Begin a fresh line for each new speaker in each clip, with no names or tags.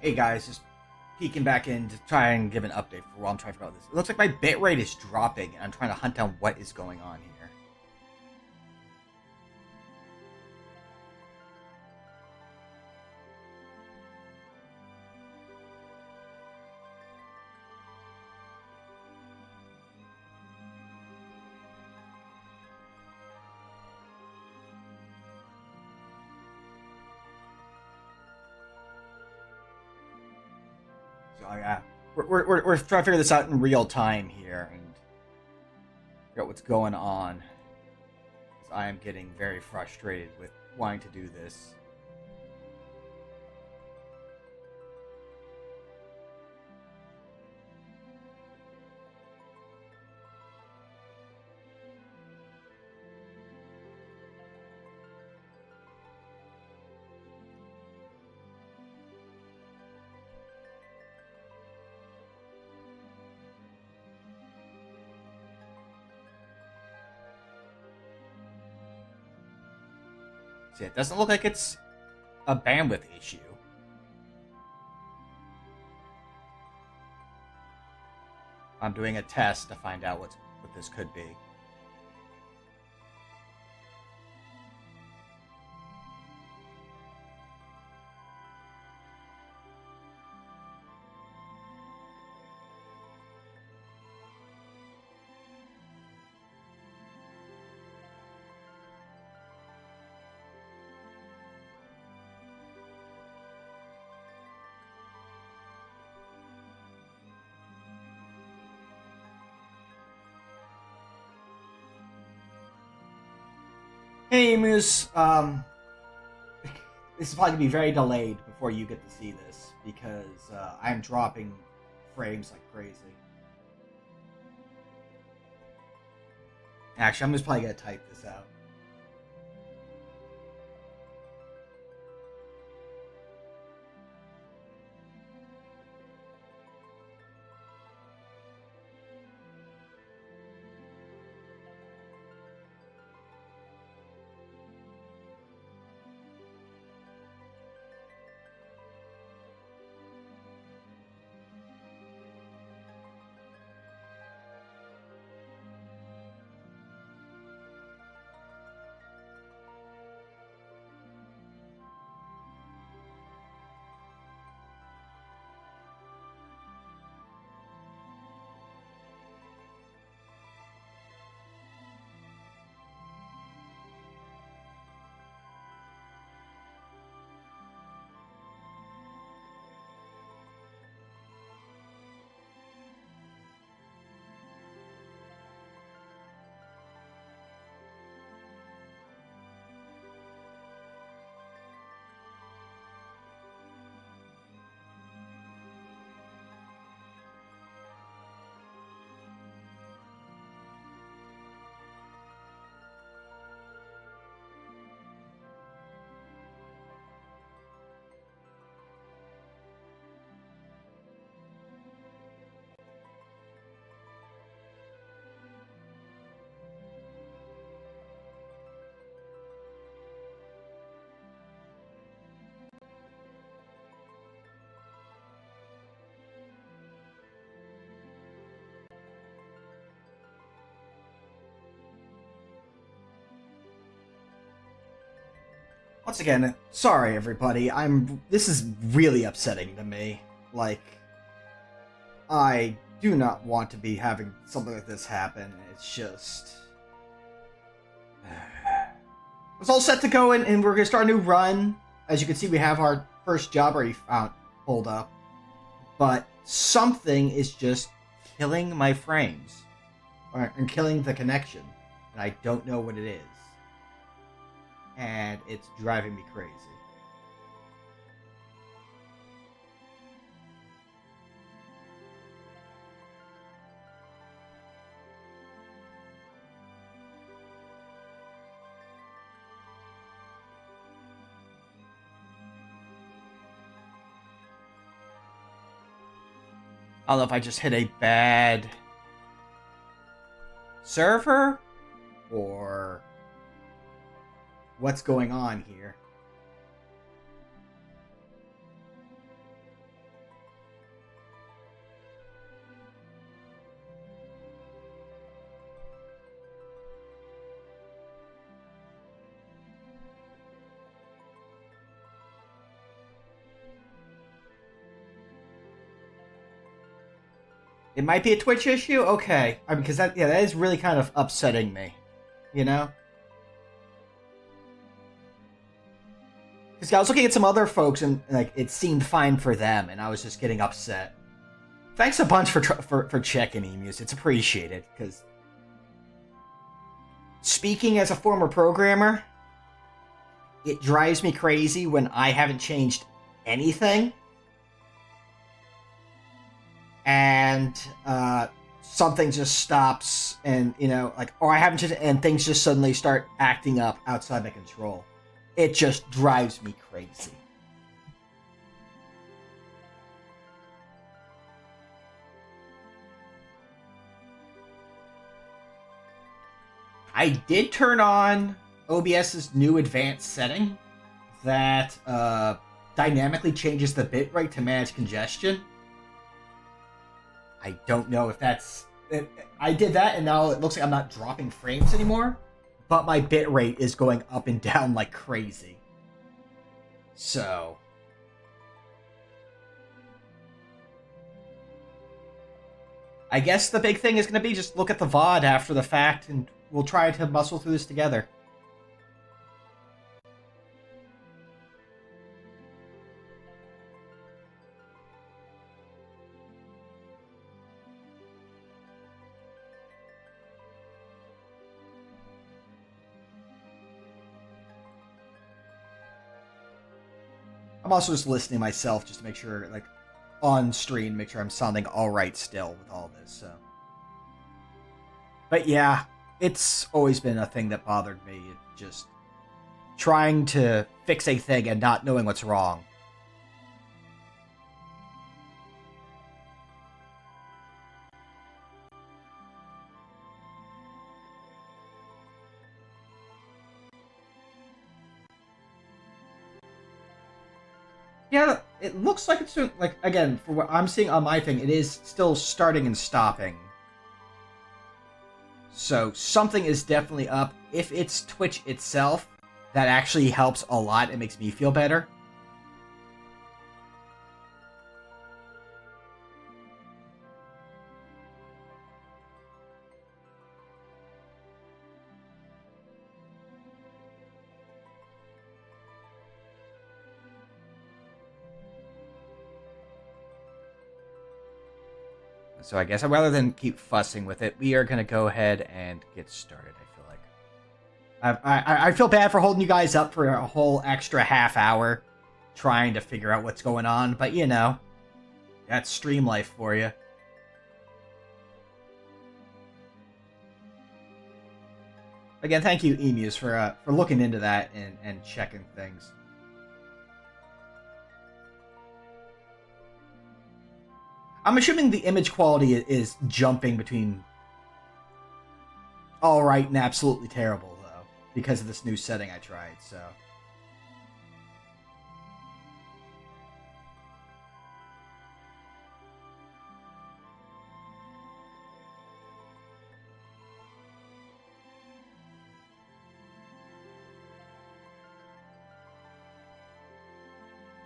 Hey guys, just peeking back in to try and give an update for while I'm trying to figure out this. It looks like my bitrate is dropping, and I'm trying to hunt down what is going on here. So yeah, we're trying to figure this out in real time here and figure out what's going on. 'Cause I am getting very frustrated with wanting to do this. See, it doesn't look like it's a bandwidth issue. I'm doing a test to find out what this could be. Hey Moose, this is probably gonna be very delayed before you get to see this because I'm dropping frames like crazy. Actually, I'm just probably gonna type this out. Once again, sorry everybody. This is really upsetting to me. Like, I do not want to be having something like this happen. It's just it's all set to go in, and we're gonna start a new run. As you can see, we have our first job already pulled up, but something is just killing my frames and killing the connection, and I don't know what it is. And it's driving me crazy. I don't know if I just hit a bad server or what's going on here. It might be a Twitch issue? Okay. I mean, because that is really kind of upsetting me. You know? Because I was looking at some other folks and like it seemed fine for them, and I was just getting upset. Thanks a bunch for checking, Emus. It's appreciated. Because speaking as a former programmer, it drives me crazy when I haven't changed anything, and something just stops, and or I haven't changed, and things just suddenly start acting up outside my control. It just drives me crazy. I did turn on OBS's new advanced setting that dynamically changes the bitrate to manage congestion. I don't know if that's... I did that, and now it looks like I'm not dropping frames anymore, but my bitrate is going up and down like crazy. So... I guess the big thing is going to be just look at the VOD after the fact, and we'll try to muscle through this together. I'm also just listening myself just to make sure, like, on stream, make sure I'm sounding alright still with all this, so. But yeah, it's always been a thing that bothered me, just trying to fix a thing and not knowing what's wrong. Yeah, it looks like it's doing, like, again, for what I'm seeing on my thing, it is still starting and stopping. So something is definitely up. If it's Twitch itself, that actually helps a lot. It makes me feel better. So I guess rather than keep fussing with it, we are going to go ahead and get started, I feel like. I feel bad for holding you guys up for a whole extra half hour trying to figure out what's going on, but that's stream life for you. Again, thank you, Emus, for looking into that and checking things. I'm assuming the image quality is jumping between alright and absolutely terrible, though, because of this new setting I tried, so...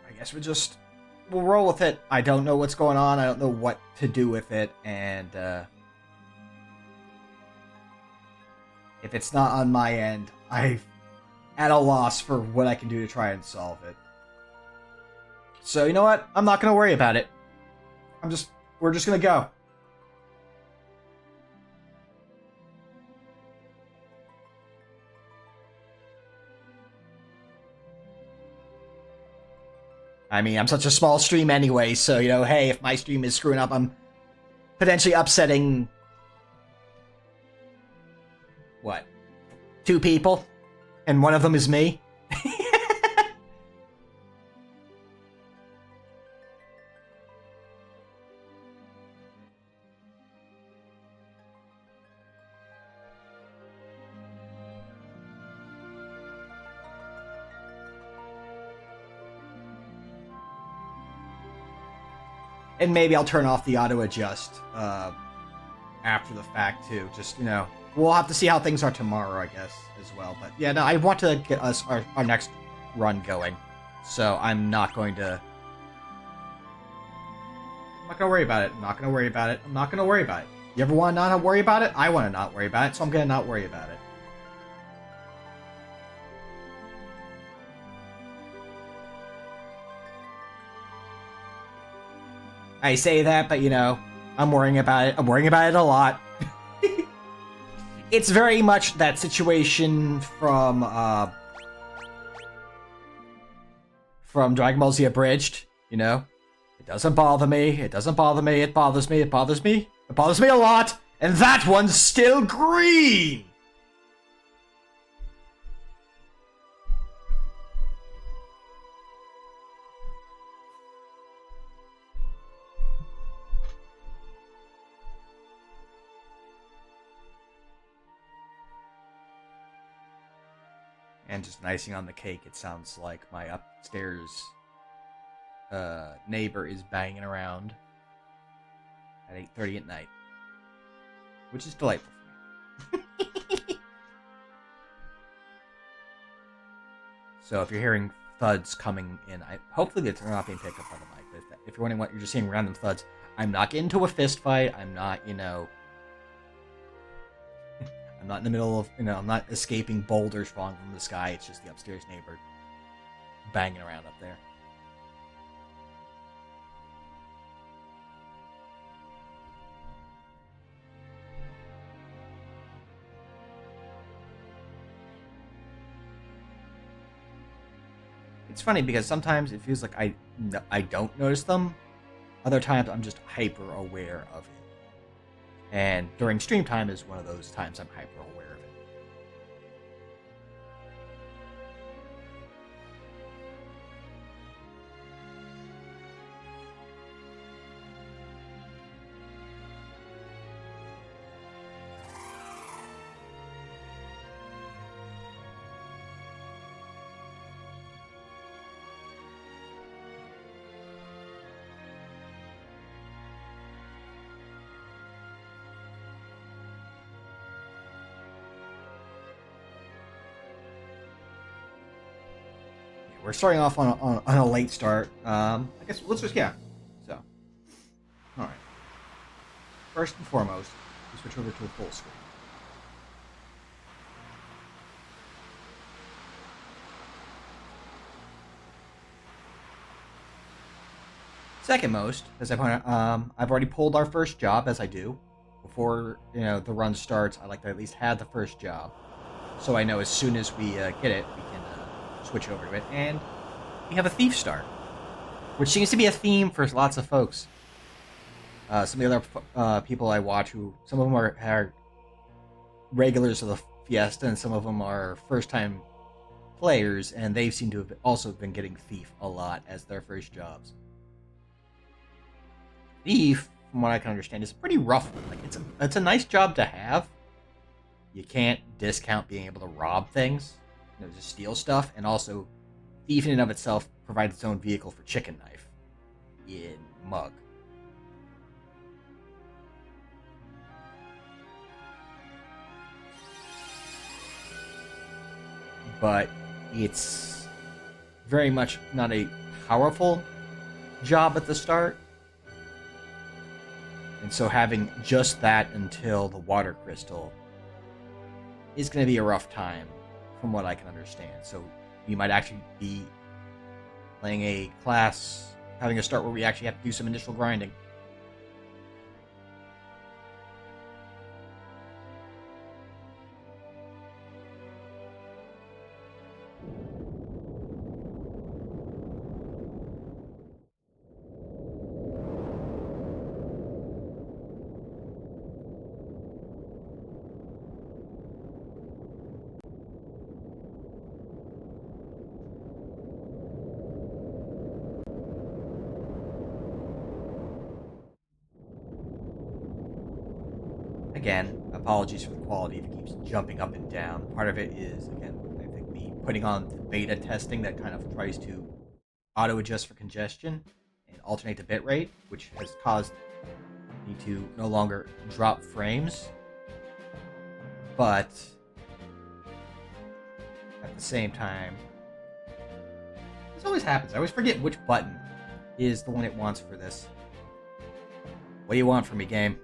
I guess we'll roll with it. I don't know what's going on. I don't know what to do with it. And if it's not on my end, I'm at a loss for what I can do to try and solve it. So you know what? I'm not going to worry about it. We're just going to go. I mean, I'm such a small stream anyway, so, hey, if my stream is screwing up, I'm potentially upsetting... what? 2 people? And one of them is me? And maybe I'll turn off the auto-adjust after the fact, too. Just, we'll have to see how things are tomorrow, I guess, as well. But, yeah, no, I want to get us our next run going. So I'm not going to I'm not gonna worry about it. I'm not gonna worry about it. I'm not gonna worry about it. You ever want to not worry about it? I want to not worry about it, so I'm gonna not worry about it. I say that, but you know, I'm worrying about it. I'm worrying about it a lot. It's very much that situation from Dragon Ball Z Abridged, you know? It doesn't bother me, it doesn't bother me, it bothers me, it bothers me. It bothers me a lot, and that one's still green! And just an icing on the cake, it sounds like my upstairs neighbor is banging around at 8:30 at night, which is delightful for me. So if you're hearing thuds coming in, hopefully they're not being picked up on the mic. But if you're wondering what you're just seeing random thuds, I'm not getting into a fist fight. I'm not, you know, I'm not in the middle of, you know, I'm not escaping boulders falling from the sky. It's just the upstairs neighbor banging around up there. It's funny because sometimes it feels like I don't notice them. Other times I'm just hyper aware of it. And during stream time is one of those times I'm hyper aware of it. We're starting off on a late start. I guess let's just, yeah. So, all right. First and foremost, we switch over to a full screen. Second most, as I pointed out, I've already pulled our first job, as I do. Before, you know, the run starts, I like to at least have the first job. So I know as soon as we get it, we can switch over to it. And we have a thief start, which seems to be a theme for lots of folks. Some of the other people I watch, who some of them are regulars of the Fiesta, and some of them are first-time players, and they seem to have also been getting thief a lot as their first jobs. Thief, from what I can understand, is a pretty rough one. Like it's a nice job to have. You can't discount being able to rob things, you know, just steal stuff, and also thief in and of itself provides its own vehicle for chicken knife in Mug. But it's very much not a powerful job at the start. And so having just that until the water crystal is going to be a rough time, from what I can understand. So you might actually be playing a class, having a start where we actually have to do some initial grinding. Again, apologies for the quality if it keeps jumping up and down. Part of it is, again, I think me putting on beta testing that kind of tries to auto-adjust for congestion and alternate the bitrate, which has caused me to no longer drop frames. But at the same time, this always happens. I always forget which button is the one it wants for this. What do you want from me, game?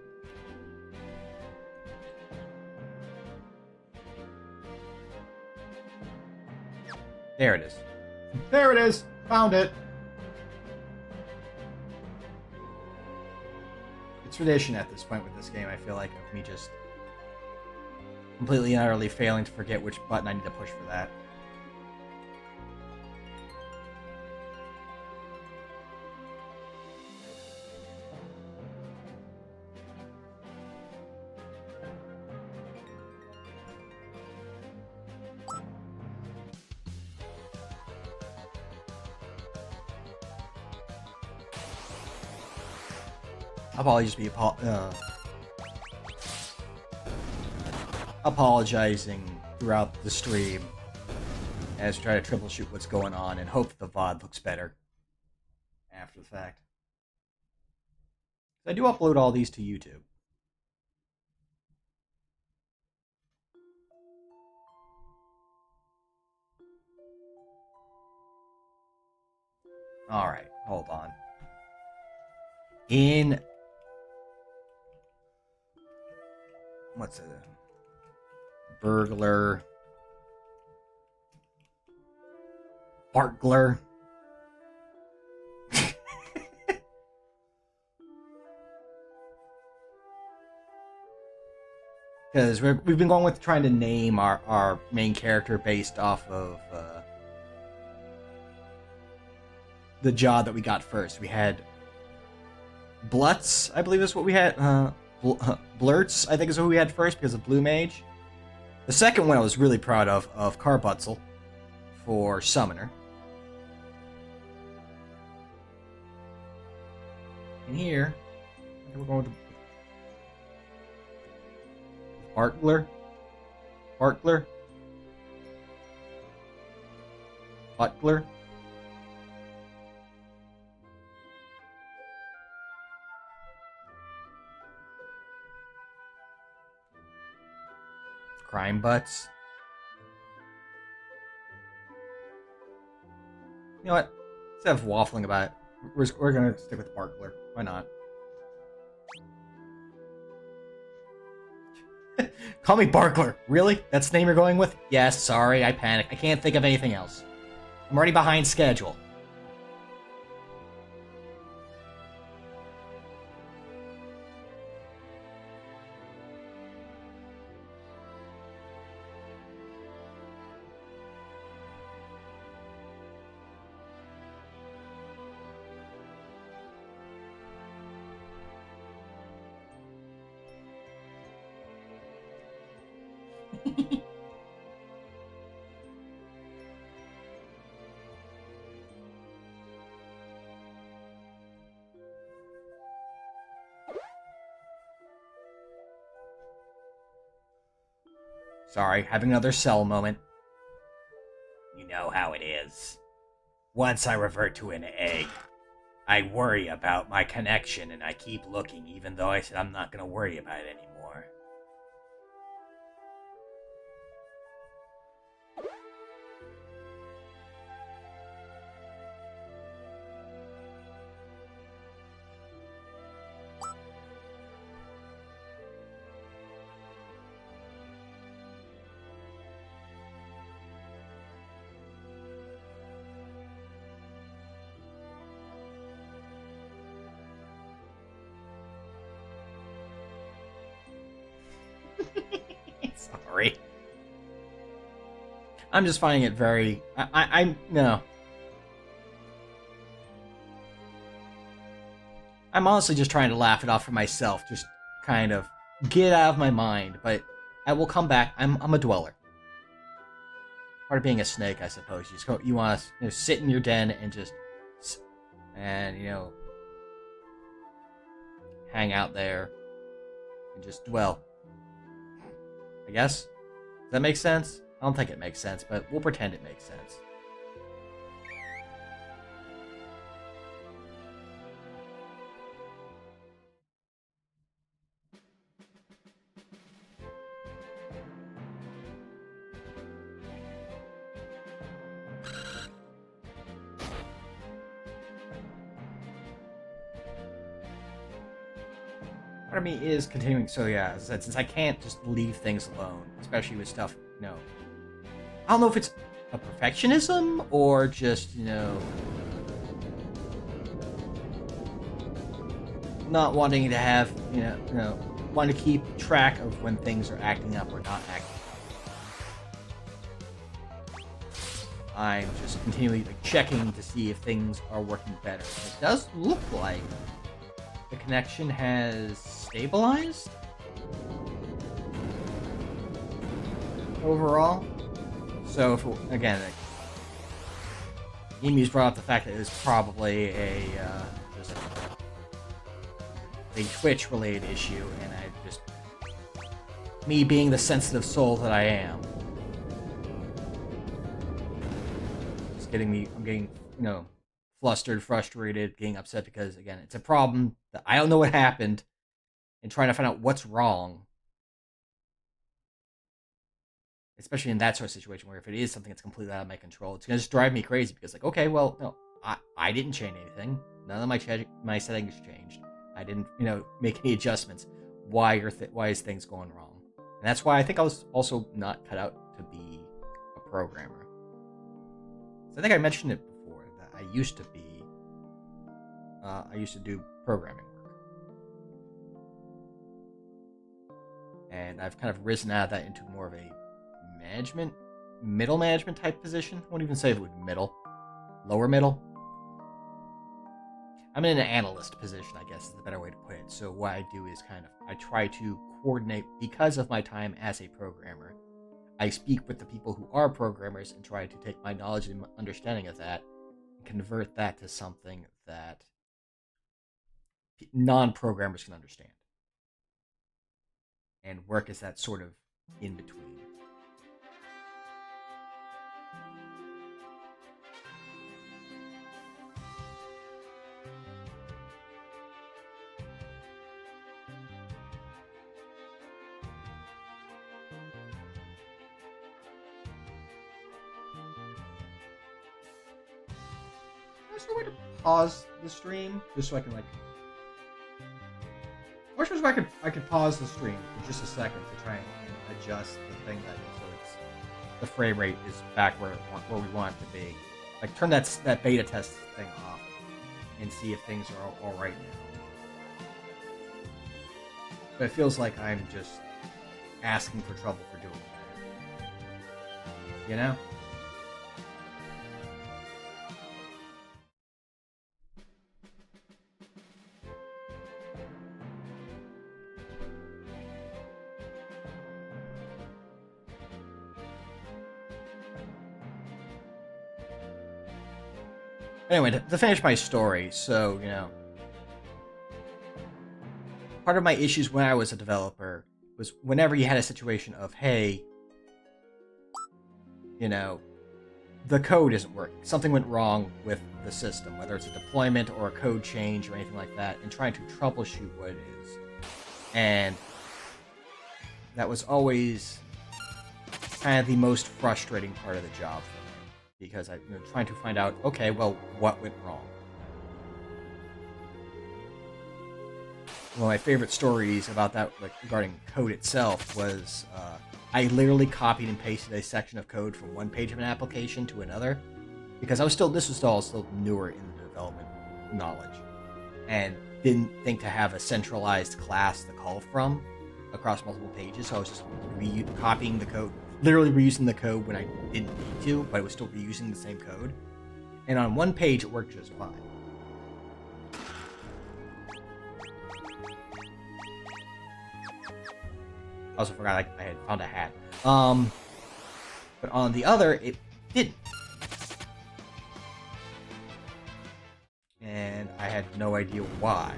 There it is. There it is! Found it! It's tradition at this point with this game, I feel like, of me just completely and utterly failing to forget which button I need to push for that. I'll probably just be apologizing throughout the stream as we try to troubleshoot what's going on and hope the VOD looks better after the fact. I do upload all these to YouTube. Alright, hold on. In... What's it? Burglar. Bargler. Because we've been going with trying to name our main character based off of the job that we got first. We had Butz, I believe is what we had. Blurts, I think is who we had first because of Blue Mage. The second one I was really proud of Carbutzel for Summoner. And here, I think we're going with Bartler. Bartler. Butler. Crime Butts. You know what? Instead of waffling about it, we're gonna stick with Bartler. Why not? Call me Barkler. Really? That's the name you're going with? Yes, sorry, I panicked. I can't think of anything else. I'm already behind schedule. Sorry, having another cell moment. You know how it is. Once I revert to an egg, I worry about my connection and I keep looking even though I said I'm not gonna worry about it anymore. Sorry. I'm just finding it very... No. I'm honestly just trying to laugh it off for myself. Just kind of get out of my mind. But I will come back. I'm a dweller. Part of being a snake, I suppose. You want to sit in your den and just... And, hang out there. And just dwell. I guess? Does that make sense? I don't think it makes sense, but we'll pretend it makes sense. part of me is continuing. So yeah, as I said, since I can't just leave things alone, especially with stuff, I don't know if it's a perfectionism or just, not wanting to have, wanting to keep track of when things are acting up or not acting up. I'm just continually checking to see if things are working better. It does look like the connection has stabilized overall. So, again, Emu's brought up the fact that it was probably just a Twitch-related issue, and me being the sensitive soul that I am, I'm getting, flustered, frustrated, getting upset because, again, it's a problem that I don't know what happened, and trying to find out what's wrong. Especially in that sort of situation where if it is something that's completely out of my control, it's going to just drive me crazy because, like, okay, well, no, I didn't change anything. None of my settings changed. I didn't, make any adjustments. Why is things going wrong? And that's why I think I was also not cut out to be a programmer. So I think I mentioned it before that I used to do programming work. And I've kind of risen out of that into more of a middle management type position. I won't even say it would be middle. Lower middle. I'm in an analyst position, I guess is the better way to put it. So what I do is I try to coordinate, because of my time as a programmer, I speak with the people who are programmers and try to take my knowledge and understanding of that and convert that to something that non-programmers can understand. And work as that sort of in-between. There's no way to pause the stream, just so I can, I wish I could pause the stream for just a second to try and adjust the thing so the frame rate is back where we want it to be. Like, turn that beta test thing off and see if things are all right now. But it feels like I'm just asking for trouble for doing that. Anyway, to finish my story, so, part of my issues when I was a developer was whenever you had a situation of, hey, the code isn't working. Something went wrong with the system, whether it's a deployment or a code change or anything like that, and trying to troubleshoot what it is. And that was always kind of the most frustrating part of the job for me. Because I'm trying to find out, okay, well, what went wrong? One of my favorite stories about that, regarding code itself, was I literally copied and pasted a section of code from one page of an application to another, because this was still newer in the development knowledge, and didn't think to have a centralized class to call from across multiple pages. So I was just copying the code. Literally reusing the code when I didn't need to, but I was still reusing the same code. And on one page, it worked just fine. I also forgot I had found a hat. But on the other, it didn't. And I had no idea why.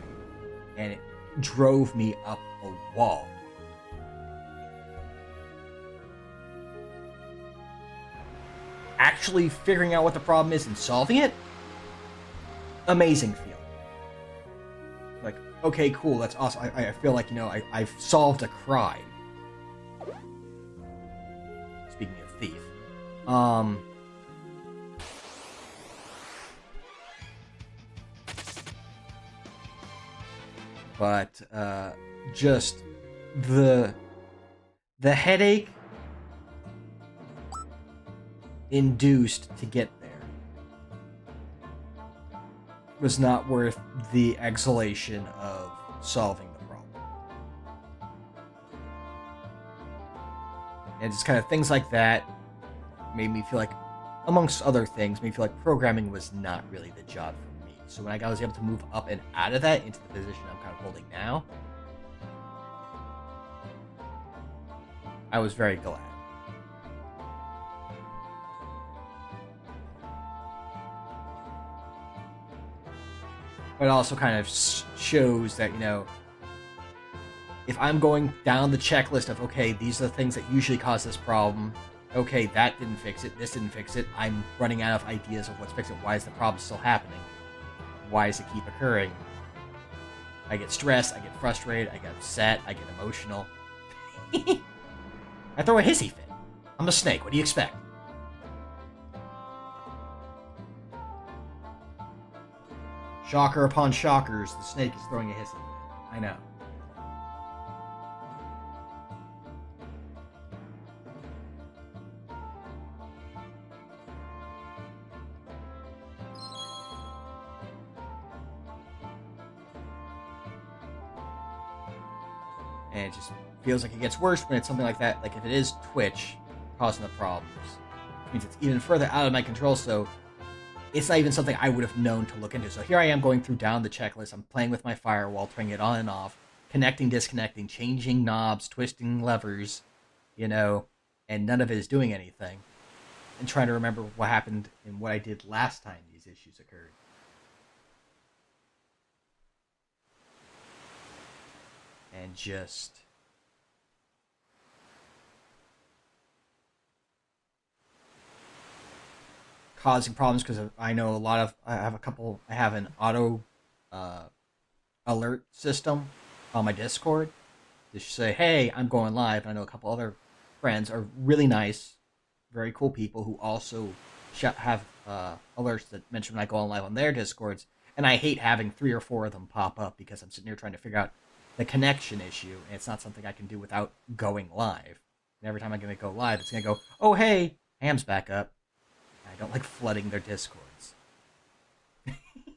And it drove me up a wall. Actually figuring out what the problem is and solving it, amazing feeling. Like, okay, cool, that's awesome. I feel like, I've solved a crime. Speaking of thief. But just the headache induced to get there was not worth the exhalation of solving the problem. And just kind of things like that made me feel like, amongst other things, made me feel like programming was not really the job for me. So when I was able to move up and out of that into the position I'm kind of holding now, I was very glad. But it also kind of shows that, you know, if I'm going down the checklist of, okay, these are the things that usually cause this problem, okay, that didn't fix it, this didn't fix it, I'm running out of ideas of what's fixed it, why is the problem still happening? Why does it keep occurring? I get stressed, I get frustrated, I get upset, I get emotional. I throw a hissy fit. I'm a snake, what do you expect? Shocker upon shockers, the snake is throwing a hissy fit. I know. And it just feels like it gets worse when it's something like that. Like if it is Twitch causing the problems, it means it's even further out of my control, so it's not even something I would have known to look into. So here I am going through down the checklist. I'm playing with my firewall, turning it on and off, connecting, disconnecting, changing knobs, twisting levers, you know, and none of it is doing anything. And trying to remember what happened and what I did last time these issues occurred. And just causing problems because I know a lot of I have an auto alert system on my Discord to say, hey, I'm going live. And I know a couple other friends are really nice, very cool people who also have alerts that mention when I go on live on their Discords. And I hate having 3 or 4 of them pop up because I'm sitting here trying to figure out the connection issue, and it's not something I can do without going live. And every time I'm going to go live, it's going to go, oh, hey, Ham's back up. I don't like flooding their Discords.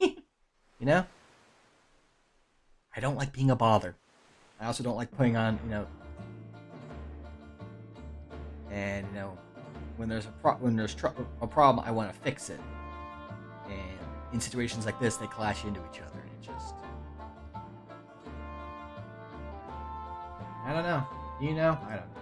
You know? I don't like being a bother. I also don't like putting on, you know... And, you know, when there's a problem, I want to fix it. And in situations like this, they clash into each other, and it just... I don't know. You know? I don't know.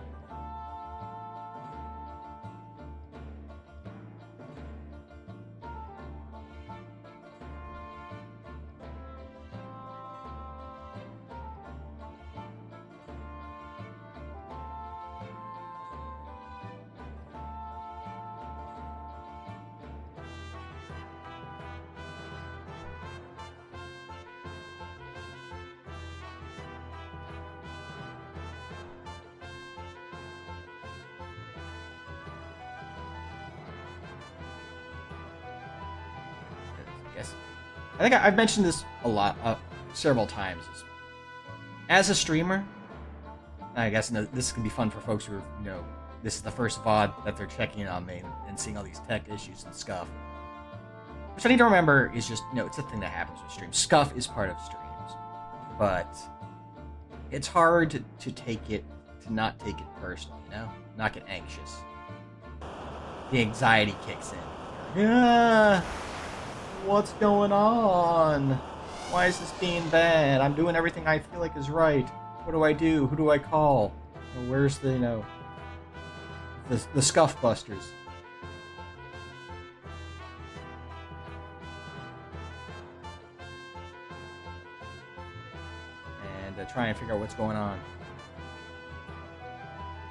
I think I've mentioned this a lot, several times. As a streamer, I guess this can be fun for folks who are, you know, this is the first VOD that they're checking in on me and seeing all these tech issues and scuff. Which I need to remember is just, you know, it's a thing that happens with streams. Scuff is part of streams. But it's hard to not take it personally, you know? Not get anxious. The anxiety kicks in. Yeah. What's going on? Why is this being bad? I'm doing everything I feel like is right. What do I do? Who do I call? Where's the, you know, the scuff busters? And try and figure out what's going on.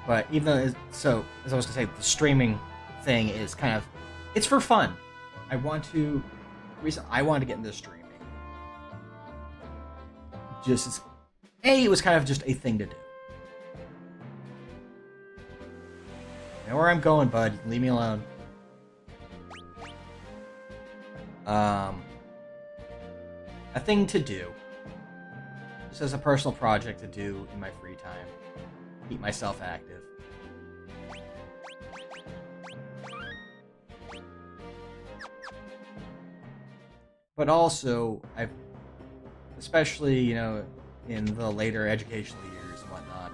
But even though, so, as I was going to say, the streaming thing is kind of, it's for fun. I want to get into streaming. Just as, it was kind of just a thing to do. You know where I'm going, bud. You can leave me alone. A thing to do. just as a personal project to do in my free time. Keep myself active. But also, especially, you know, in the later educational years and whatnot,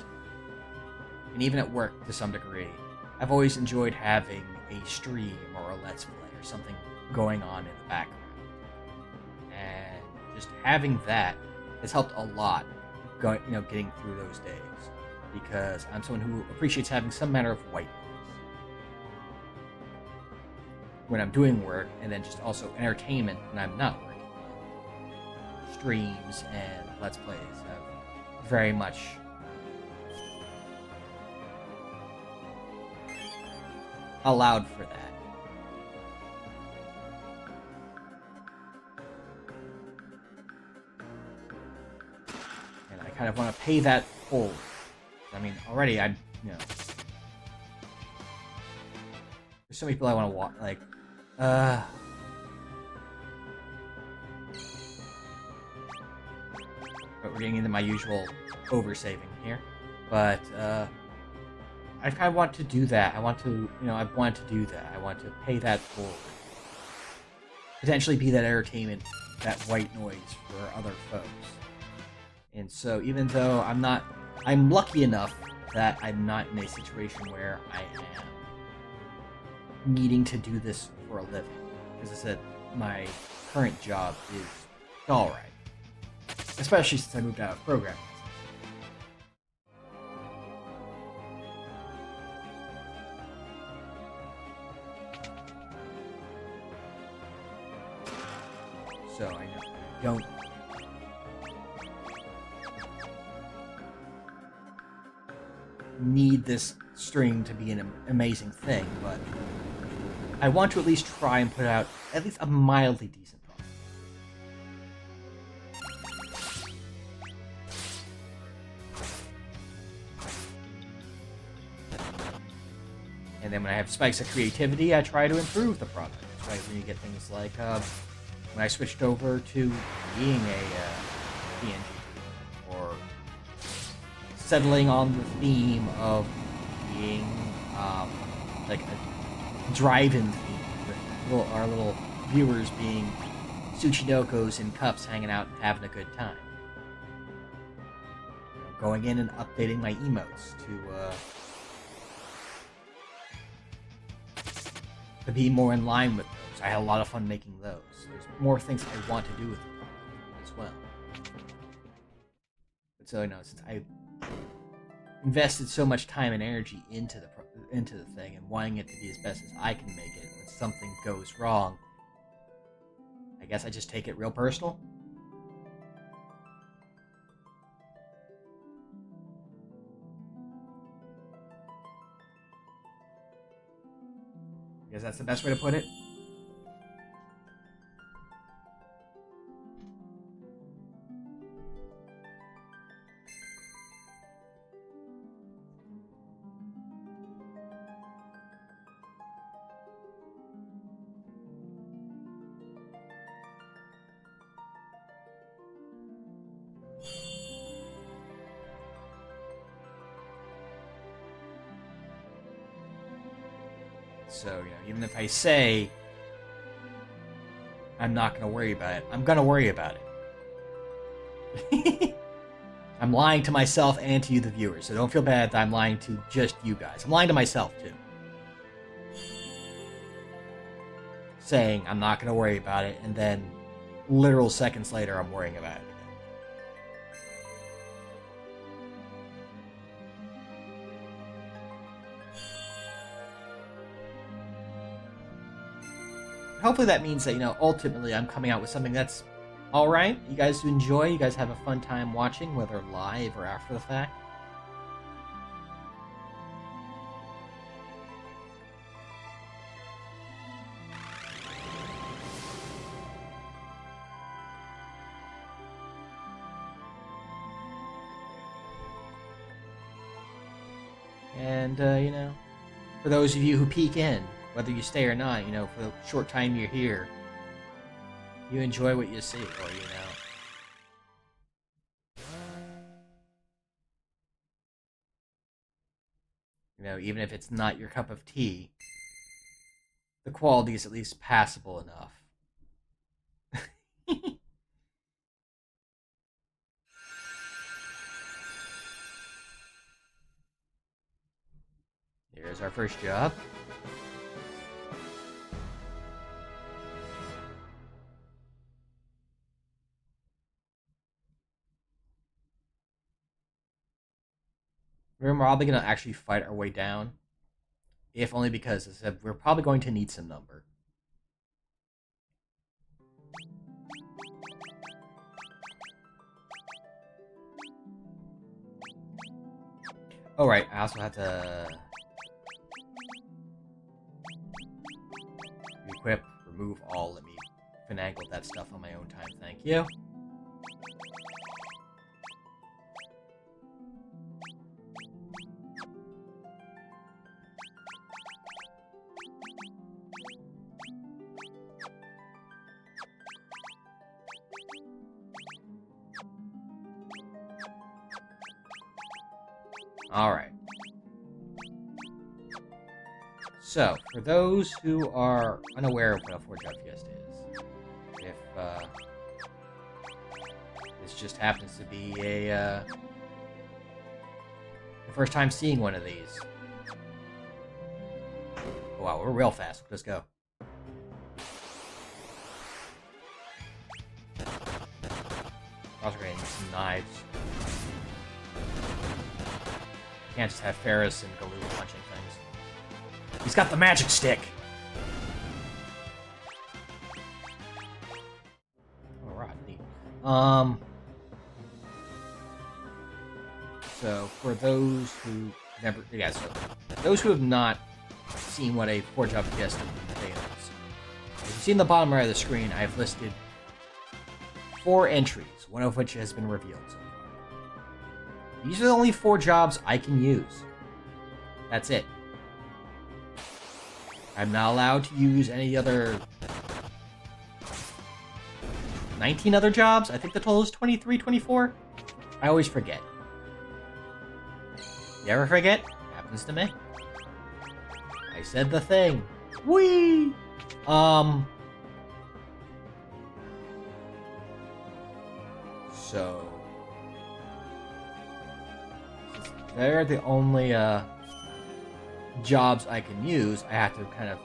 and even at work to some degree, I've always enjoyed having a stream or a let's play or something going on in the background. And just having that has helped a lot getting through those days, because I'm someone who appreciates having some manner of white noise when I'm doing work, and then just also entertainment when I'm not working. Streams and let's plays have very much allowed for that. And I kind of want to pay that forward. I mean, already there's so many people I want to watch, like, but we're getting into my usual oversaving here. But, I kind of want to do that. I want to do that. I want to pay that forward. Potentially be that entertainment, that white noise for other folks. And so, even though I'm lucky enough that I'm not in a situation where I am needing to do this for a living. As I said, my current job is alright. Especially since I moved out of programming. So I don't need this stream to be an amazing thing, but I want to at least try and put out at least a mildly decent product. And then when I have spikes of creativity, I try to improve the product. That's why when you get things like when I switched over to being a PNG, or settling on the theme of being like a drive-in theme, with our little viewers being Tsuchinokos in cups, hanging out and having a good time. Going in and updating my emotes to be more in line with those. I had a lot of fun making those. There's more things I want to do with the product as well. But so, since I invested so much time and energy into the thing and wanting it to be as best as I can make it, when something goes wrong, I guess I just take it real personal. I guess that's the best way to put it. So, even if I say I'm not going to worry about it, I'm going to worry about it. I'm lying to myself and to you, the viewers, so don't feel bad that I'm lying to just you guys. I'm lying to myself, too. Saying I'm not going to worry about it, and then literal seconds later, I'm worrying about it. Hopefully that means that, ultimately I'm coming out with something that's alright. You guys enjoy, you guys have a fun time watching, whether live or after the fact. And, for those of you who peek in, whether you stay or not, for the short time you're here, you enjoy what you see, or, You know, even if it's not your cup of tea, the quality is at least passable enough. Here's our first job. We're probably going to actually fight our way down. If only because, as I said, we're probably going to need some number. Oh, right. I also have to equip, remove all. Let me finagle that stuff on my own time. Thank you. Alright. So, for those who are unaware of what a Four Job Fiesta is, if this just happens to be the first time seeing one of these. Oh, wow, we're real fast. Let's go. Also gonna need some knives. Can't just have Ferris and Galoo punching things. He's got the magic stick! Alright, neat. So, for those who never... Yeah, so, those who have not seen what a Four Job Fiesta entails, if you see in the bottom right of the screen, I have listed 4 entries, one of which has been revealed so far. These are the only 4 jobs I can use. That's it. I'm not allowed to use any other... 19 other jobs? I think the total is 23, 24? I always forget. You ever forget? Happens to me. I said the thing. Whee! So... they're the only jobs I can use. I have to kind of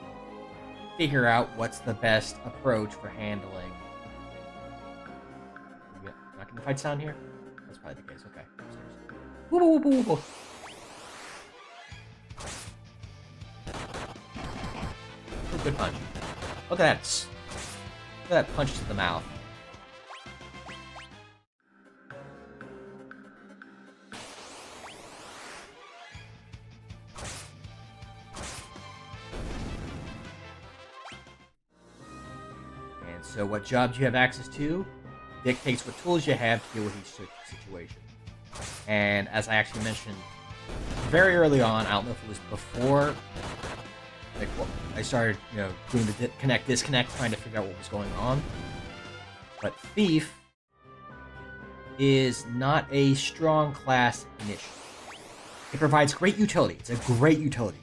figure out what's the best approach for handling. Not getting fight sound here? That's probably the case. Okay. Woo, woo, woo, woo. Ooh, good punch. Look at that. Look at that punch to the mouth. So what jobs you have access to dictates what tools you have to deal with each situation. And as I actually mentioned very early on, I don't know if it was before like I started, doing the connect disconnect, trying to figure out what was going on. But Thief is not a strong class initially. It provides great utility. It's a great utility.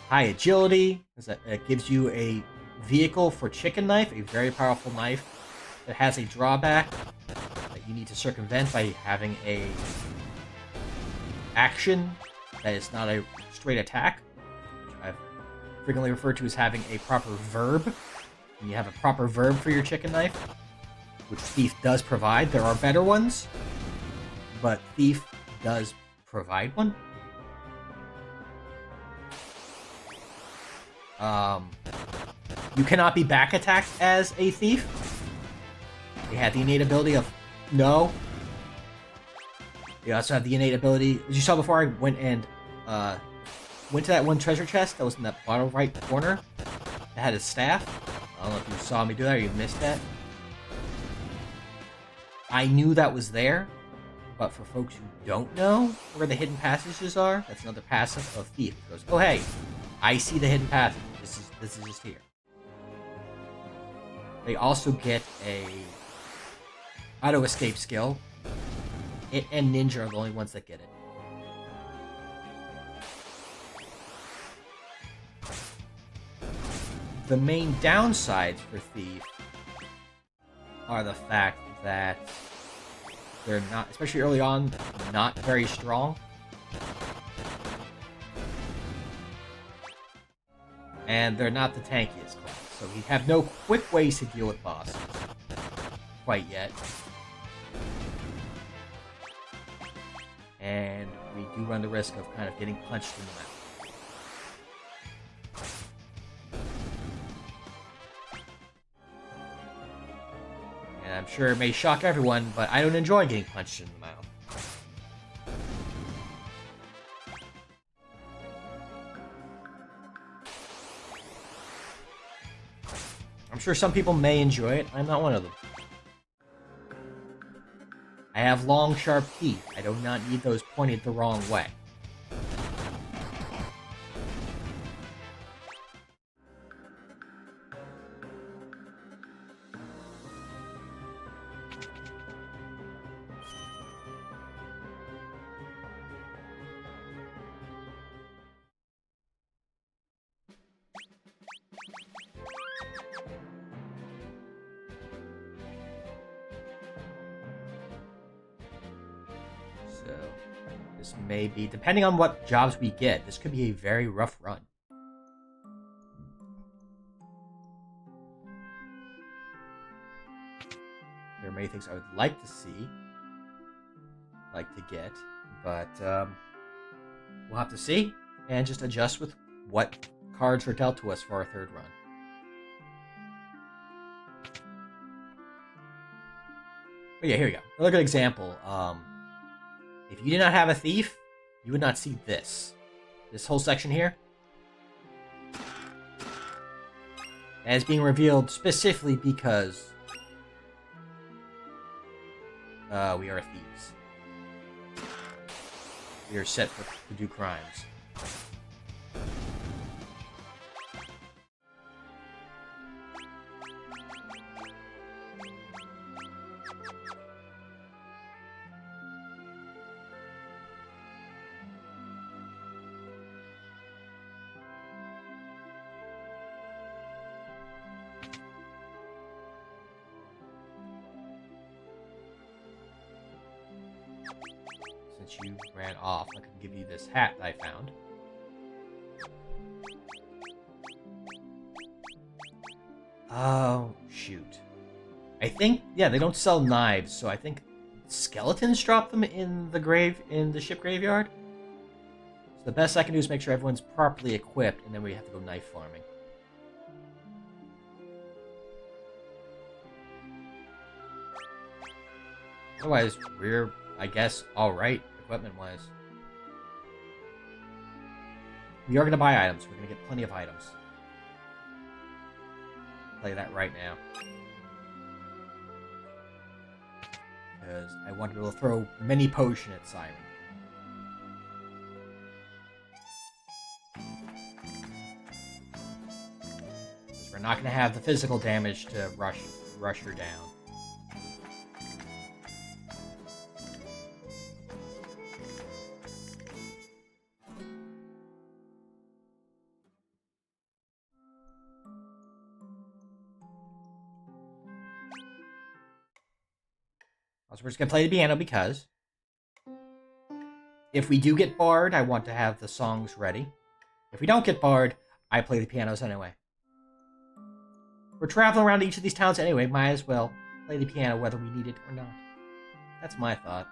High agility, it gives you a vehicle for chicken knife, a very powerful knife that has a drawback that you need to circumvent by having a action that is not a straight attack, which I've frequently referred to as having a proper verb. And you have a proper verb for your chicken knife, which Thief does provide. There are better ones, but Thief does provide one. You cannot be back attacked as a thief. They had the innate ability of no. They also have the innate ability, as you saw before, I went to that one treasure chest that was in that bottom right corner that had a staff. I don't know if you saw me do that or you missed that. I knew that was there, but for folks who don't know where the hidden passages are, that's another passive of Thief. It goes, oh hey, I see the hidden passage. This is just here. They also get a auto escape skill. It and Ninja are the only ones that get it. the main downsides for Thief are the fact that they're not, especially early on, not very strong. And they're not the tankiest class, so we have no quick ways to deal with bosses quite yet. And we do run the risk of kind of getting punched in the mouth. And I'm sure it may shock everyone, but I don't enjoy getting punched in the mouth. I'm sure some people may enjoy it. I'm not one of them. I have long, sharp teeth. I do not need those pointed the wrong way. So, this may be, depending on what jobs we get, this could be a very rough run. There are many things I would like to see, like to get, but we'll have to see and just adjust with what cards are dealt to us for our third run. But yeah, here we go. Another good example. If you did not have a thief, you would not see this. This whole section here. And it's being revealed specifically because we are thieves. We are set to do crimes. Since you ran off, I can give you this hat that I found. Oh, shoot. I think, yeah, they don't sell knives, so I think skeletons drop them in the ship graveyard. So the best I can do is make sure everyone's properly equipped, and then we have to go knife farming. Otherwise, we're, I guess, alright, equipment-wise. We are going to buy items. We're going to get plenty of items. I'll tell you that right now. Because I want to be able to throw mini potion at Siren. Because we're not going to have the physical damage to rush her down. Also, we're just going to play the piano because if we do get barred, I want to have the songs ready. If we don't get barred, I play the pianos anyway. We're traveling around each of these towns anyway, might as well play the piano whether we need it or not. That's my thought.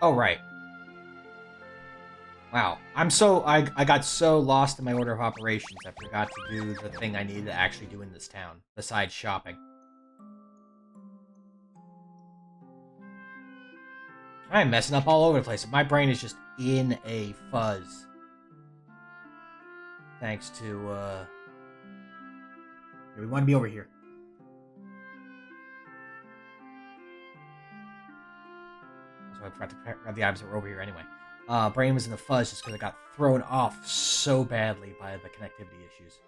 Oh, right. Wow. I got so lost in my order of operations, I forgot to do the thing I needed to actually do in this town, besides shopping. I'm messing up all over the place. My brain is just in a fuzz. Thanks to, we want to be over here. So I forgot to grab the items that were over here anyway. Brain was in the fuzz just because I got thrown off so badly by the connectivity issues.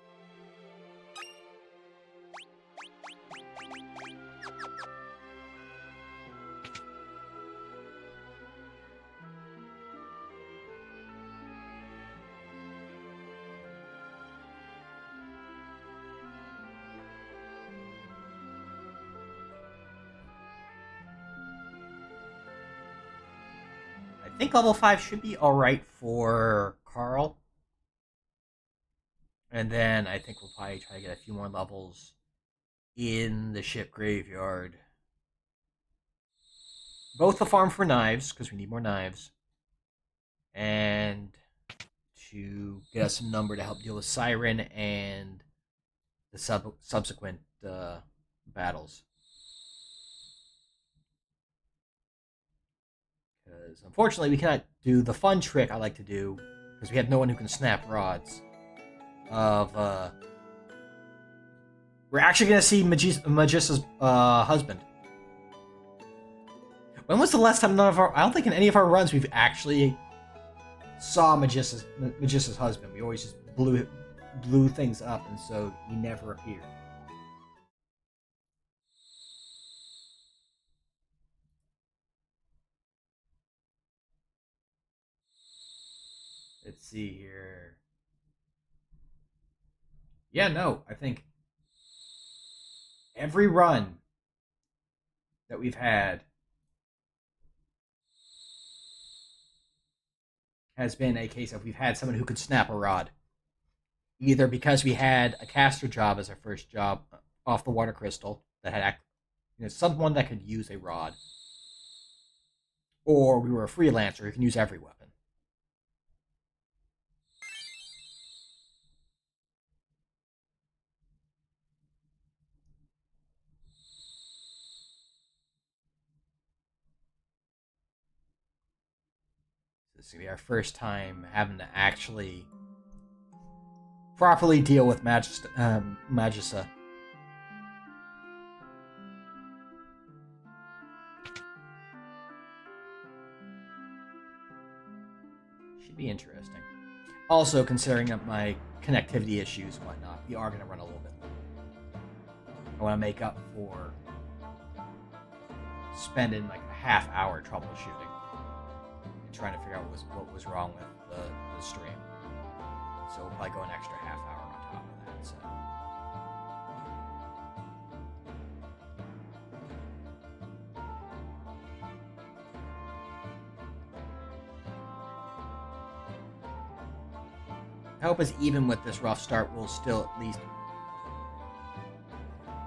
I think level 5 should be alright for Carl. And then I think we'll probably try to get a few more levels in the ship graveyard. Both the farm for knives, because we need more knives. And to get us some number to help deal with Siren and the subsequent battles. Because unfortunately we cannot do the fun trick I like to do, because we have no one who can snap rods. We're actually going to see Magissa's husband. When was the last time I don't think in any of our runs we've actually saw Magissa's husband. We always just blew things up, and so he never appeared. Let's see here. Yeah, no, I think every run that we've had has been a case of we've had someone who could snap a rod. Either because we had a caster job as our first job off the water crystal that had someone that could use a rod, or we were a freelancer who can use every weapon. This is going to be our first time having to actually properly deal with Magissa. Should be interesting. Also, considering that my connectivity issues and whatnot, we are going to run a little bit late. I want to make up for spending like a half hour troubleshooting and trying to figure out what was wrong with the stream. So we'll probably go an extra half hour on top of that. So. I hope as even with this rough start, we'll still at least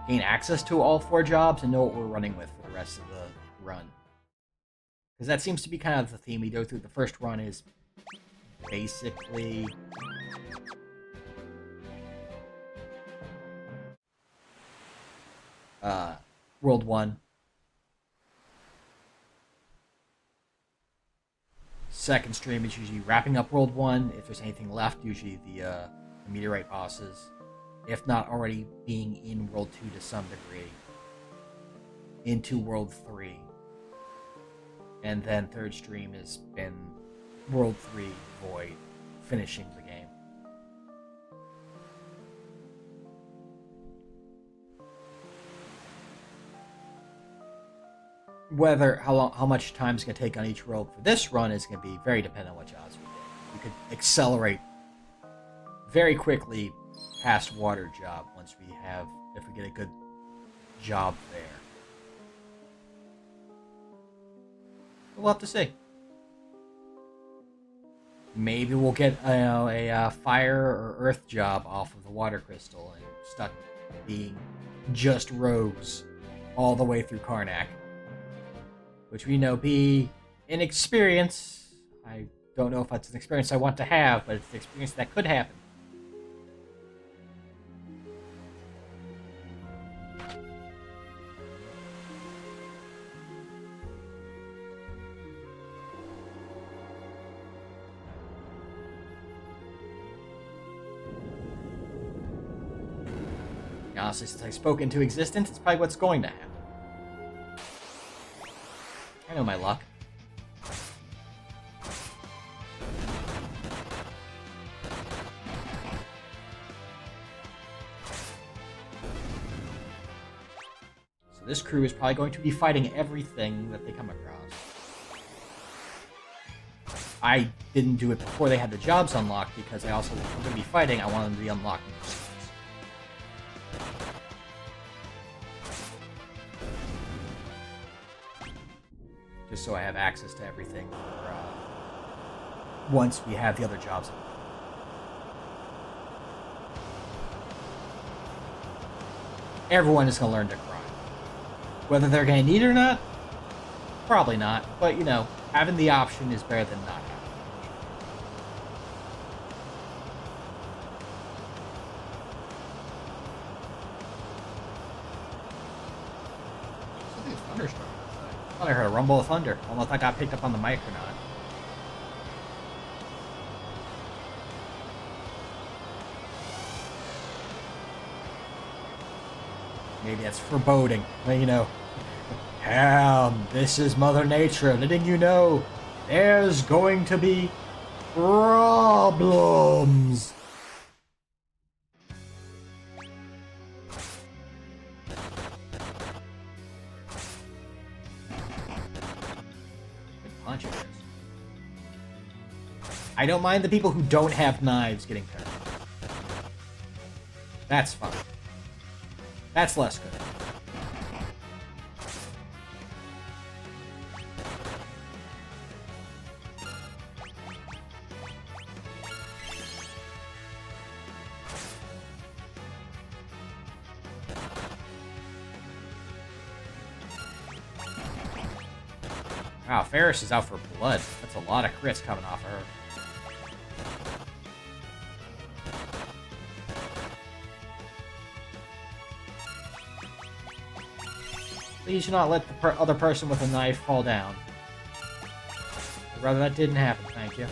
gain access to all 4 jobs and know what we're running with for the rest of the run. Because that seems to be kind of the theme we go through. The first run is basically World 1. Second stream is usually wrapping up World 1. If there's anything left, usually the meteorite bosses. If not already being in World 2 to some degree. Into World 3. And then third stream has been World 3 Void, finishing the game. How much time it's going to take on each world for this run is going to be very dependent on what jobs we get. We could accelerate very quickly past water job if we get a good job there. We'll have to see. Maybe we'll get a fire or earth job off of the water crystal and stuck being just rogues all the way through Karnak. Which we know be an experience. I don't know if that's an experience I want to have, but it's an experience that could happen. Honestly, since I spoke into existence, it's probably what's going to happen. I know my luck. So this crew is probably going to be fighting everything that they come across. I didn't do it before they had the jobs unlocked because I also, if I'm going to be fighting, I want them to be unlocked new skills. Just so I have access to everything for, once we have the other jobs unlocked. Everyone is going to learn to cry. Whether they're going to need it or not, probably not. But, you know, having the option is better than not having. Something's thunderstorming outside. I thought I heard a rumble of thunder. I don't know if that got picked up on the mic or not. Maybe that's foreboding. You know, Ham, this is Mother Nature letting you know there's going to be problems. Good punch it is. I don't mind the people who don't have knives getting hurt. That's fine. That's less good. Wow, Ferris is out for blood. That's a lot of crits coming off of her. Please do not let the other person with a knife fall down. I'd rather that didn't happen, thank you.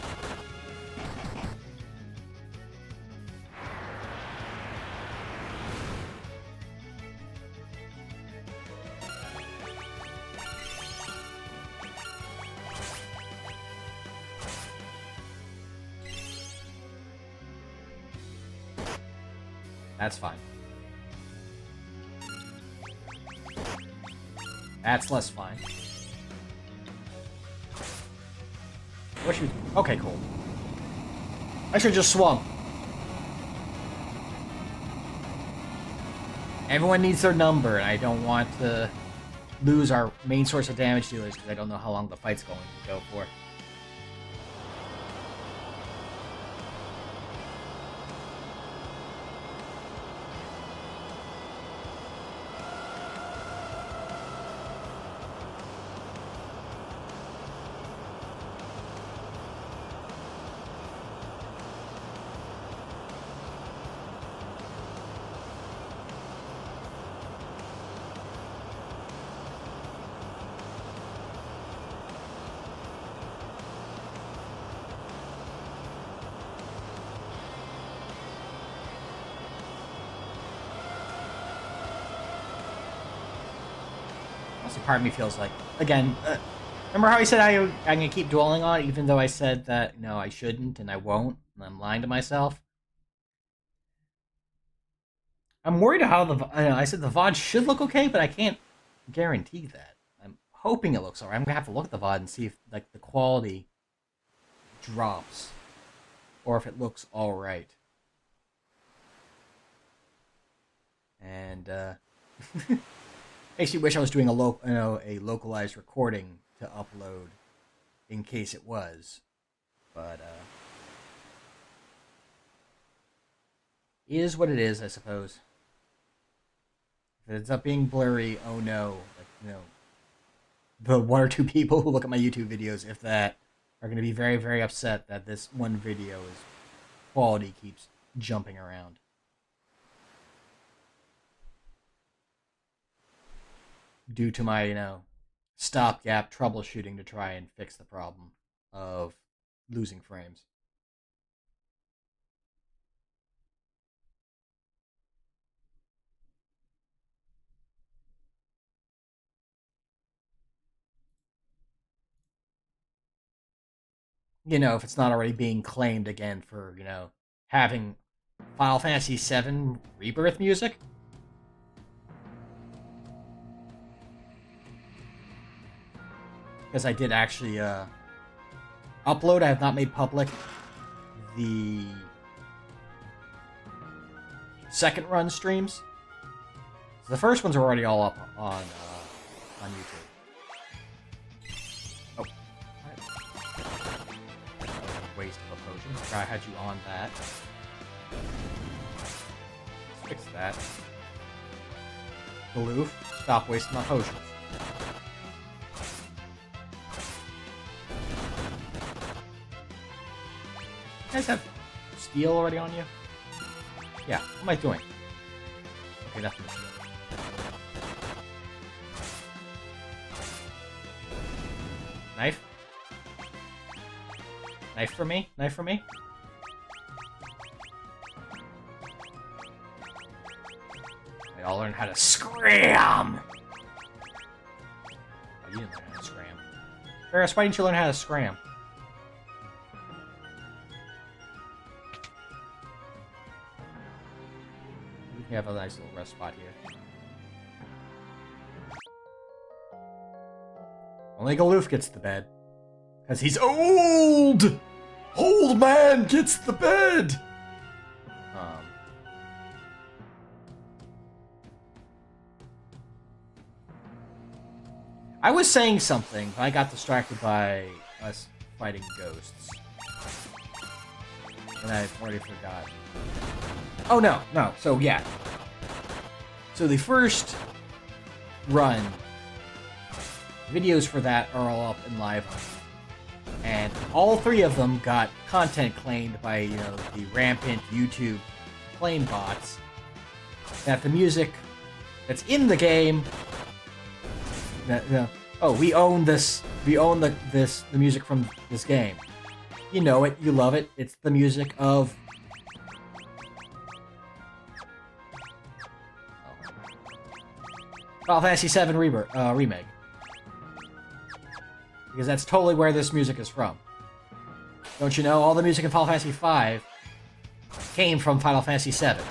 That's fine. That's less fine. What should we... Okay, cool. I should just swung. Everyone needs their number, and I don't want to lose our main source of damage dealers because I don't know how long the fight's going to go for. Part of me feels like, again, remember how I said I'm gonna keep dwelling on it, even though I said that no, I shouldn't and I won't, and I'm lying to myself. I'm worried how I said the VOD should look okay, but I can't guarantee that. I'm hoping it looks alright. I'm gonna have to look at the VOD and see if like the quality drops or if it looks alright. And makes me wish I was doing a localized recording to upload in case it was, but is what it is, I suppose. If it ends up being blurry, oh no, like, you know, the one or two people who look at my YouTube videos, if that, are going to be very, very upset that this one video is quality keeps jumping around. Due to my, you know, stopgap troubleshooting to try and fix the problem of losing frames. if it's not already being claimed again for, having Final Fantasy VII Rebirth music. Because I did actually upload. I have not made public the second run streams. So the first ones are already all up on YouTube. Oh, waste of a potion. I had you on that. Let's fix that. Galoof, stop wasting my potions. You guys have steel already on you? Yeah, what am I doing? Okay, nothing. Knife? Knife for me? Knife for me? They all learn how to scram! Oh, you didn't learn how to scram. Ferris, why didn't you learn how to scram? We have a nice little rest spot here. Only Galoof gets the bed. Because he's old! Old man gets the bed! I was saying something, but I got distracted by us fighting ghosts. And I already forgot. Oh, no. So, yeah. So the first run, videos for that are all up in live. And all three of them got content claimed by, the rampant YouTube claim bots. That the music that's in the game... we own this. We own the music from this game. You know it. You love it. It's the music of... Final Fantasy VII Remake. Because that's totally where this music is from. Don't you know? All the music in Final Fantasy V came from Final Fantasy VII.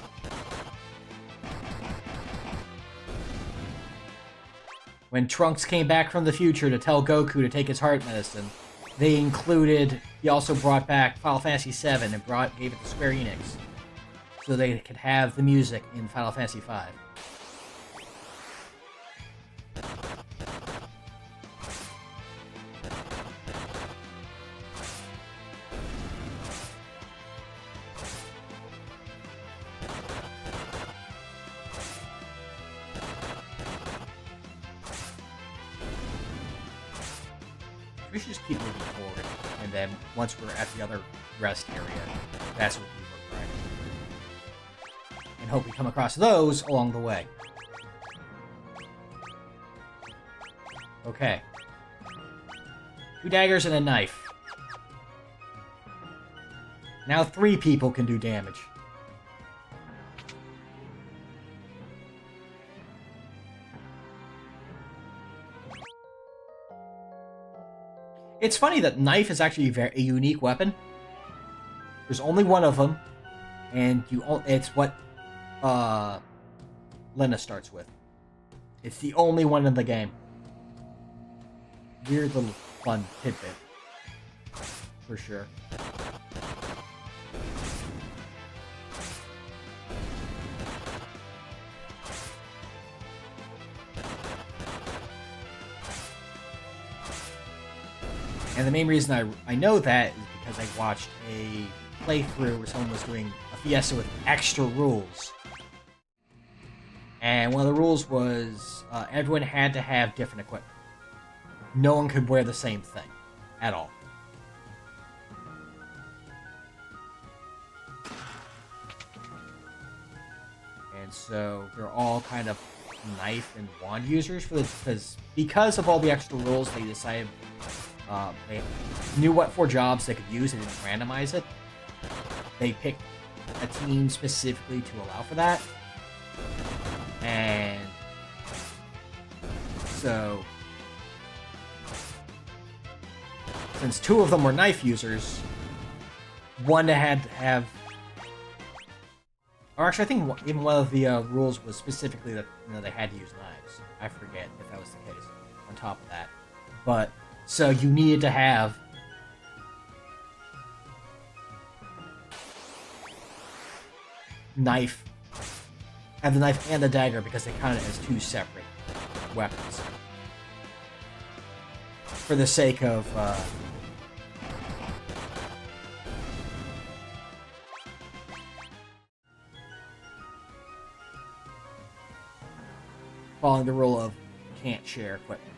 When Trunks came back from the future to tell Goku to take his heart medicine, he also brought back Final Fantasy VII and gave it to Square Enix. So they could have the music in Final Fantasy V. We should just keep moving forward, and then once we're at the other rest area, that's what we look right. And hope we come across those along the way. Okay. 2 daggers and a knife. Now 3 people can do damage. It's funny that knife is actually a unique weapon. There's only one of them, and it's what Lena starts with. It's the only one in the game. Weird little fun tidbit, for sure. And the main reason I know that is because I watched a playthrough where someone was doing a Fiesta with extra rules. And one of the rules was everyone had to have different equipment. No one could wear the same thing at all. And so they're all kind of knife and wand users because of all the extra rules. They decided they knew what 4 jobs they could use. They didn't randomize it. They picked a team specifically to allow for that. And so since 2 of them were knife users, one had to have... Or actually, I think even one of the rules was specifically that they had to use knives. I forget if that was the case. On top of that, but so you needed to have knife, have the knife and the dagger because they counted as 2 separate weapons. For the sake of following the rule of can't share equipment.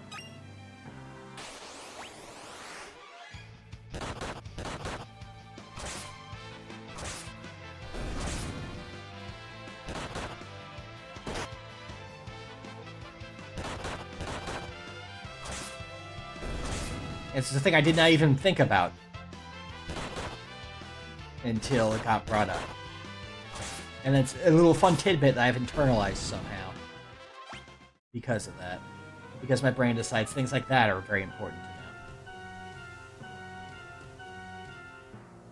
It's the thing I did not even think about until it got brought up. And it's a little fun tidbit that I've internalized somehow because of that. Because my brain decides things like that are very important to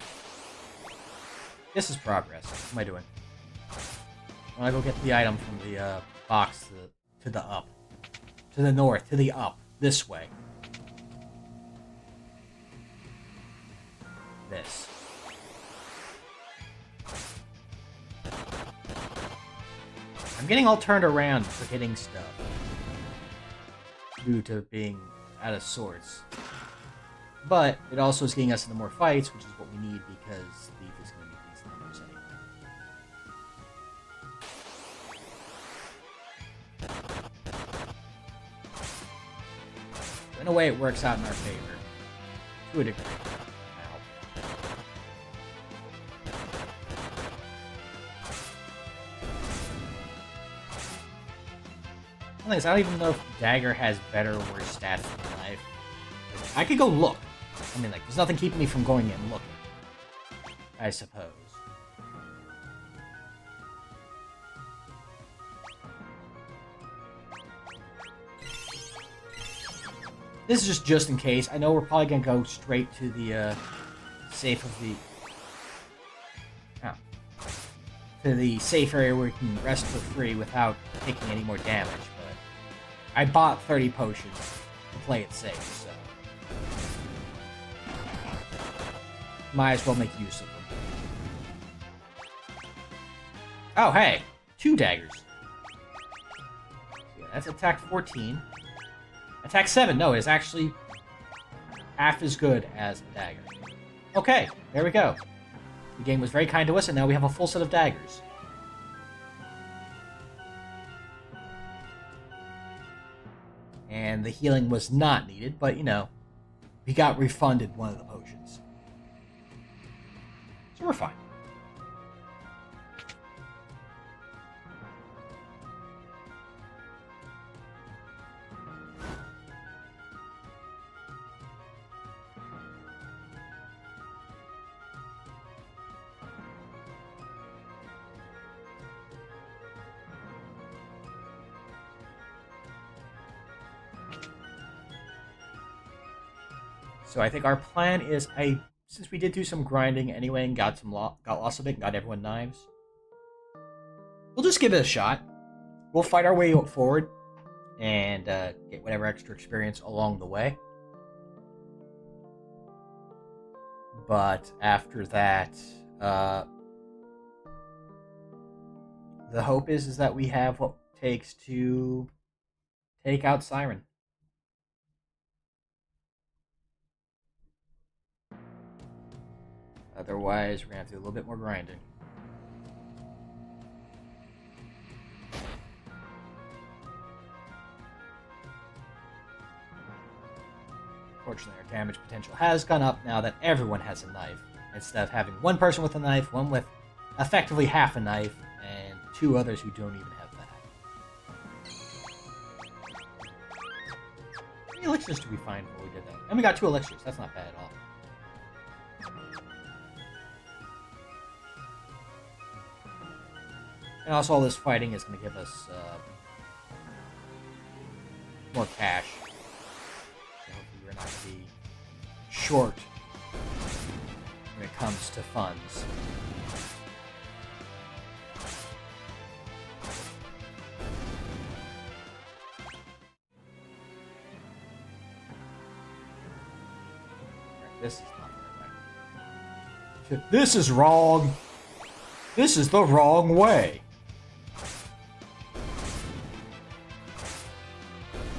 know. This is progress. What am I doing? I want to go get the item from the box to the up. To the north, to the up. This way. This. I'm getting all turned around for hitting stuff due to being out of sorts. But it also is getting us into more fights, which is what we need because Thief is going to need these numbers anyway. In a way, it works out in our favor. To a degree. I don't even know if Dagger has better or worse stats than Knife. I could go look. I mean, like, there's nothing keeping me from going and looking. I suppose. This is just in case. I know we're probably gonna go straight to the safe of the... to the safe area where we can rest for free without taking any more damage. I bought 30 potions to play it safe, so... might as well make use of them. Oh, hey! 2 daggers. Yeah, that's attack 14. Attack 7, no, it's actually half as good as a dagger. Okay, there we go. The game was very kind to us, and now we have a full set of daggers. And the healing was not needed, but, you know, we got refunded one of the potions. So we're fine. So I think our plan is, since we did do some grinding anyway and got lots of it and got everyone knives, we'll just give it a shot. We'll fight our way forward and get whatever extra experience along the way. But after that, the hope is that we have what it takes to take out Siren. Otherwise, we're going to have to do a little bit more grinding. Fortunately, our damage potential has gone up now that everyone has a knife. Instead of having one person with a knife, one with effectively half a knife, and 2 others who don't even have that. How many elixirs did we find before we did that? And we got 2 elixirs. That's not bad at all. And also, all this fighting is going to give us more cash. So hopefully we're not going to be short when it comes to funds. This is not the right way. This is wrong. This is the wrong way.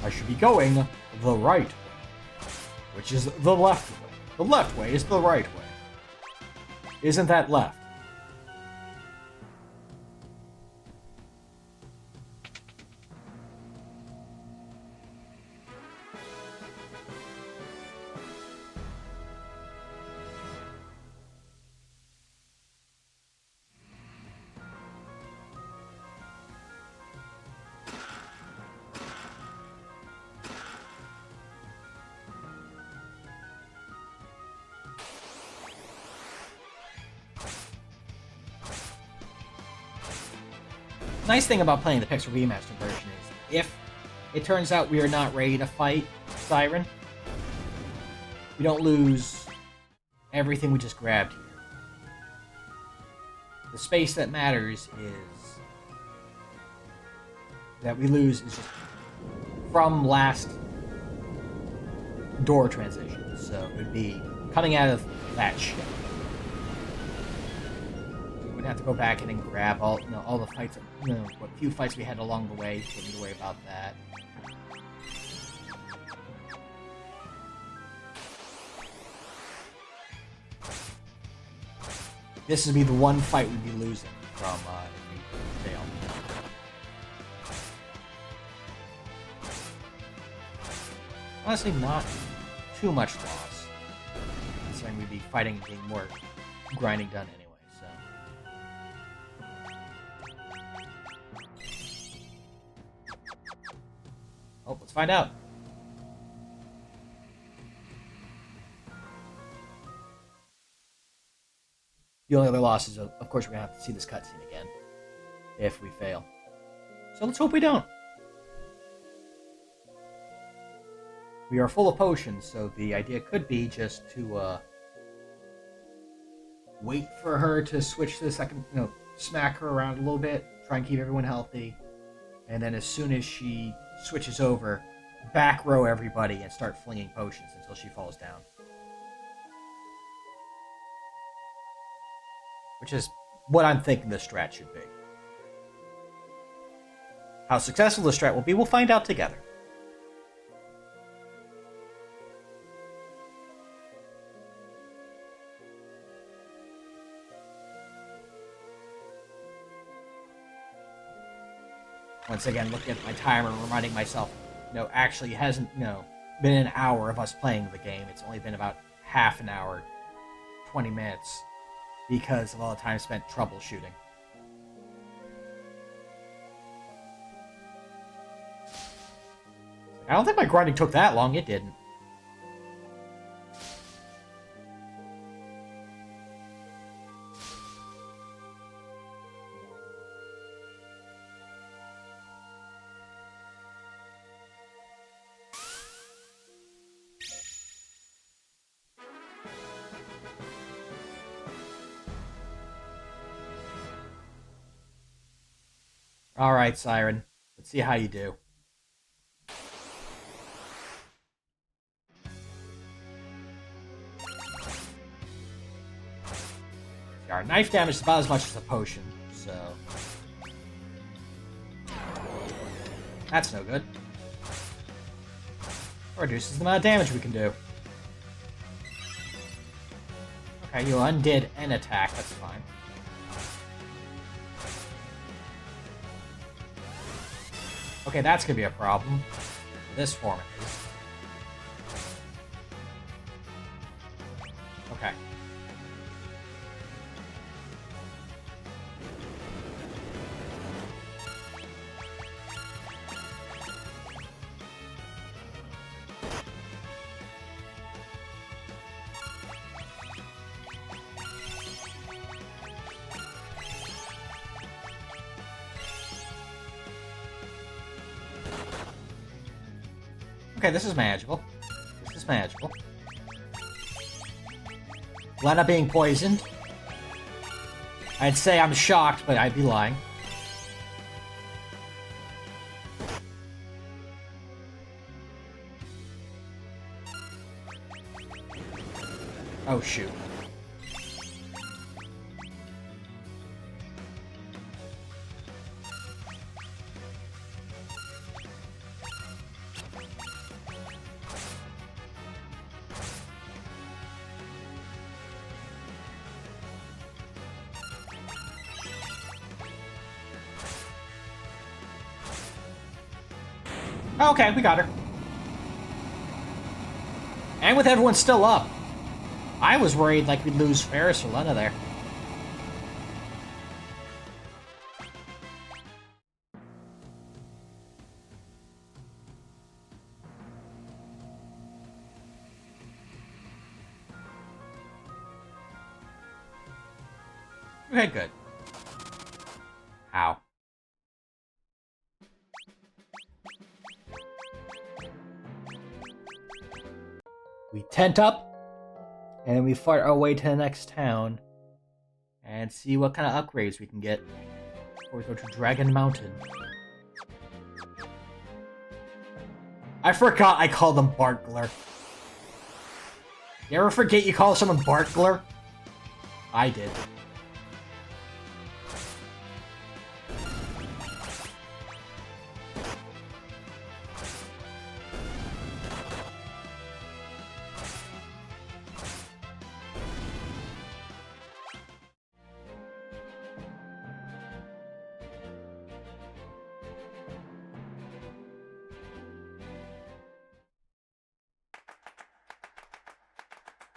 I should be going the right way, which is the left way. The left way is the right way. Isn't that left? Nice thing about playing the Pixel Remastered version is, if it turns out we are not ready to fight Siren, we don't lose everything we just grabbed here. The space that matters is that we lose is just from last door transition. So it would be coming out of that ship. Have to go back in and grab all the fights, what few fights we had along the way. Don't need to worry about that. This would be the one fight we'd be losing from if we fail. Honestly, not too much loss, considering we'd be fighting and getting more grinding done anyway. Oh, let's find out. The only other loss is, of course, we're going to have to see this cutscene again if we fail. So let's hope we don't. We are full of potions, so the idea could be just to wait for her to switch to the second, smack her around a little bit, try and keep everyone healthy, and then as soon as she switches over, back row everybody and start flinging potions until she falls down. Which is what I'm thinking the strat should be. How successful the strat will be, we'll find out together. Once again, looking at my timer and reminding myself, actually it hasn't, been an hour of us playing the game. It's only been about half an hour, 20 minutes, because of all the time spent troubleshooting. I don't think my grinding took that long. It didn't. Alright, Siren. Let's see how you do. Our knife damage is about as much as a potion, so... That's no good. Reduces the amount of damage we can do. Okay, you undid an attack, that's fine. Okay, that's gonna be a problem. This form it is. Okay. Okay, this is manageable. This is manageable. Lena being poisoned. I'd say I'm shocked, but I'd be lying. Oh, shoot. Okay, we got her. And with everyone still up. I was worried like we'd lose Ferris or Lena there. Okay, good. How? We tent up, and then we fight our way to the next town, and see what kind of upgrades we can get before we go to Dragon Mountain. I forgot I called them Bartgler. You ever forget you call someone Bartgler? I did.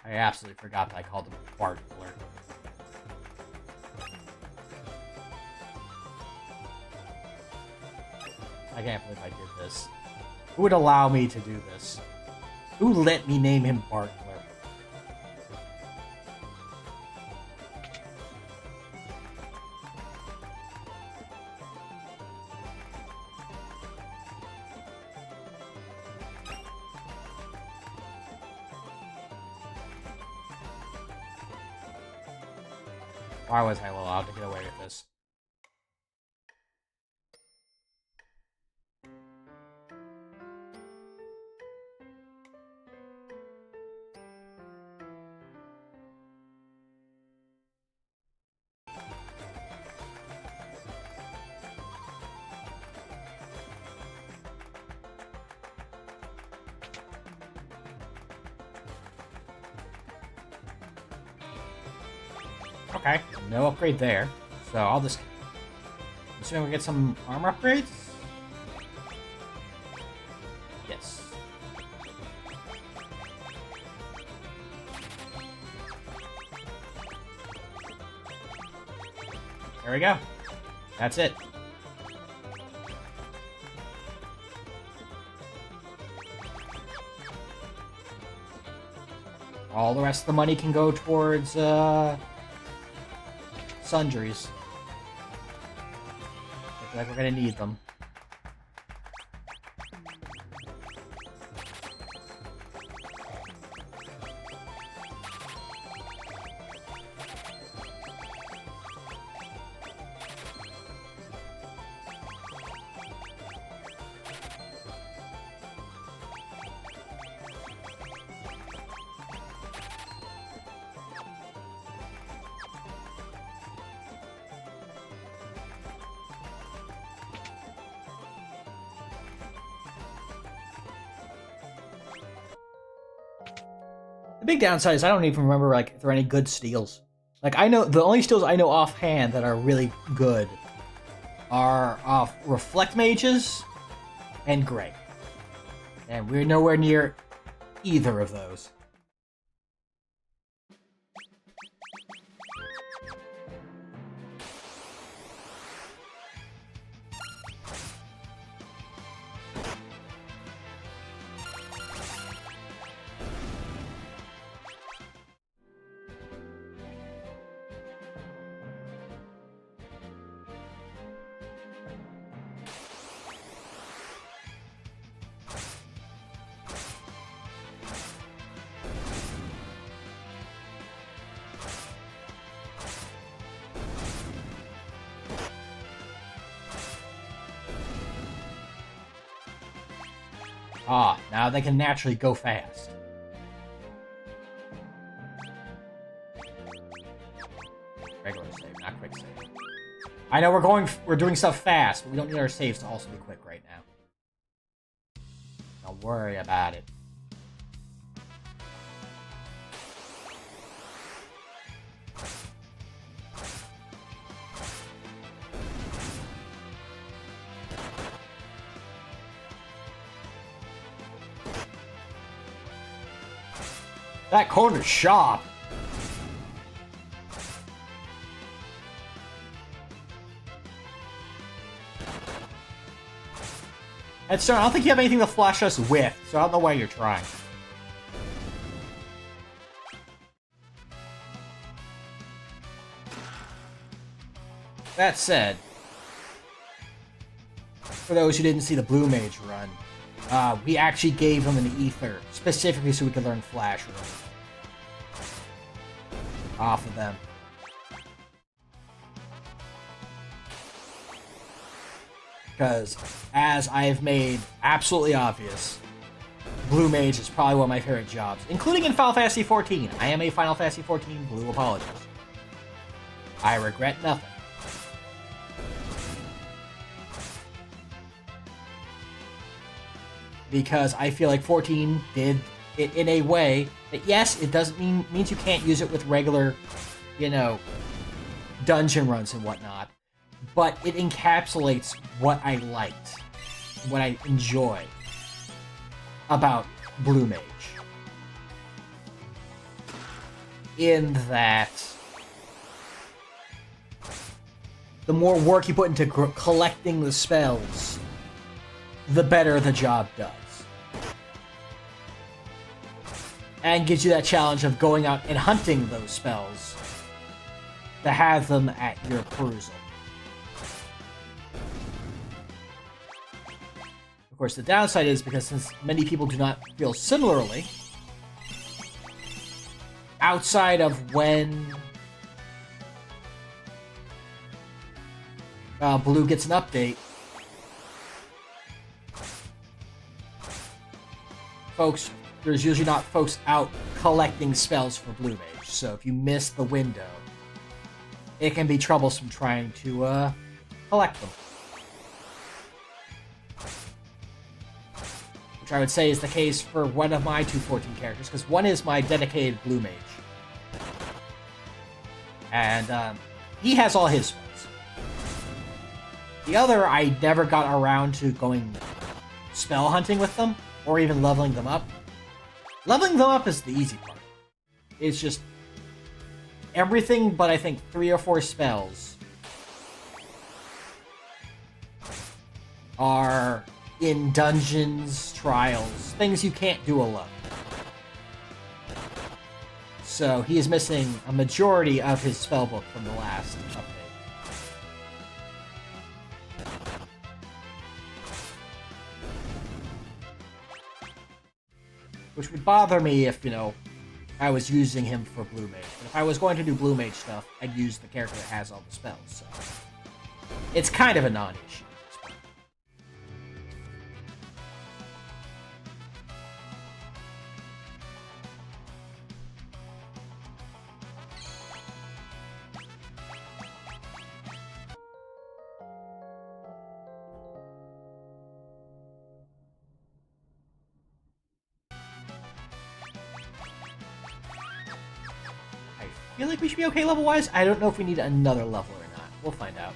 I absolutely forgot that I called him Bartgler. I can't believe I did this. Who would allow me to do this? Who let me name him Bartgler? Why was I allowed to get away with this? Okay, no upgrade there. So I'll just... I'm assuming we get some armor upgrades? Yes. There we go. That's it. All the rest of the money can go towards, sundries. I feel like we're gonna need them. The big downside is I don't even remember like if there are any good steals. Like I know the only steals I know offhand that are really good are Reflect Mages and Grey. And we're nowhere near either of those. Ah, now they can naturally go fast. Regular save, not quick save. I know we're doing stuff fast, but we don't need our saves to also be quick right now. Don't worry about it. That corner's sharp. Headstone, I don't think you have anything to flash us with, so I don't know why you're trying. That said, for those who didn't see the Blue Mage run, we actually gave him an ether, specifically so we could learn Flash Room off of them. Because, as I have made absolutely obvious, Blue Mage is probably one of my favorite jobs, including in Final Fantasy XIV. I am a Final Fantasy XIV Blue apologist. I regret nothing. Because I feel like 14 did it in a way that, yes, it doesn't means you can't use it with regular, you know, dungeon runs and whatnot, but it encapsulates what I liked, what I enjoy about Blue Mage. In that, the more work you put into collecting the spells, the better the job does. And gives you that challenge of going out and hunting those spells to have them at your perusal. Of course, the downside is because since many people do not feel similarly, outside of when Blue gets an update, folks, there's usually not folks out collecting spells for Blue Mage, so if you miss the window, it can be troublesome trying to collect them. Which I would say is the case for one of my 214 characters, because one is my dedicated Blue Mage. And he has all his spells. The other, I never got around to going spell hunting with them, or even leveling them up. Leveling them up is the easy part. It's just everything but I think 3 or 4 spells are in dungeons, trials, things you can't do alone. So he is missing a majority of his spellbook from the last update. Which would bother me if, you know, I was using him for Blue Mage. But if I was going to do Blue Mage stuff, I'd use the character that has all the spells, so... It's kind of a non-issue. I feel like we should be okay level-wise. I don't know if we need another level or not. We'll find out.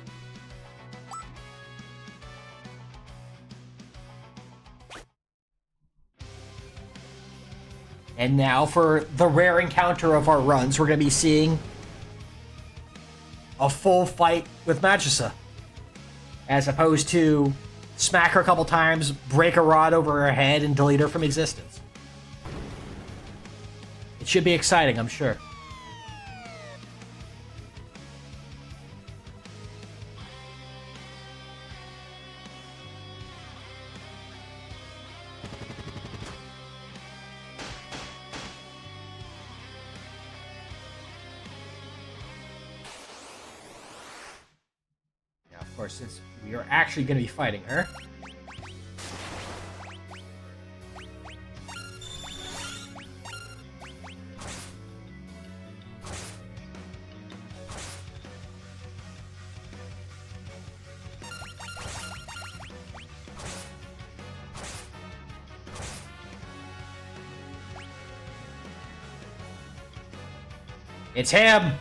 And now for the rare encounter of our runs, we're going to be seeing a full fight with Magissa. As opposed to smack her a couple times, break a rod over her head, and delete her from existence. It should be exciting, I'm sure. Since we are actually going to be fighting her. It's him!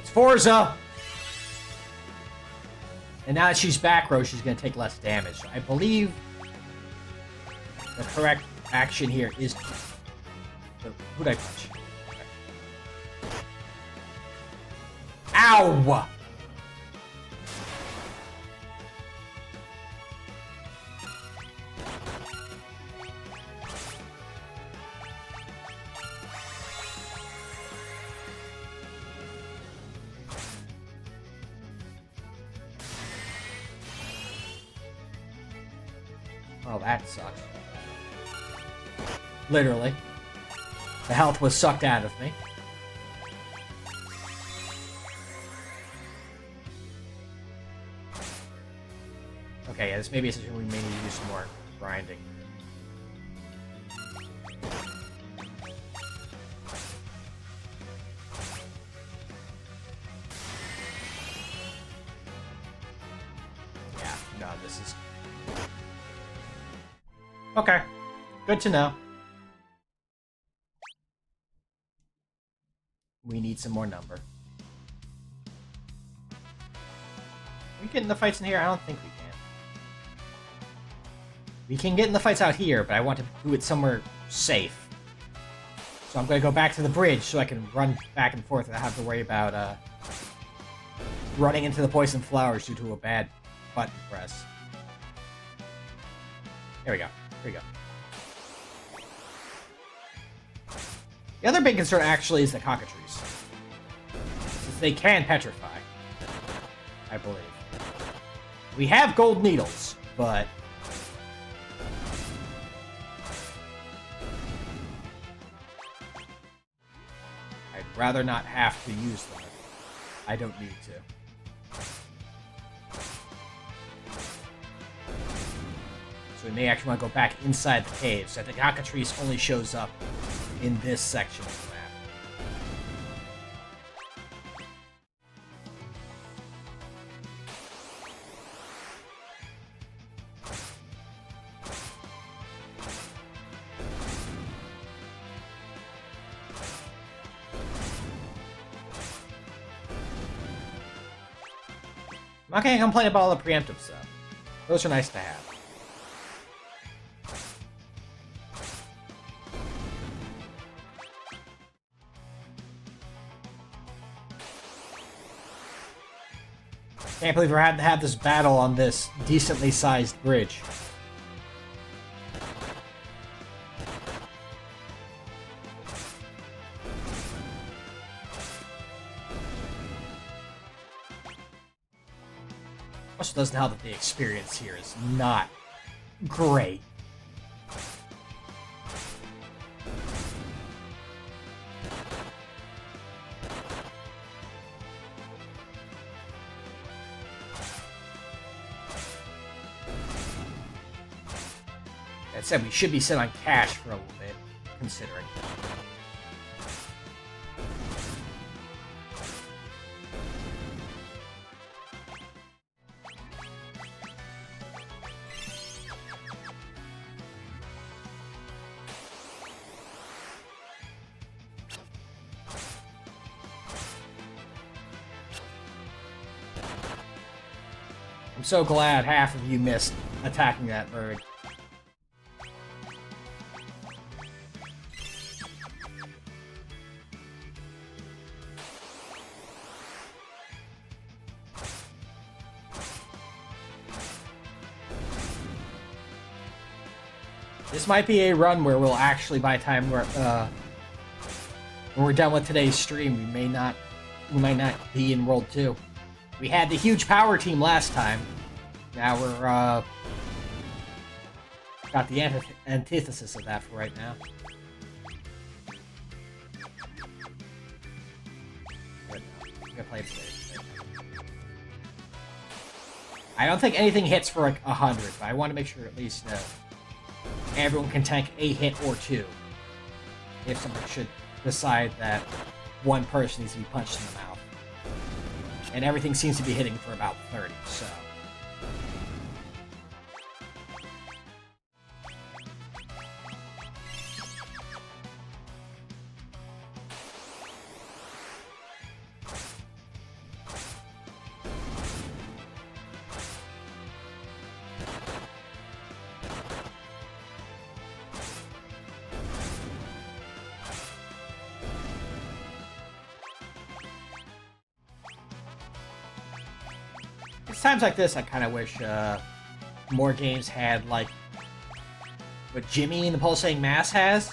It's Forza! And now that she's back row, she's going to take less damage. I believe the correct action here is... Who'd I punch? Okay. Ow! Oh, that sucks. Literally. The health was sucked out of me. Okay, yeah, this may be a situation we may need to do some more grinding. Yeah, no, this is... Okay. Good to know. We need some more number. We get in the fights in here? I don't think we can. We can get in the fights out here, but I want to do it somewhere safe. So I'm going to go back to the bridge so I can run back and forth and not have to worry about running into the poison flowers due to a bad button press. There we go. Here we go. The other big concern actually is the cockatrices. Since they can petrify, I believe. We have gold needles, but... I'd rather not have to use them. I don't need to. So we may actually want to go back inside the cave, so the cockatrice only shows up in this section of the map. I'm not going to complain about all the preemptive stuff. Those are nice to have. Can't believe we're having to have this battle on this decently sized bridge. Also doesn't help that the experience here is not great. That said, we should be set on cash for a little bit, considering. I'm so glad half of you missed attacking that bird. This might be a run where we'll actually, by the time when we're done with today's stream, we might not be in World 2. We had the huge power team last time. Now we're got the antithesis of that for right now. I'm gonna play it safe. I don't think anything hits for like 100, but I want to make sure at least everyone can tank a hit or two if someone should decide that one person needs to be punched in the mouth. And everything seems to be hitting for about 30, so... It's times like this I kind of wish more games had, like, what Jimmy and the Pulsating Mass has.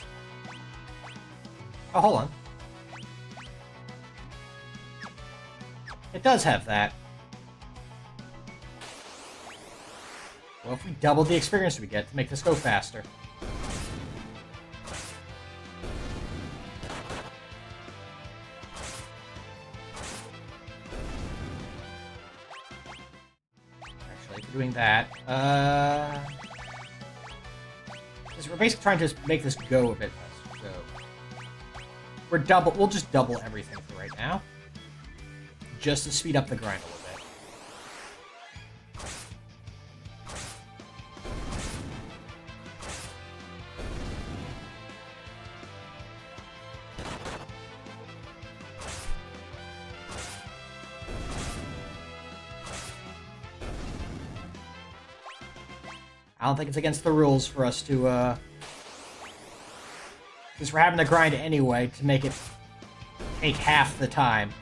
Oh, hold on. It does have that. Well, if we double the experience we get to make this go faster. Actually, if we're doing that, because we're basically trying to just make this go a bit faster. So we'll just double everything for right now, just to speed up the grind a little bit. I don't think it's against the rules for us to, since we're having to grind anyway, to make it take half the time.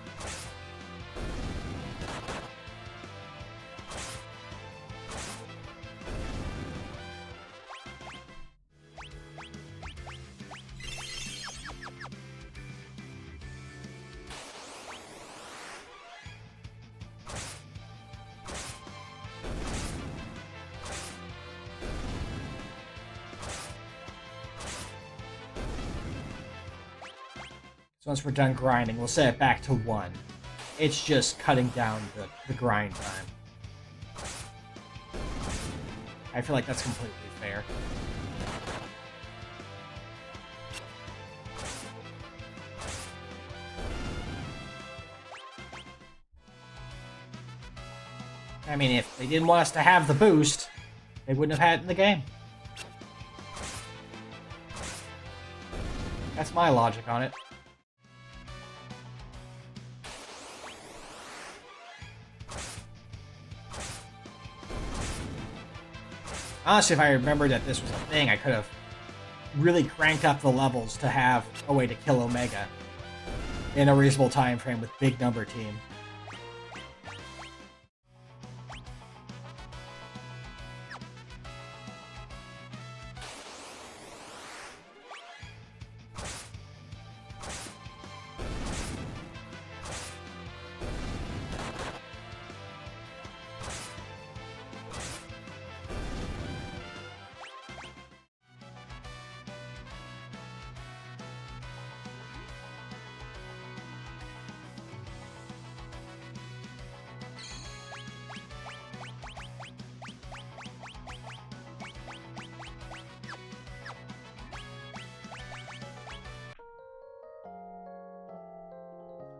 So once we're done grinding, we'll set it back to 1. It's just cutting down the grind time. I feel like that's completely fair. I mean, if they didn't want us to have the boost, they wouldn't have had it in the game. That's my logic on it. Honestly, if I remembered that this was a thing, I could have really cranked up the levels to have a way to kill Omega in a reasonable time frame with big number team.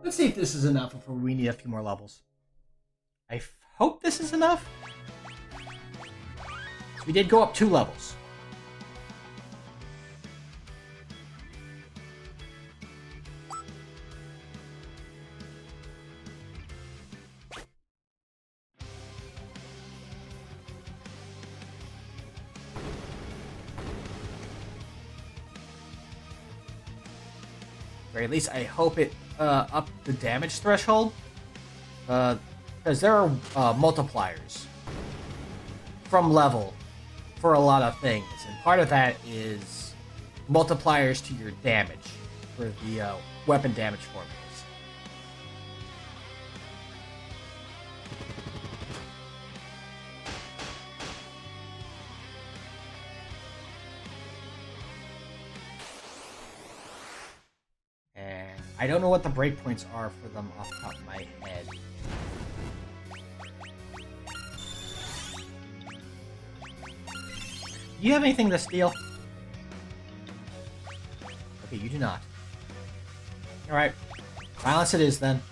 Let's see if this is enough before we need a few more levels. I hope this is enough. So we did go up 2 levels. Or at least I hope it up the damage threshold, because there are multipliers from level for a lot of things, and part of that is multipliers to your damage for the weapon damage formulas. I don't know what the breakpoints are for them off the top of my head. Do you have anything to steal? Okay, you do not. Alright. Violence it is, then.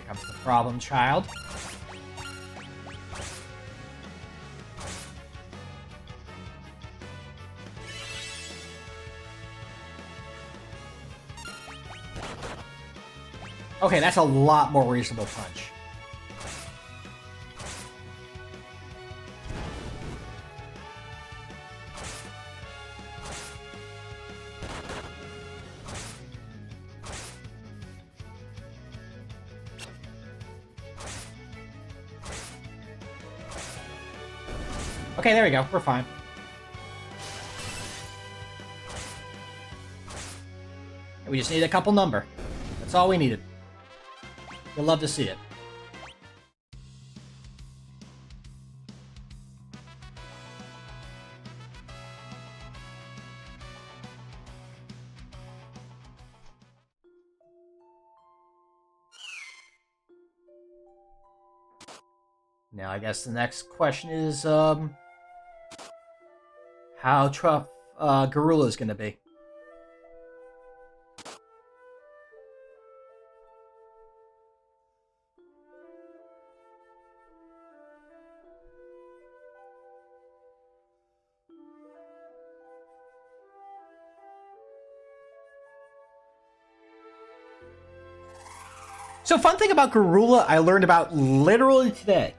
Comes the problem child. Okay, that's a lot more reasonable punch. Okay, there we go. We're fine. We just need a couple number. That's all we needed. You'll love to see it. Now, I guess the next question is, how tough Gorilla is going to be. So, fun thing about Garula I learned about literally today.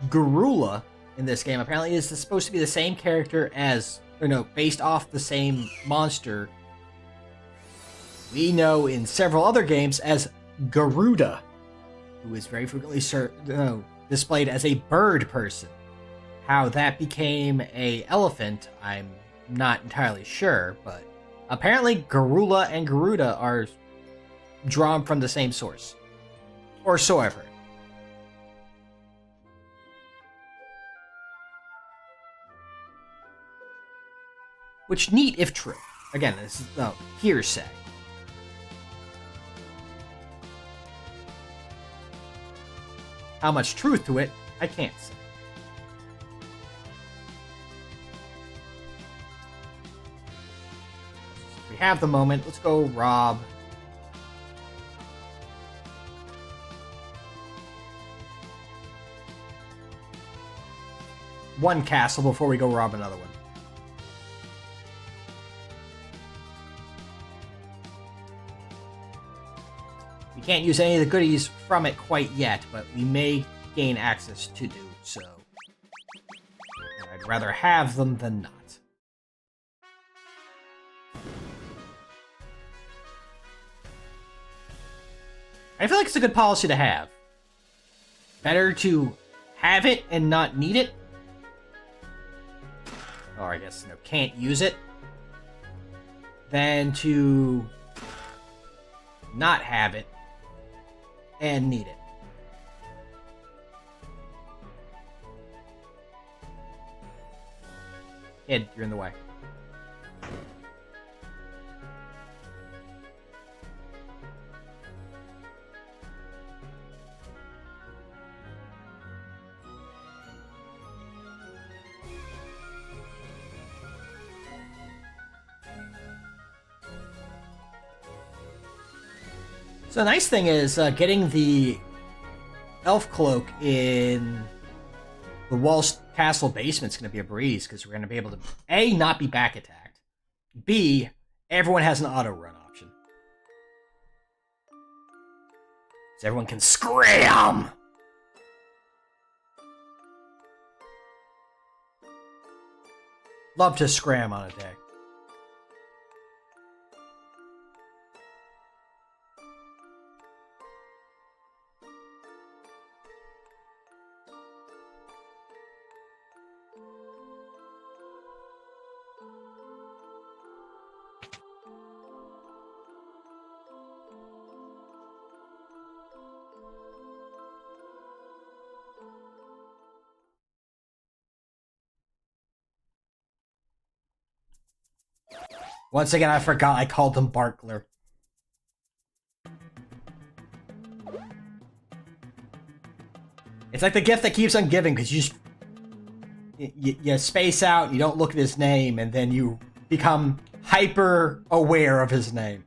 Garula in this game apparently is supposed to be the same character as, or no, based off the same monster we know in several other games as Garuda, who is very frequently displayed as a bird person. How that became a elephant, I'm not entirely sure, but apparently Garula and Garuda are drawn from the same source. Or so I've heard. Which, neat if true. Again, this is hearsay. How much truth to it, I can't say. If we have the moment, let's go rob one castle before we go rob another one. We can't use any of the goodies from it quite yet, but we may gain access to do so. And I'd rather have them than not. I feel like it's a good policy to have. Better to have it and not need it. Or I guess, can't use it. Than to not have it and need it. Kid, you're in the way. So the nice thing is getting the elf cloak in the Walsh Castle basement is going to be a breeze because we're going to be able to A, not be back attacked. B, everyone has an auto run option. So everyone can scram! Love to scram on a day. Once again, I forgot I called them Barkler. It's like the gift that keeps on giving, because you space out, you don't look at his name, and then you become hyper aware of his name.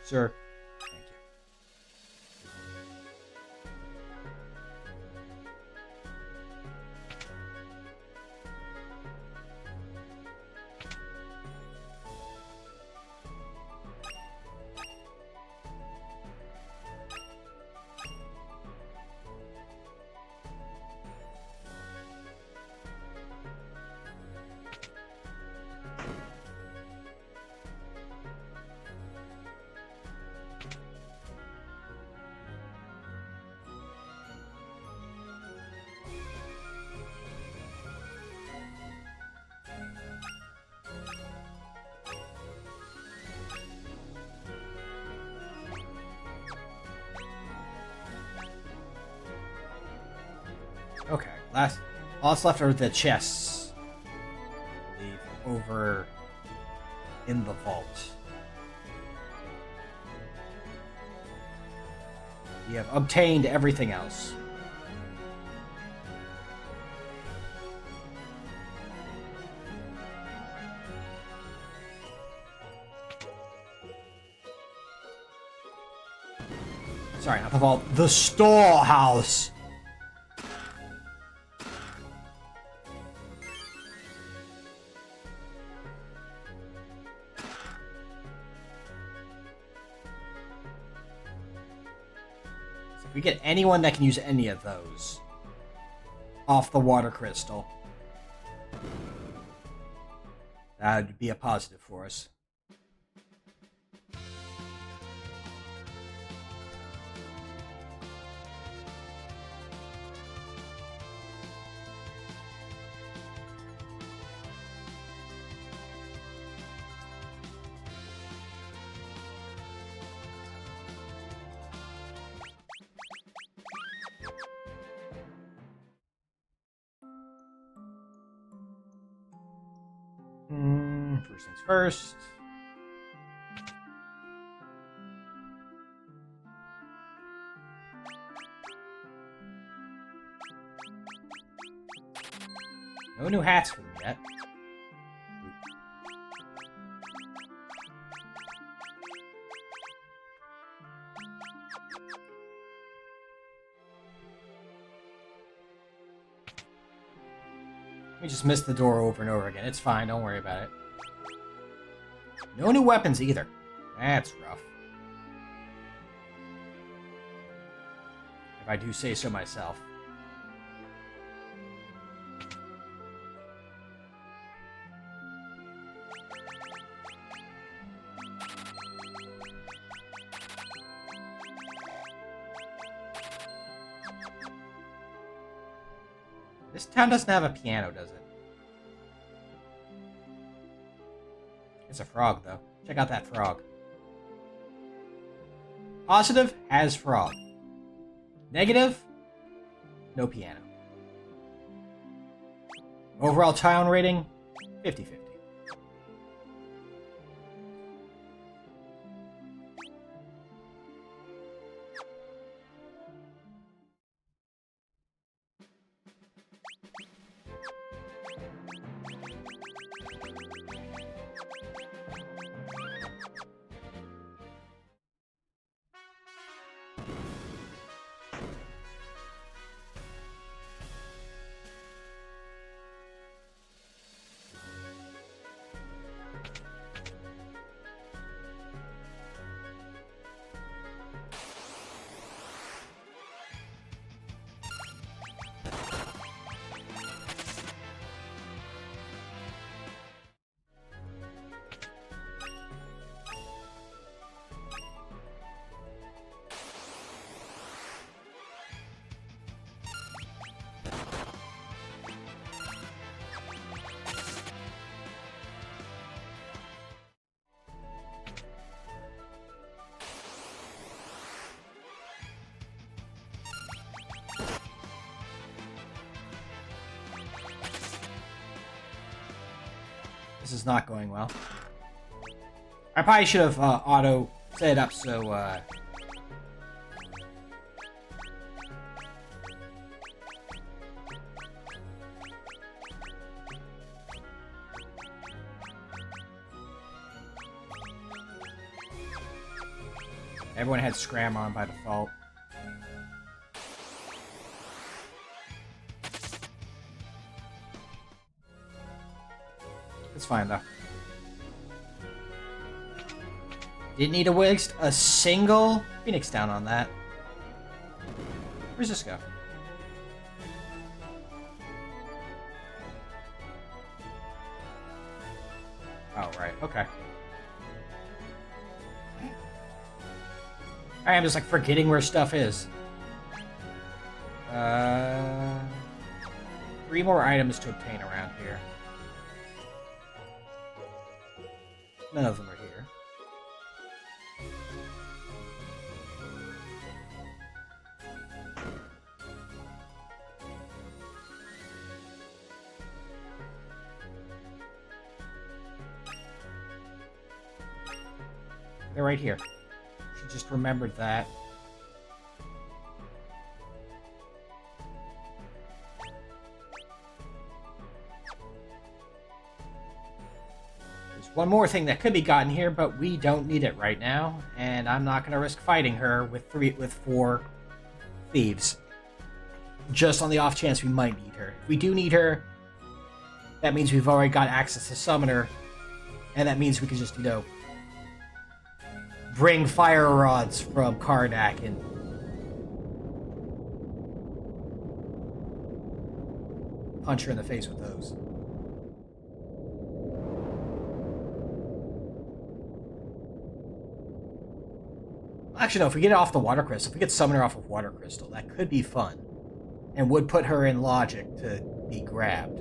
Sir. Okay, all that's left are the chests. I believe over in the vault. We have obtained everything else. Sorry, not the vault. The storehouse! So if we get anyone that can use any of those off the water crystal, that would be a positive for us. First things first. No new hats for me yet. We just missed the door over and over again. It's fine, don't worry about it. No new weapons either. That's rough. If I do say so myself. This town doesn't have a piano, does it? It's a frog, though. Check out that frog. Positive, has frog. Negative, no piano. Overall town rating, 50-50. This is not going well. I probably should have auto set it up so everyone had Scram on by default. It's fine though. Didn't need to waste a single Phoenix down on that. Where's this go? Oh, right. Okay. I'm just like forgetting where stuff is. 3 more items to obtain around here. None of them are here. They're right here. She just remembered that. There's one more thing that could be gotten here, but we don't need it right now, and I'm not going to risk fighting her with 4 thieves. Just on the off chance we might need her. If we do need her, that means we've already got access to Summoner, and that means we can just, bring fire rods from Karnak and punch her in the face with those. Actually, no, if we get it off the Water Crystal, if we get Summoner off of Water Crystal, that could be fun. And would put her in logic to be grabbed.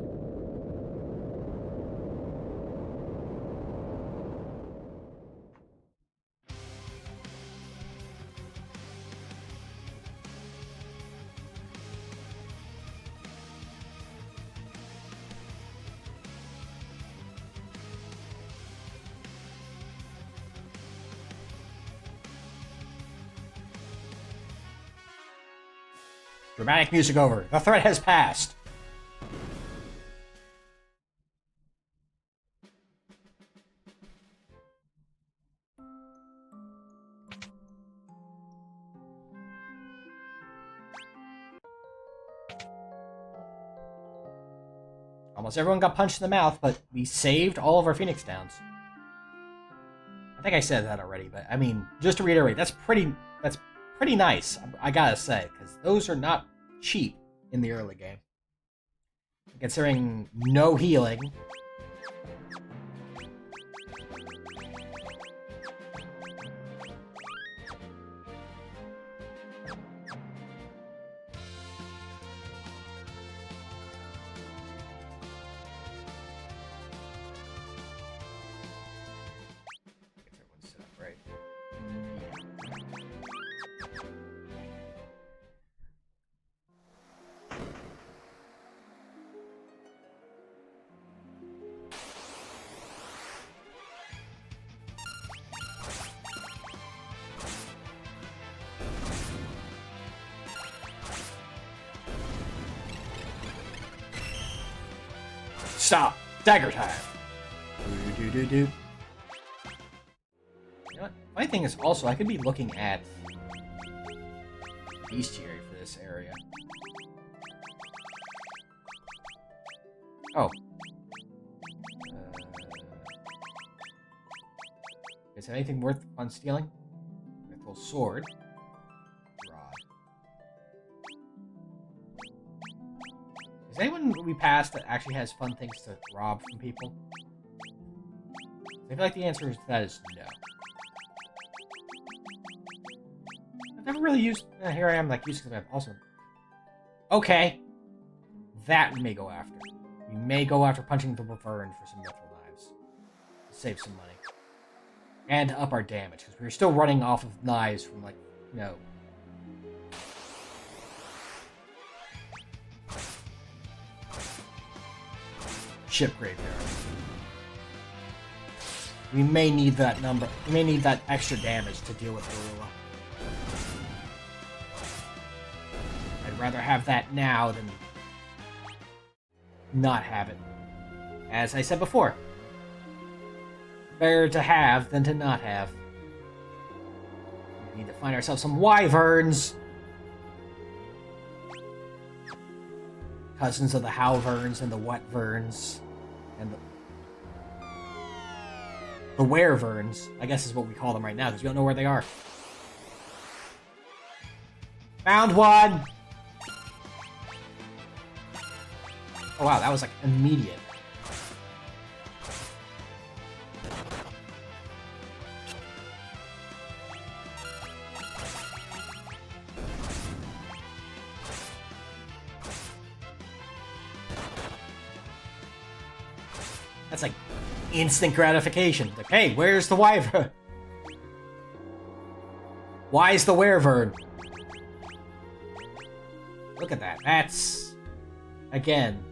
Dramatic music over. The threat has passed. Almost everyone got punched in the mouth, but we saved all of our Phoenix Downs. I think I said that already, but I mean, just to reiterate, that's pretty nice, I gotta say, because those are not cheap in the early game. Considering no healing. Stop! Dagger time! Do. You know what? Funny thing is also, I could be looking at bestiary for this area. Oh. Is there anything worth on stealing? Mythical sword. Rod. Is anyone we passed that actually has fun things to rob from people? I feel like the answer to that is no. I've never really used... here I am, like, using the map. Also... Okay. That we may go after. We may go after punching the Wyvern for some mithril knives. To save some money. And to up our damage, because we're still running off of knives from, like, ship graveyard. We may need that number. We may need that extra damage to deal with Gorilla. I'd rather have that now than not have it. As I said before, better to have than to not have. We need to find ourselves some wyverns. Cousins of the Howverns and the Wetverns. And the Wereverns, I guess is what we call them right now, because we don't know where they are. Found one! Oh wow, that was like immediate. That's like instant gratification. Like, hey, where's the wyvern? Why is the Werevern? Look at that. That's, again,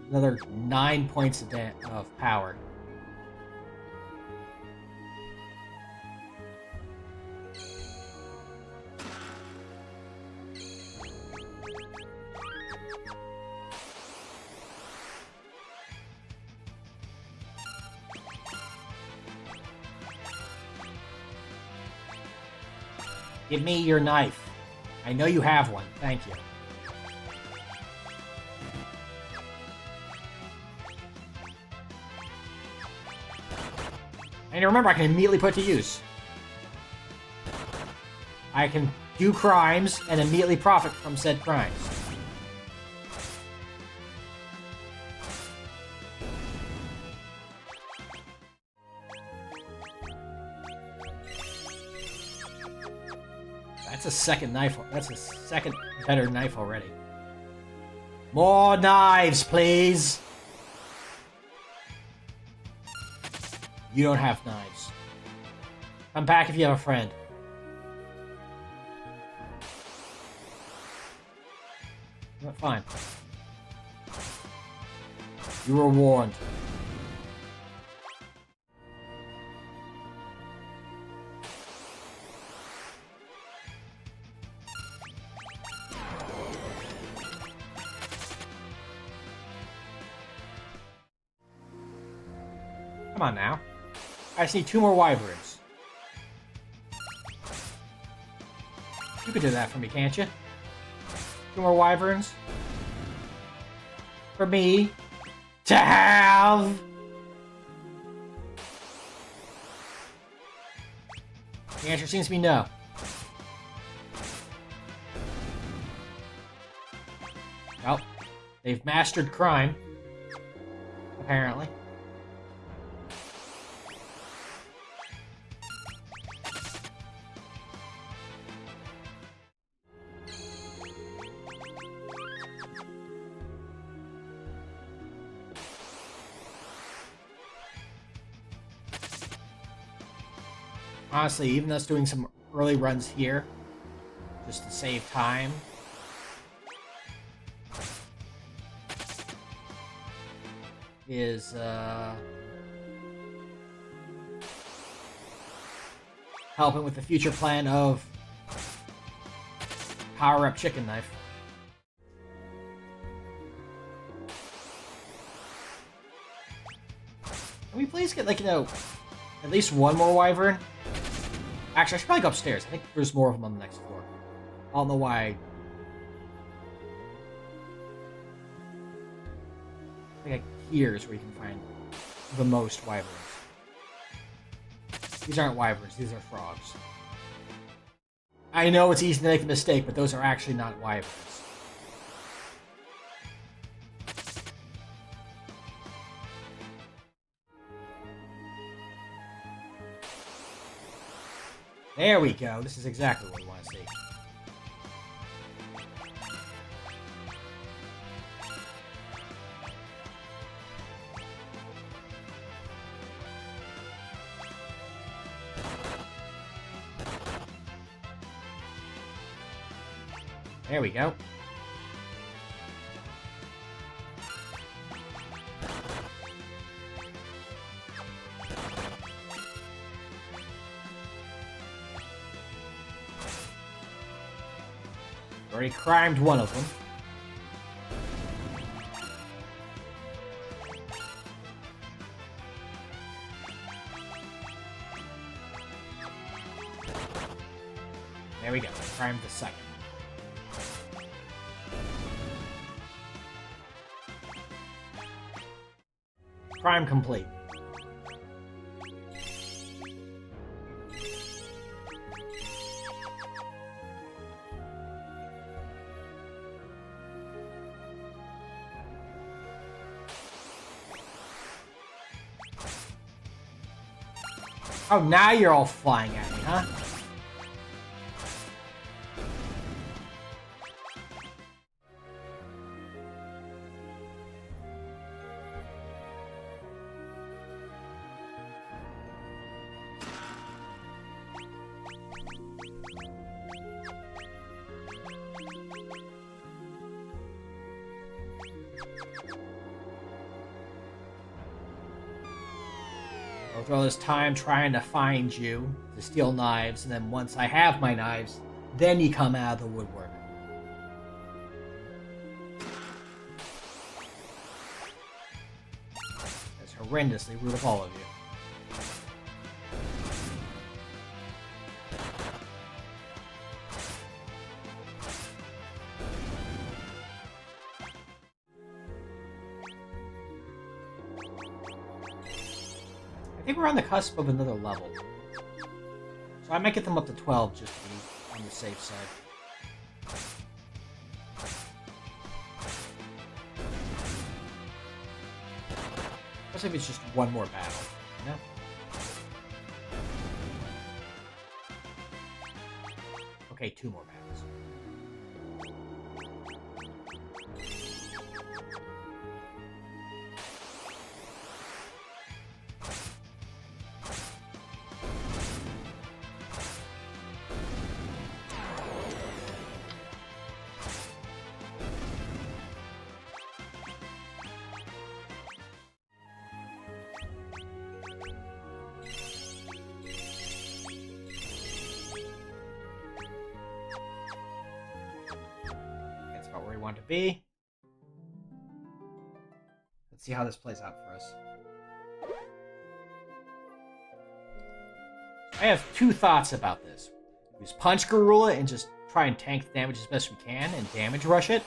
another 9 points of power.
Give me your knife. I know you have one. Thank you. And remember, I can immediately put to use. I can do crimes and immediately profit from said crimes. That's a second knife. That's a second better knife already. More knives, please. You don't have knives. Come back if you have a friend. Fine. You were warned. Come on now. I just need 2 more wyverns. You could do that for me, can't you? 2 more wyverns. For me to have. The answer seems to be no. Well, they've mastered crime. Apparently. Honestly, even us doing some early runs here, just to save time. Is, helping with the future plan of power-up chicken knife. Can we please get, like, you know, at least 1 more wyvern? Actually, I should probably go upstairs. I think there's more of them on the next floor. I don't know why. I think here is where you can find the most wyverns. These aren't wyverns, these are frogs. I know it's easy to make a mistake, but those are actually not wyverns. There we go. This is exactly what we want to see. There we go. Already crimed one of them. There we go. Crimed the second. Crime complete. Oh, now you're all flying at me, huh? I'll throw this time trying to find you, to steal knives, and then once I have my knives, then you come out of the woodwork. That's horrendously rude of all of you. think we're on the cusp of another level. So I might get them up to 12 just to be on the safe side. Especially if it's just one more battle, you know? Okay, 2 more battles. That's about where we want to be. Let's see how this plays out for us. I have 2 thoughts about this. Use Punch Garula and just try and tank the damage as best we can and damage rush it.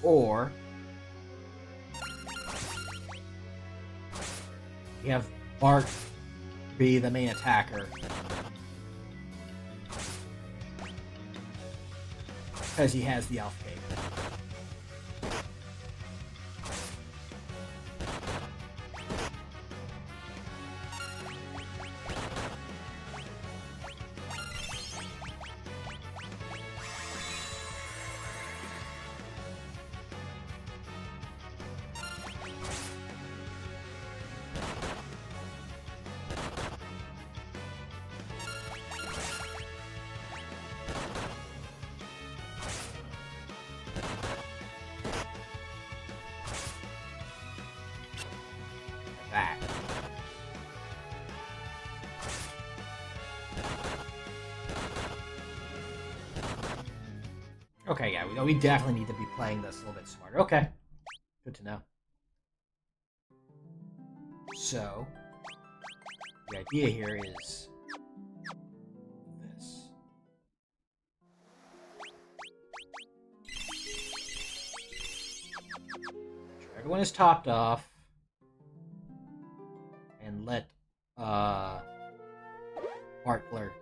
Or we have Bart be the main attacker. Because he has the Elf Cake. That. Okay, yeah, we definitely need to be playing this a little bit smarter. Okay, good to know. So, the idea here is this. Make sure everyone is topped off. And let Bartler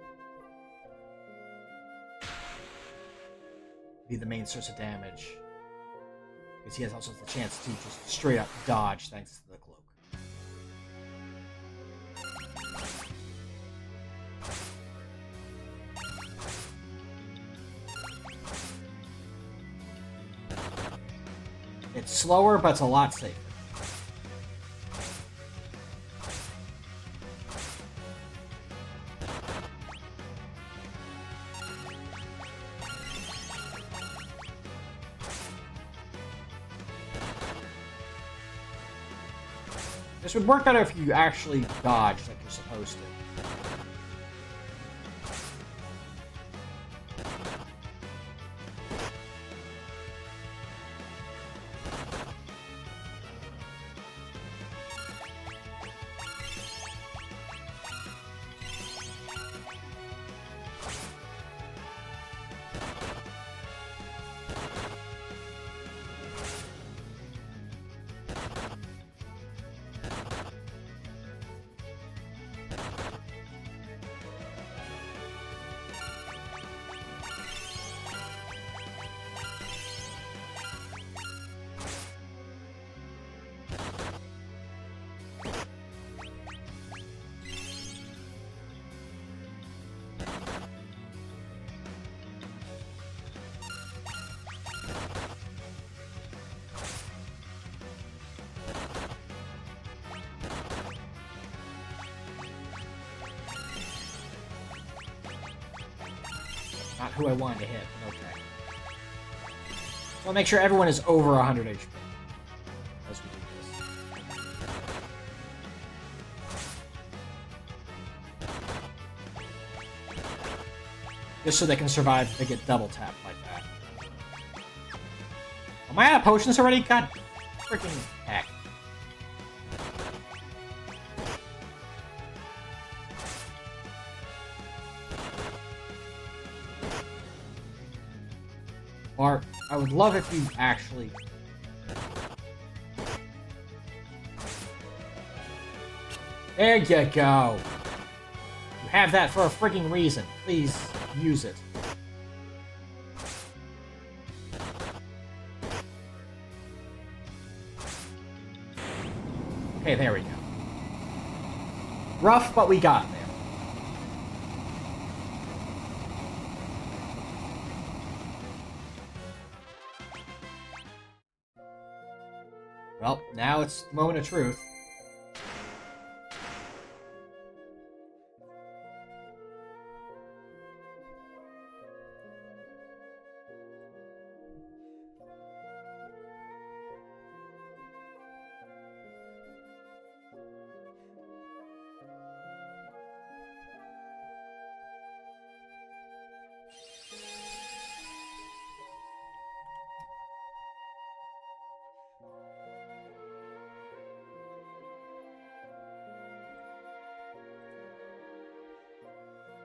be the main source of damage, because he has also the chance to just straight up dodge thanks to the cloak. It's slower, but it's a lot safer. This would work better if you actually dodge like you're supposed to. Not who I wanted to hit, but okay. So I'll make sure everyone is over 100 HP as we do this. Just so they can survive if they get double tapped like that. Am I out of potions already? God freaking heck. Bart, I would love if you actually... There you go. You have that for a freaking reason. Please use it. Okay, there we go. Rough, but we got there. Well, now it's the moment of truth.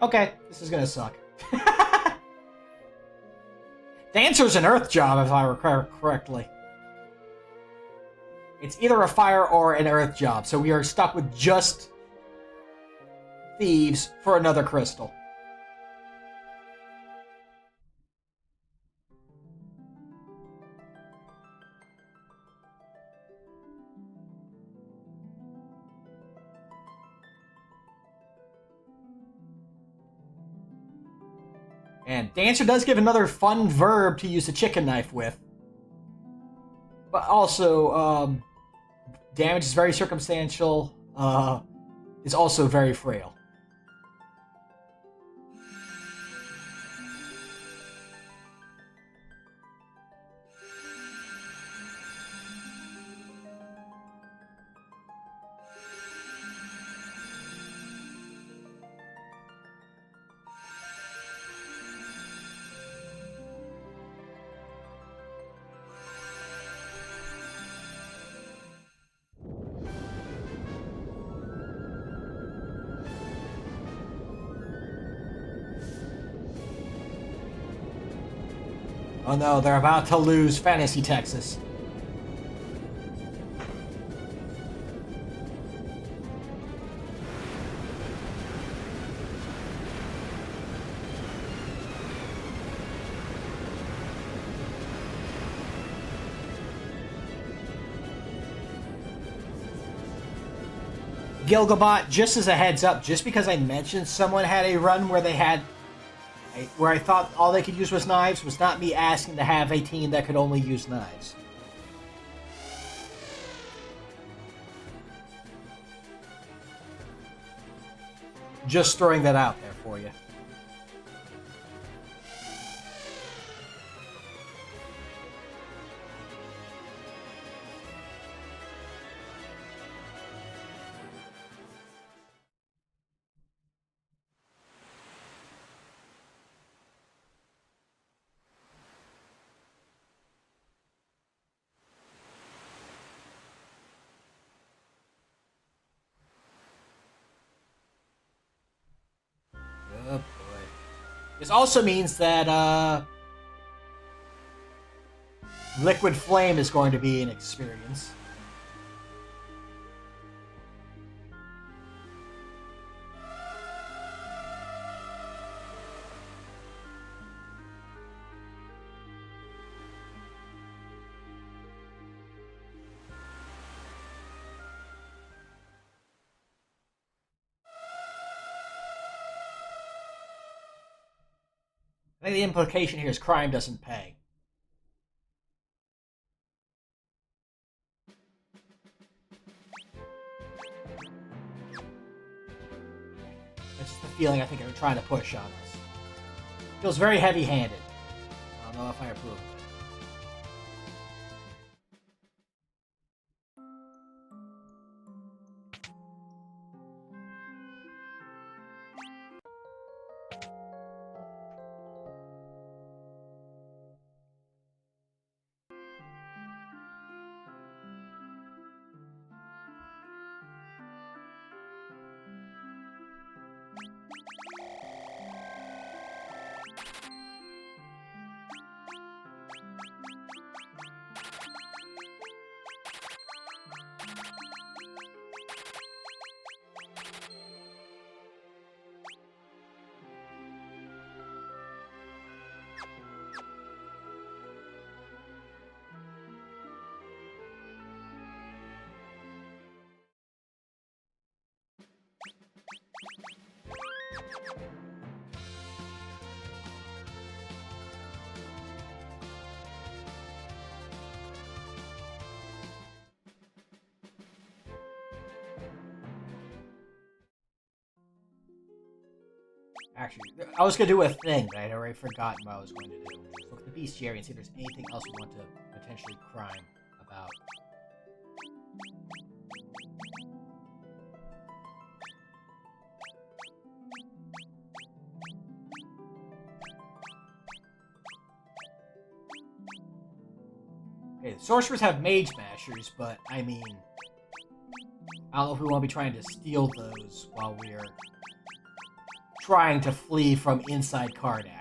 Okay, this is gonna suck. The answer's an earth job, if I recall correctly. It's either a fire or an earth job, so we are stuck with just thieves for another crystal. And Dancer does give another fun verb to use the chicken knife with. But also, damage is very circumstantial, is also very frail. Oh no, they're about to lose Fantasy Texas. Gilgabot, just as a heads up, just because I mentioned someone had a run where they had where I thought all they could use was knives, was not me asking to have a team that could only use knives. Just throwing that out there for you. Oh boy. This also means that Liquid Flame is going to be an experience. I think the implication here is crime doesn't pay. That's just the feeling I think they're trying to push on us. Feels very heavy-handed. I don't know if I approve of it. Actually, I was going to do a thing, but I had already forgotten what I was going to do. Look at the bestiary and see if there's anything else we want to potentially crime about. Okay, the sorcerers have mage mashers, but I mean, I don't know if we want to be trying to steal those while we're trying to flee from inside Kardak.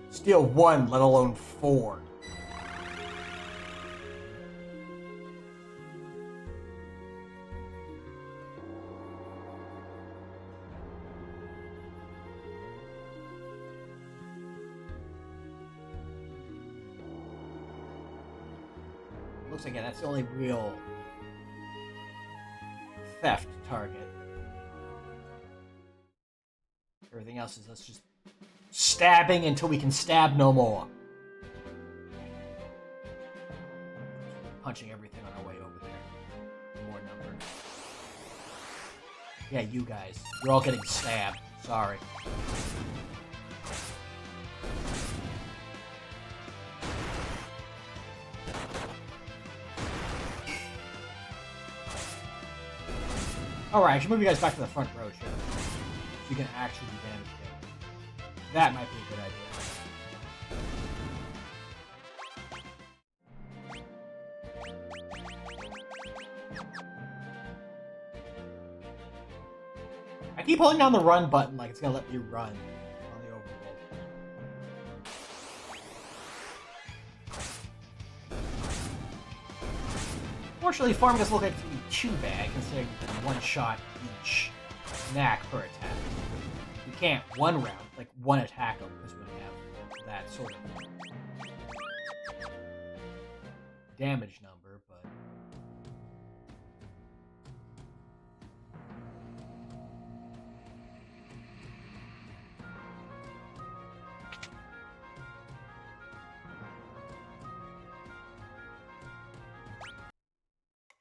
Steal one, let alone four. Looks like that's the only real theft target. Everything else is us just stabbing until we can stab no more. Punching everything on our way over there. More number. Yeah, you guys. You're all getting stabbed. Sorry. Alright, I should move you guys back to the front row, sure. So you can actually do damage there. That might be a good idea. I keep holding down the run button like it's gonna let me run on the overworld. Fortunately, farming doesn't look like it's gonna be too bad considering one shot each knack per attack. We can't one round, like one attack them because we don't have that sort of damage number, but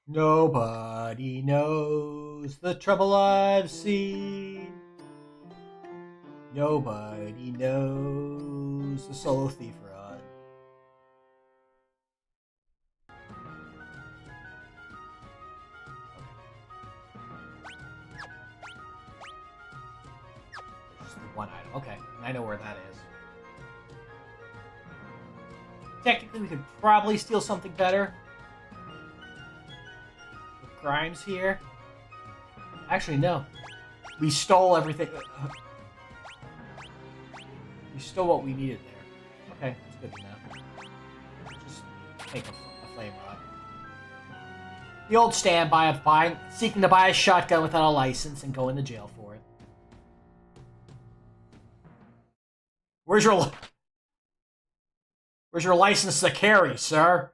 nobody knows the trouble I've seen. Nobody knows the solo thief run. Just the one item. Okay, I know where that is. Technically, we could probably steal something better. Grimes here. Actually, no. We stole everything. We stole what we needed there. Okay, that's good to know. Just take a flame rod. The old standby of seeking to buy a shotgun without a license and going to jail for it. Where's your license to carry, sir?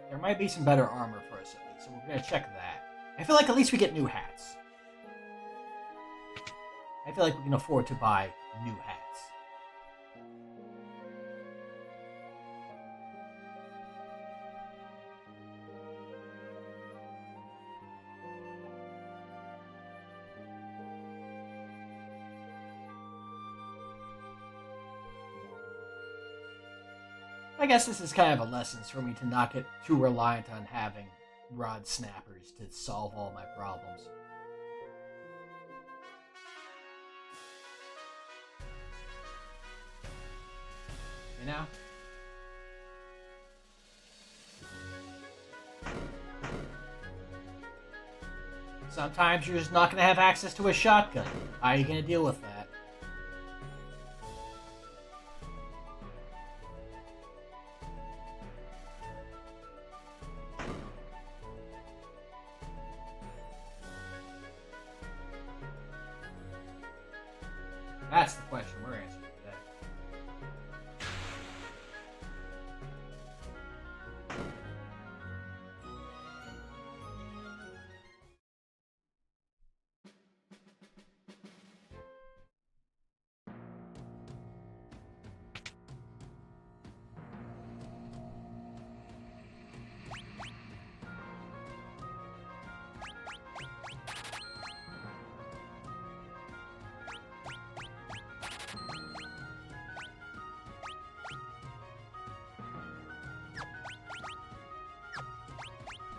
There might be some better armor for us at least, so we're gonna check that. I feel like at least we get new hats. I feel like we can afford to buy new hats. I guess this is kind of a lesson for me to not get too reliant on having rod snappers to solve all my problems. You know? Sometimes you're just not going to have access to a shotgun. How are you going to deal with that? That's the question we're answering today.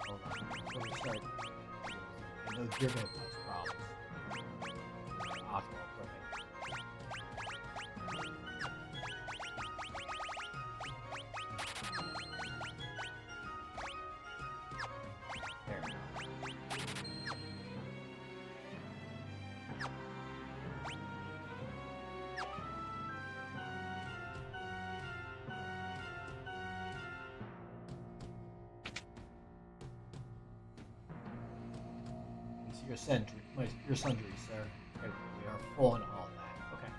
Hold on. Before we start, I know you're going to cause problems. Optimal equipping. There. Your sundry, sir. Okay, we are full on all that. Okay.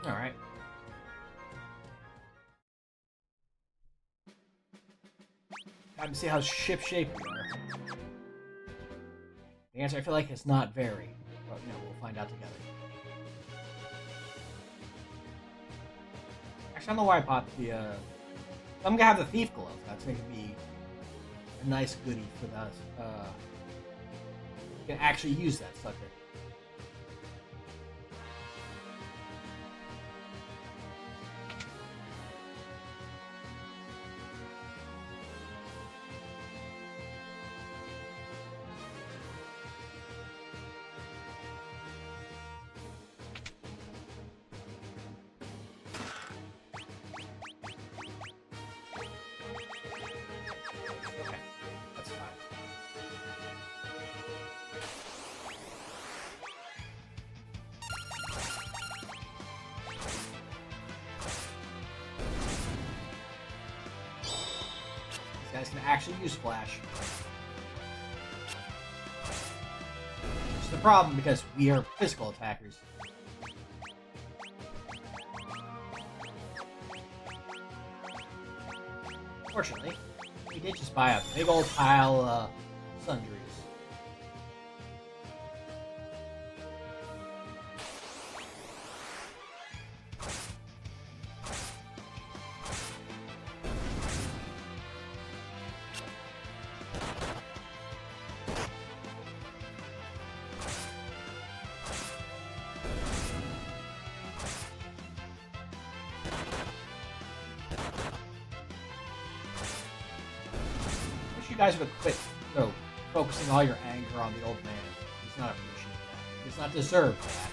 All right. Time to see how ship-shape we are. The answer, I feel like, is not very. But, we'll find out together. Actually, I don't know why I popped the, I'm gonna have the thief glove. That's gonna be a nice goodie for us. You can actually use that sucker. Okay, that's fine. These guys can actually use flash. Which is the problem because we are physical attackers. Fortunately, we did just buy a big old pile of sundries. You guys would quit, focusing all your anger on the old man. He's not appreciating that. He does not deserve that.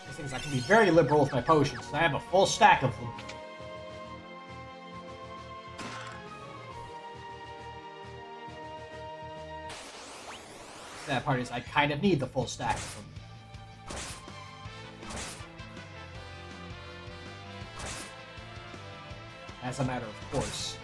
These things I can be very liberal with my potions. I have a full stack of them. That part is I kind of need the full stack of them. As a matter of course.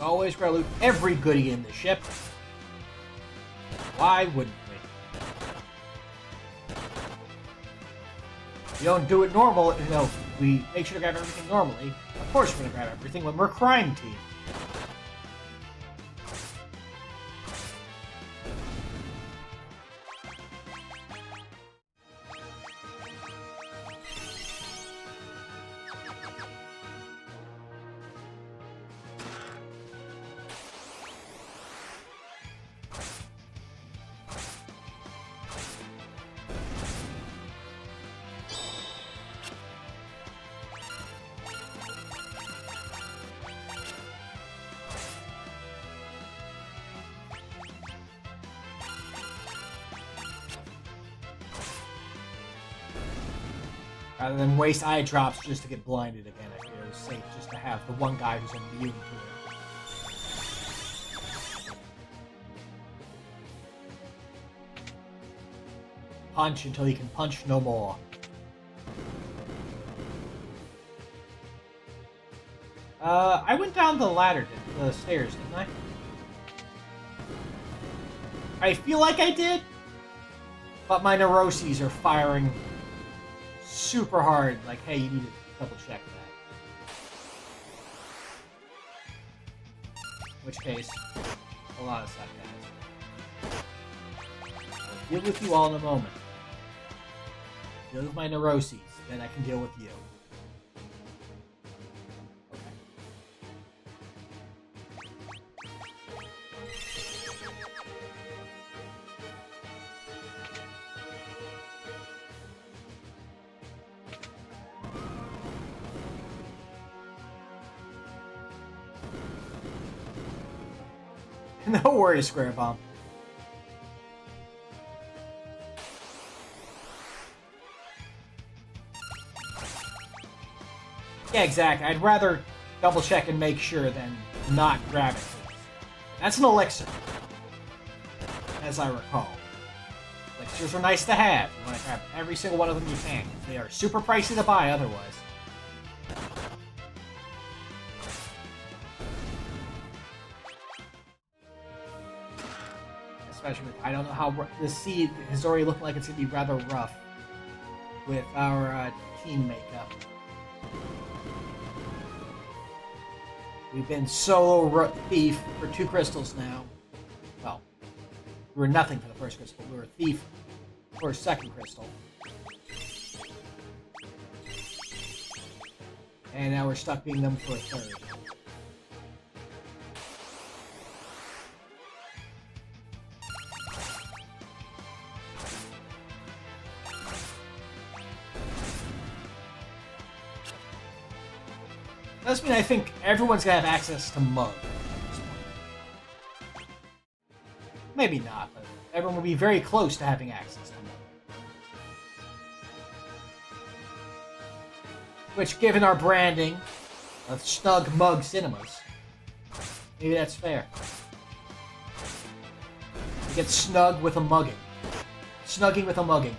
As always, we're gonna loot every goodie in the ship. Why wouldn't we? We don't do it normal, we make sure to grab everything normally. Of course we're gonna grab everything when we're crime team. Rather than waste eye drops just to get blinded again, I feel it was safe just to have the one guy who's immune to it. Punch until he can punch no more. I went down the ladder, the stairs, didn't I? I feel like I did, but my neuroses are firing super hard, like, hey, you need to double check that. In which case, hold on a sec, guys. I'll deal with you all in a moment. Deal with my neuroses, then I can deal with you. No worries, Square Bomb. Yeah, exactly. I'd rather double check and make sure than not grab it. That's an elixir, as I recall. Elixirs are nice to have. You want to grab every single one of them you can. They are super pricey to buy otherwise. Especially with, I don't know how the seed is already looking like it's going to be rather rough with our team makeup. We've been solo thief for 2 crystals now. Well, we were nothing for the first crystal. We were thief for a second crystal. And now we're stuck being them for a third. Does mean I think everyone's gonna have access to mug at this point. Maybe not, but everyone will be very close to having access to mug. Which, given our branding of Snug Mug Cinemas, maybe that's fair. We get snug with a mugging. Snugging with a mugging.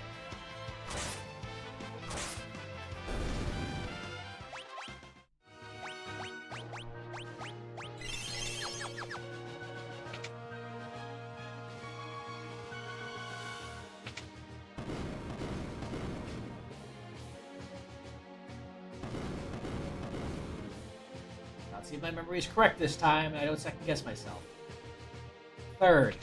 See if my memory is correct this time, and I don't second guess myself. Third.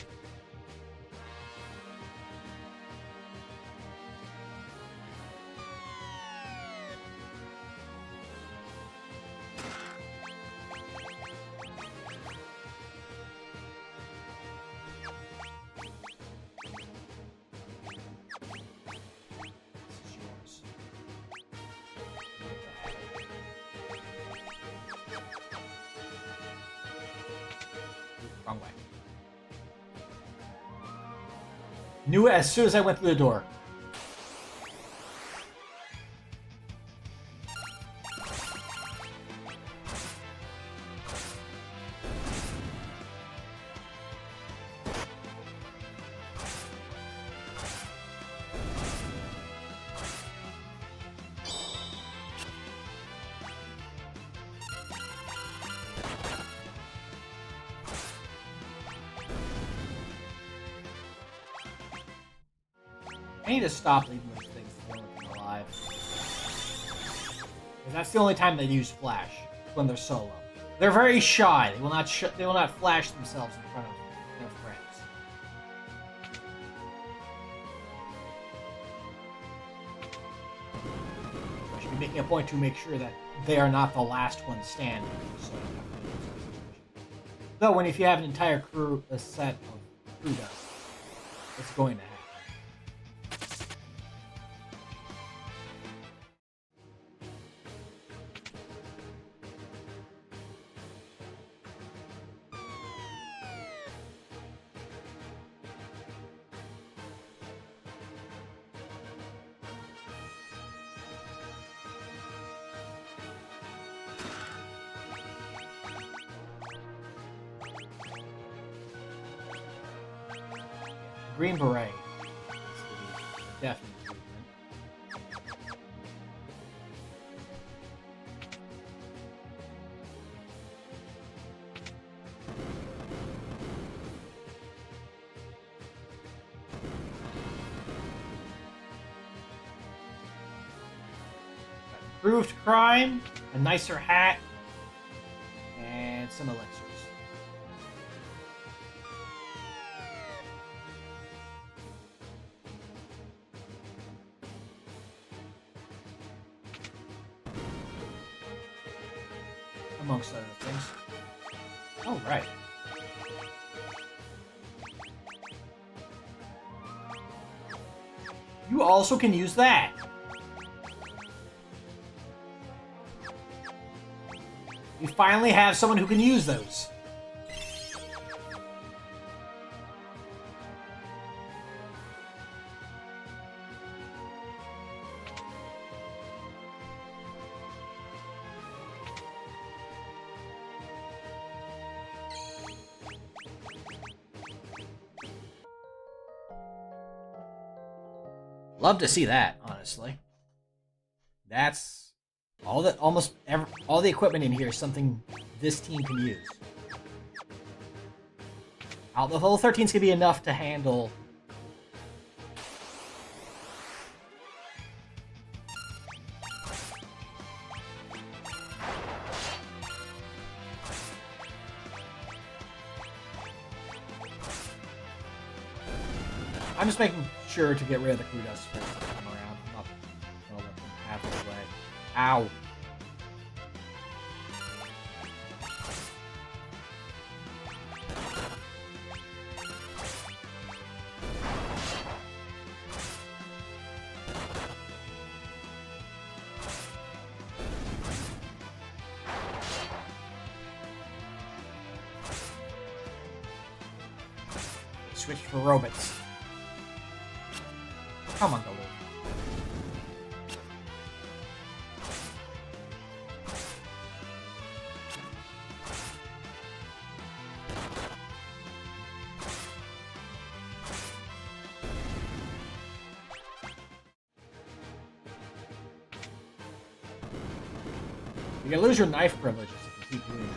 Wrong way. Knew it as soon as I went through the door. I need to stop leaving those things alive. Because that's the only time they use flash, when they're solo. They're very shy. They will not flash themselves in front of their friends. I should be making a point to make sure that they are not the last one standing. So, though, if you have an entire crew, a set of crew dust, it's going to happen. Green Beret. Definitely. Improved crime, a nicer hat, and some elixirs. Amongst other things. Oh, right. You also can use that. You finally have someone who can use those. Love to see that, honestly. That's all that all the equipment in here is something this team can use. The level 13's gonna be enough to handle. I'm just making sure to get rid of the crew dust first to come around. I'm not gonna let them have their way. Ow. Switch for robots. Come on, go. You're gonna lose your knife privileges if you keep doing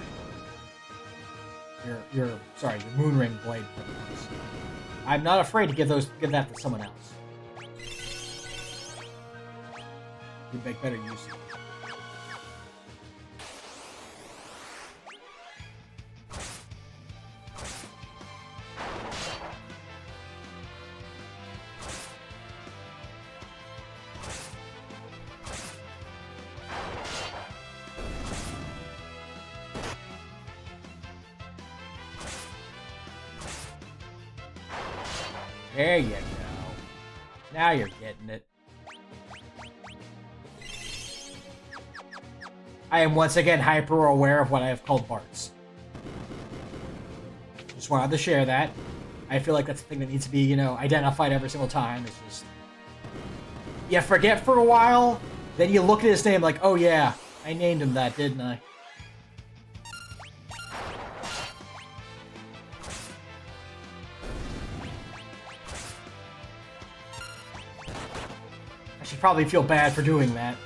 that. Your Moonring blade privileges. I'm not afraid to give that to someone else. You make better use of it. There you go. Now you're getting it. I am once again hyper aware of what I have called Butz. Just wanted to share that. I feel like that's the thing that needs to be, identified every single time. It's just... You forget for a while, then you look at his name like, oh yeah, I named him that, didn't I? I should probably feel bad for doing that.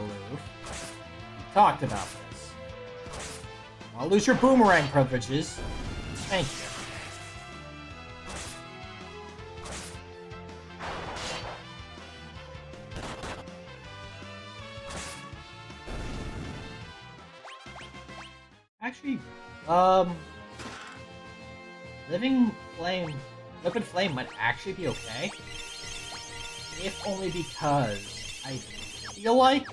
aloof. We talked about this. I'll lose your boomerang privileges. Thank you. Actually, liquid flame might actually be okay. If only because I feel like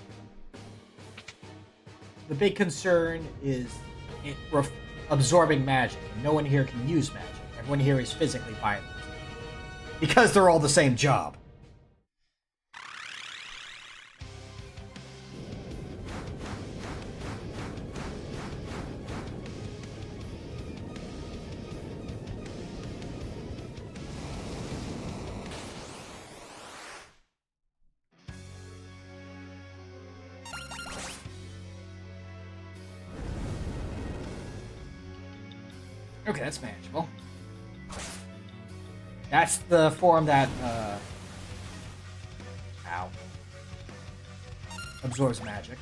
the big concern is it absorbing magic. No one here can use magic. Everyone here is physically violent. Because they're all the same job. Okay, that's manageable. That's the form that, ow. Absorbs magic.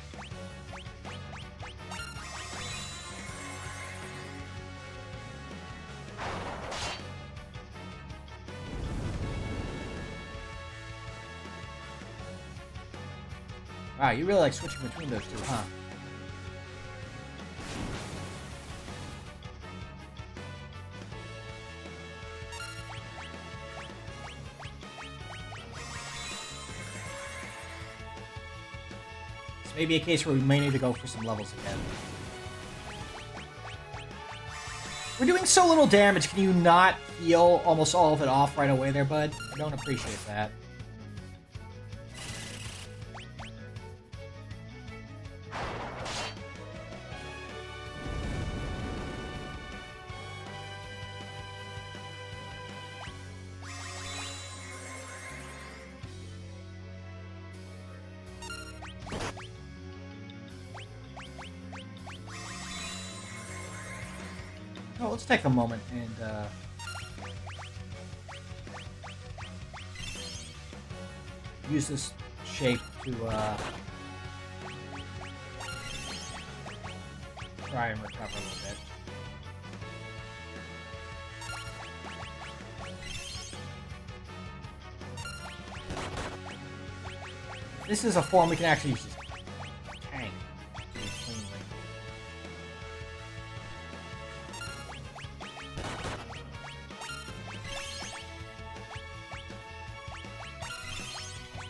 Wow, you really like switching between those two, huh? Maybe a case where we may need to go for some levels again. We're doing so little damage. Can you not heal almost all of it off right away there, bud? I don't appreciate that. Oh, let's take a moment and use this shape to try and recover a little bit. This is a form we can actually use. Tank pretty cleanly.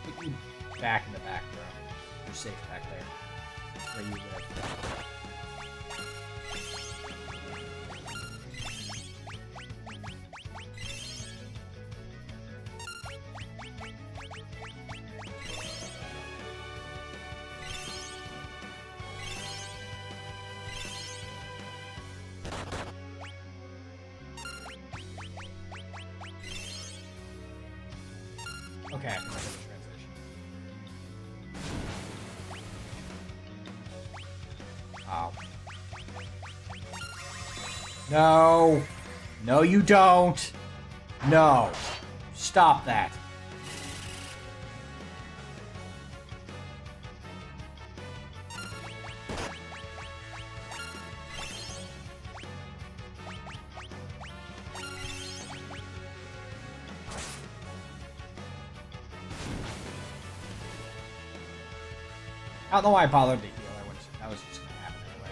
Put you back in the back row. You're safe back there. That's where you live. Okay, I can make a transition. Oh. No! No, you don't! No! Stop that. I don't know why I bothered to heal. That was just gonna happen anyway.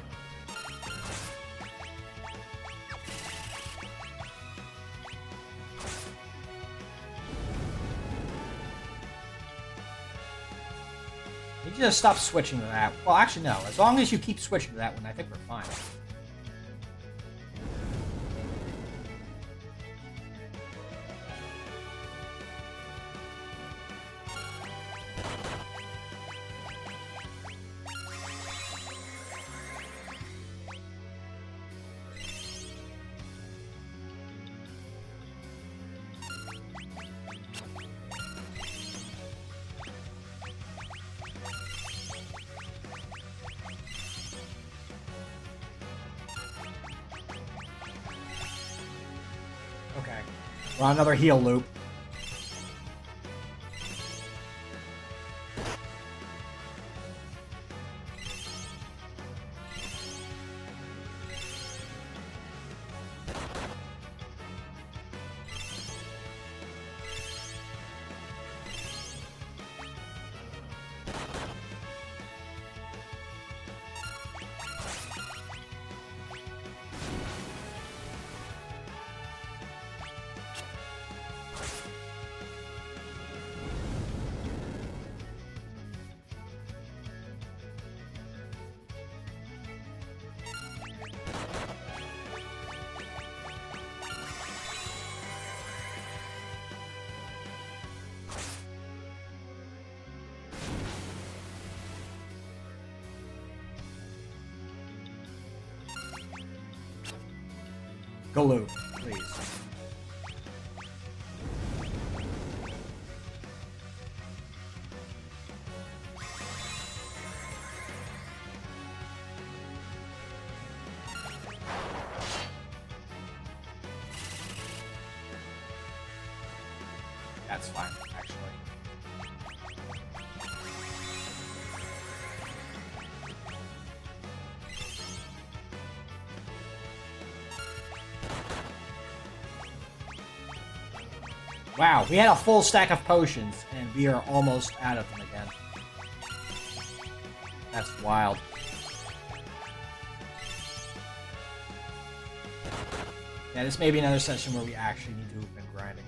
You just stop switching to that. Well, actually, no. As long as you keep switching to that one, I think we're fine. Okay. We're on another heal loop. Galoot, please. That's fine, actually. Wow, we had a full stack of potions, and we are almost out of them again. That's wild. Yeah, this may be another session where we actually need to have been grinding.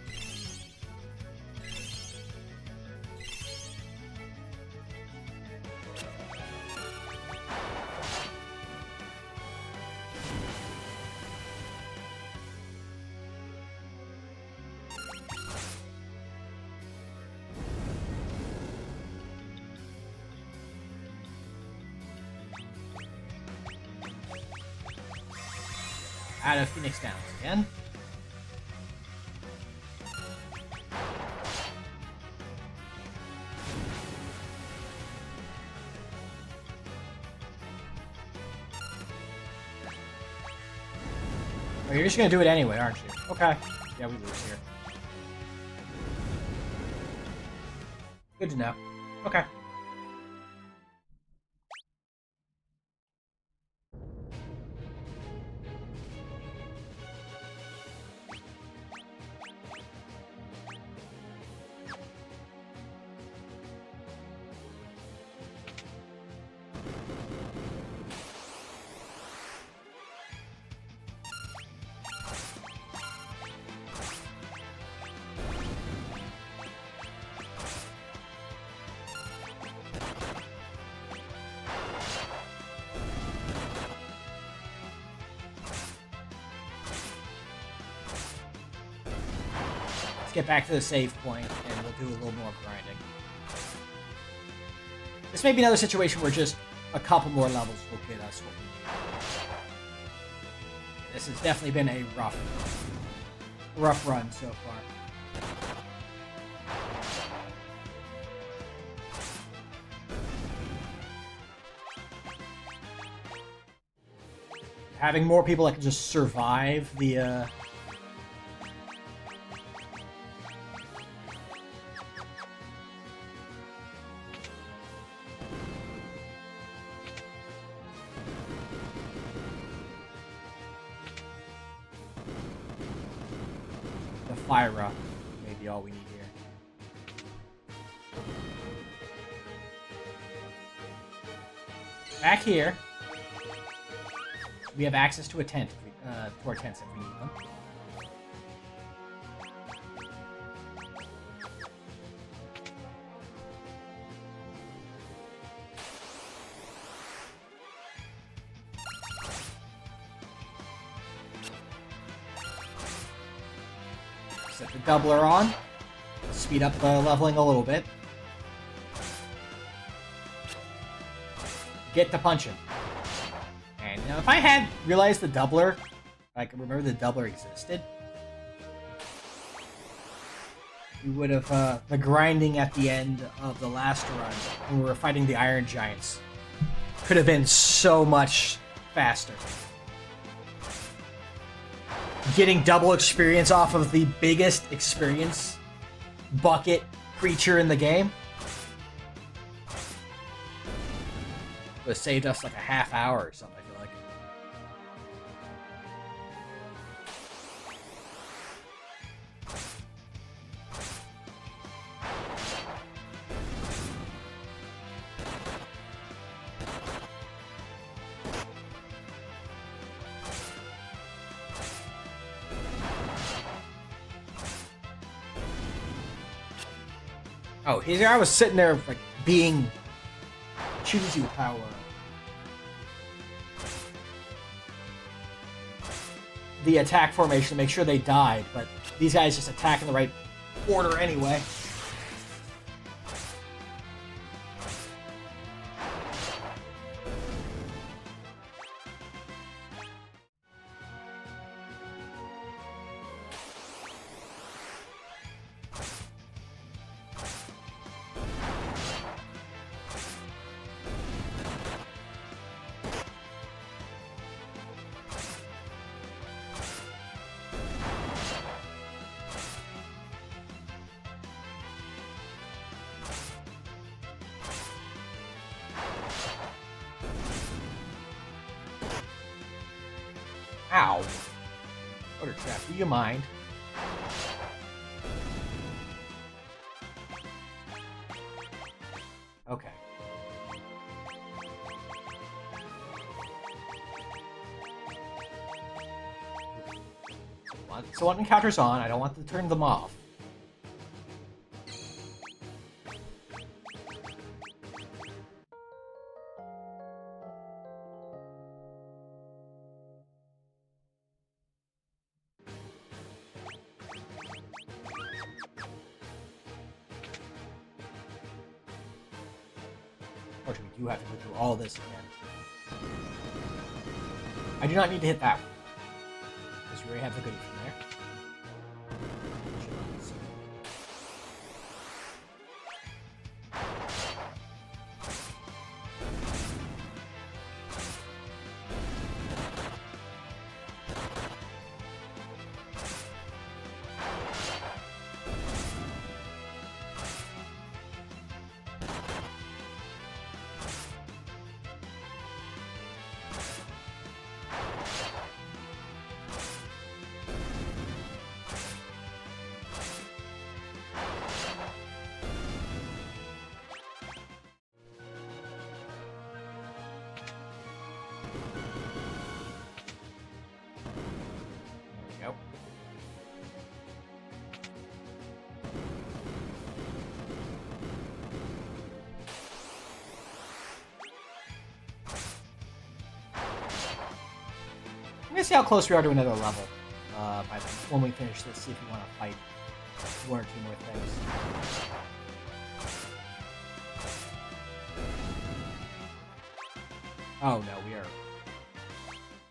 Out of Phoenix Downs again. Oh, you're just gonna do it anyway, aren't you? Okay. Yeah, we lose here. Good to know. Okay. Get back to the save point, and we'll do a little more grinding. This may be another situation where just a couple more levels will get us what we need. This has definitely been a rough run so far. Having more people that can just survive the Fyra may be all we need here. Back here, we have access to a tent, to our tents if we need them. Set the doubler on, speed up the leveling a little bit. Get to punching. And you know, if I had realized the doubler, I could remember the doubler existed, we would have, the grinding at the end of the last run, when we were fighting the Iron Giants, could have been so much faster. Getting double experience off of the biggest experience bucket creature in the game would have saved us like a half hour or something, I feel like. Oh, here I was sitting there, like, being choosy with how, the attack formation to make sure they died, but these guys just attack in the right order anyway. Jeff, do you mind? Okay. So one encounter's on. I don't want to turn them off. Unfortunately, we do have to go through all this again. I do not need to hit that one. Because we already have the goodie from there. I'm gonna see how close we are to another level when we finish this, see if we want to fight one or two more things. Oh no, we are...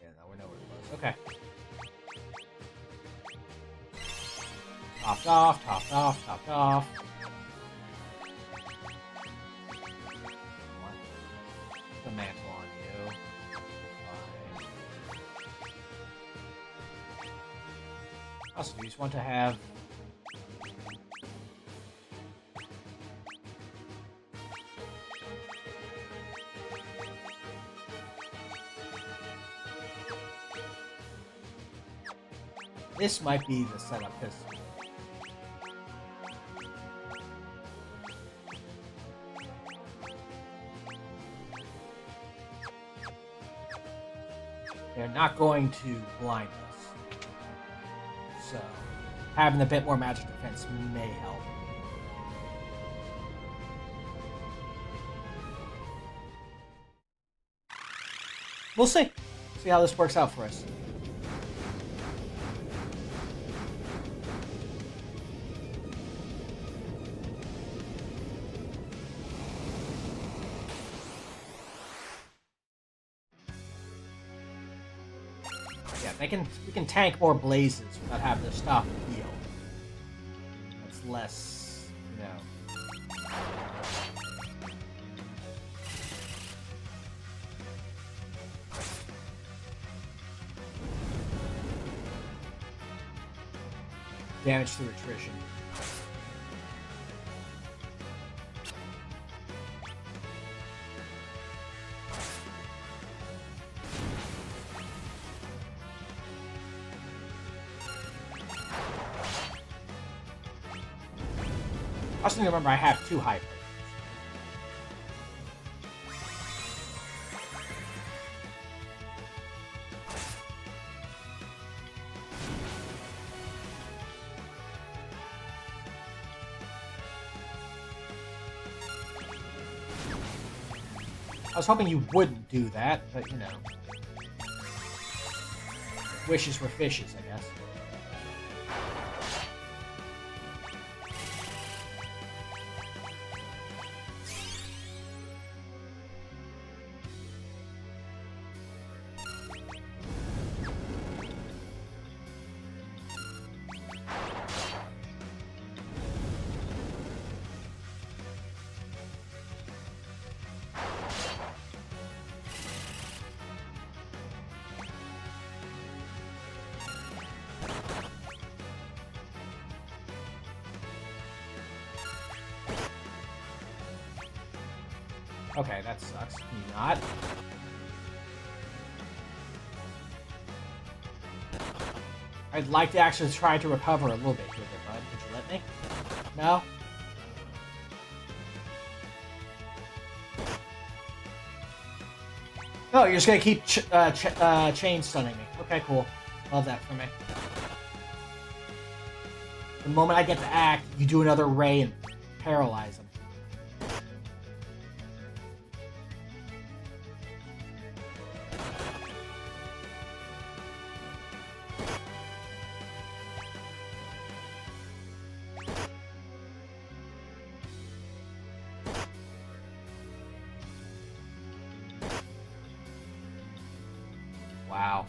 Yeah, no, we're nowhere close. Okay. Topped off, topped off, topped off. The mantle on you. Fine. Also, you just want to have... This might be the setup, because... they're not going to blind us. So, having a bit more magic defense may help. We'll see. See how this works out for us. We can tank more blazes without having to stop and heal. That's less, you know. Damage through attrition. I also need to remember I have two hyper. I was hoping you wouldn't do that, but you know. Wishes were fishes, I guess. Okay, that sucks. Can you not? I'd like to actually try to recover a little bit here, bud. Would you let me? No? Oh, you're just gonna keep chain stunning me. Okay, cool. Love that for me. The moment I get to act, you do another ray and paralyze him. Wow.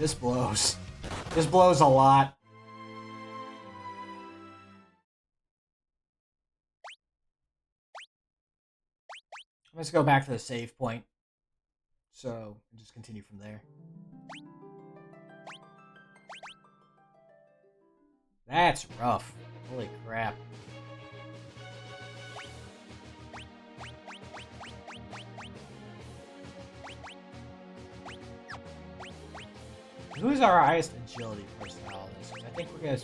This blows. This blows a lot. Let's go back to the save point. So, just continue from there. That's rough. Holy crap. Who is our highest agility personnel in this? I think we're gonna...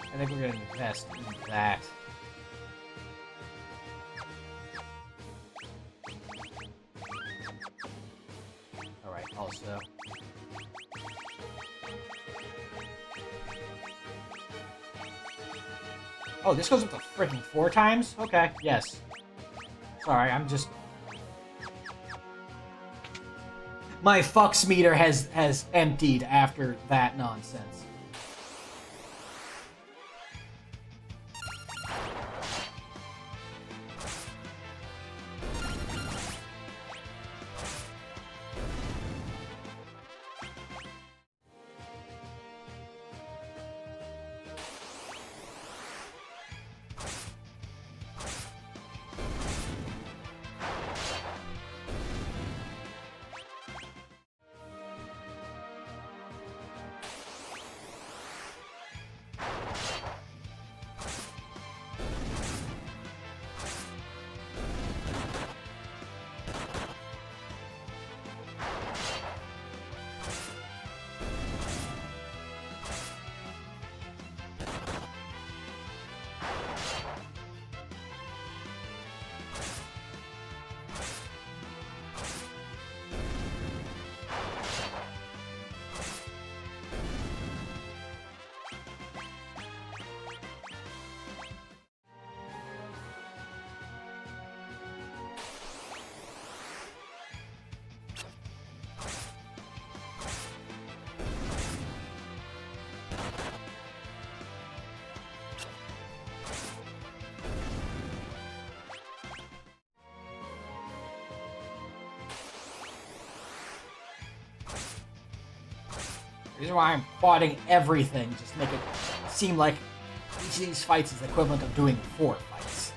I think we're gonna invest in that. Alright, also... Oh, this goes up to freaking 4 times? Okay, yes. Sorry, I'm just... My fucks meter has emptied after that nonsense. The reason why I'm quadding everything, just to make it seem like each of these fights is the equivalent of doing 4 fights.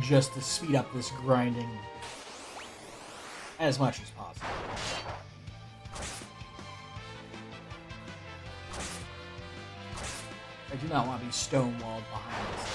Just to speed up this grinding as much as possible. I do not want to be stonewalled behind this.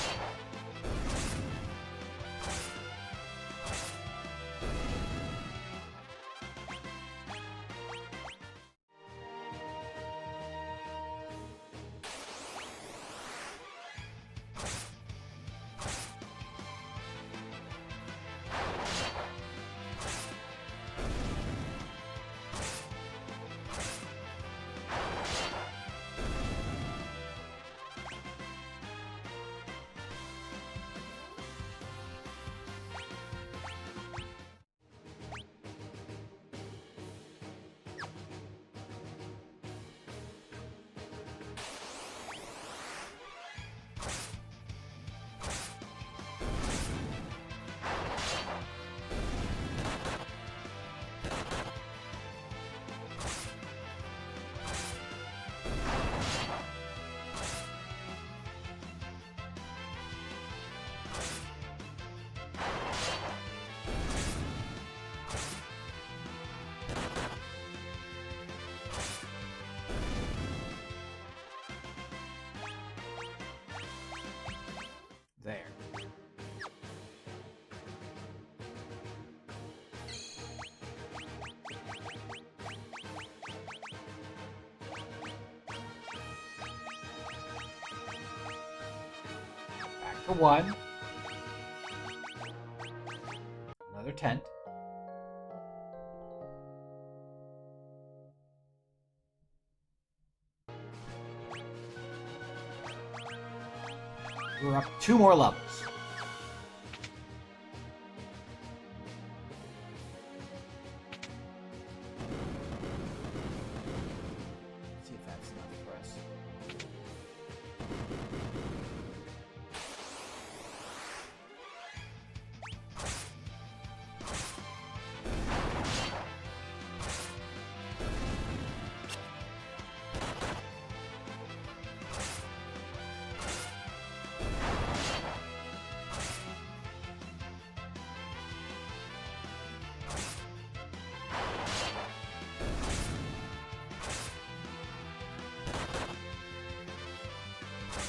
to 1. Another tent. We're up 2 more levels. Let's see if that's enough for us.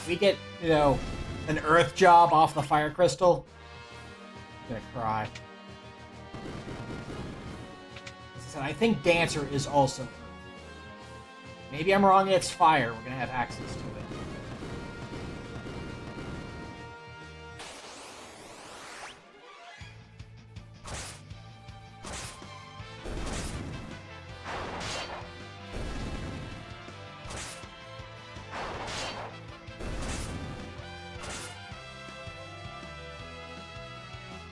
We get, you know, an earth job off the fire crystal. I'm gonna cry. As I said, I think Dancer is also earth. Maybe I'm wrong, it's fire. We're gonna have access to it.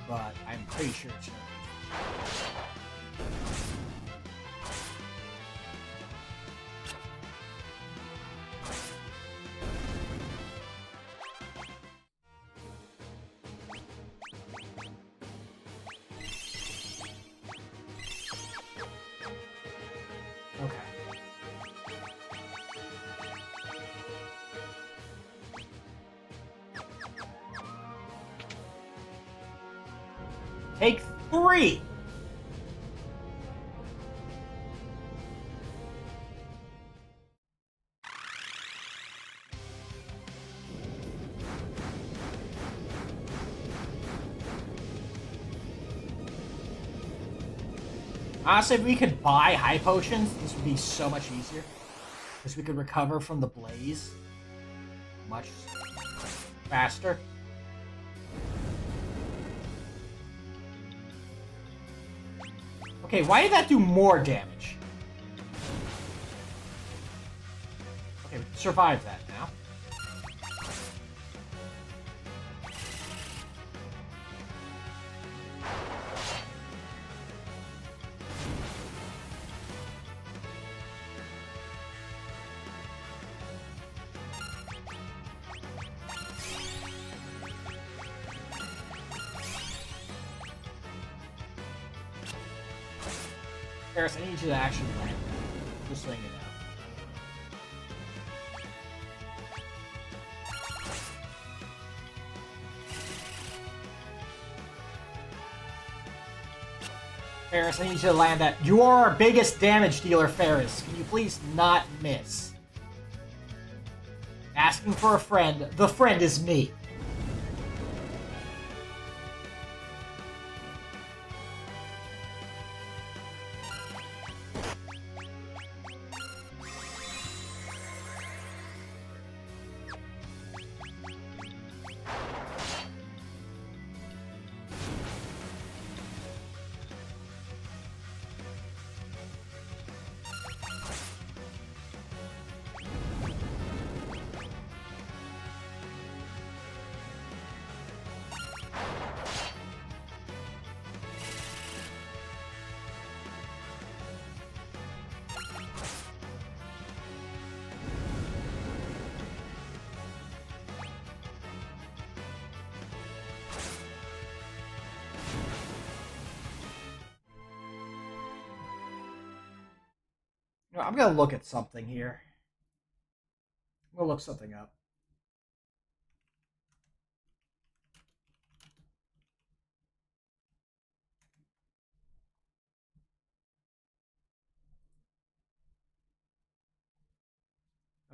But I'm pretty sure it's not. Okay. Take 3! Honestly, if we could buy high potions, this would be so much easier. Because we could recover from the blaze much faster. Okay, why did that do more damage? Okay, we can survive that now. Ferris, I need you to actually land that. Just letting you know. Ferris, I need you to land that. You are our biggest damage dealer, Ferris. Can you please not miss? Asking for a friend. The friend is me. You know, I'm gonna look at something here. I'm gonna look something up.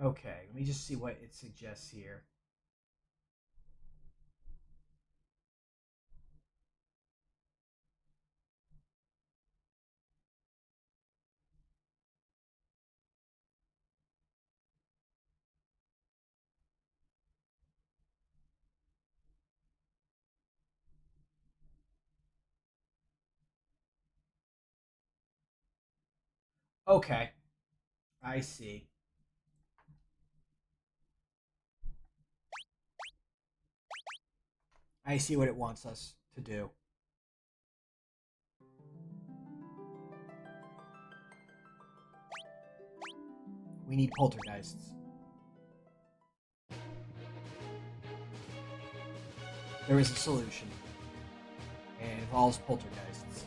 Okay, let me just see what it suggests here. Okay. I see. I see what it wants us to do. We need poltergeists. There is a solution. And it involves poltergeists.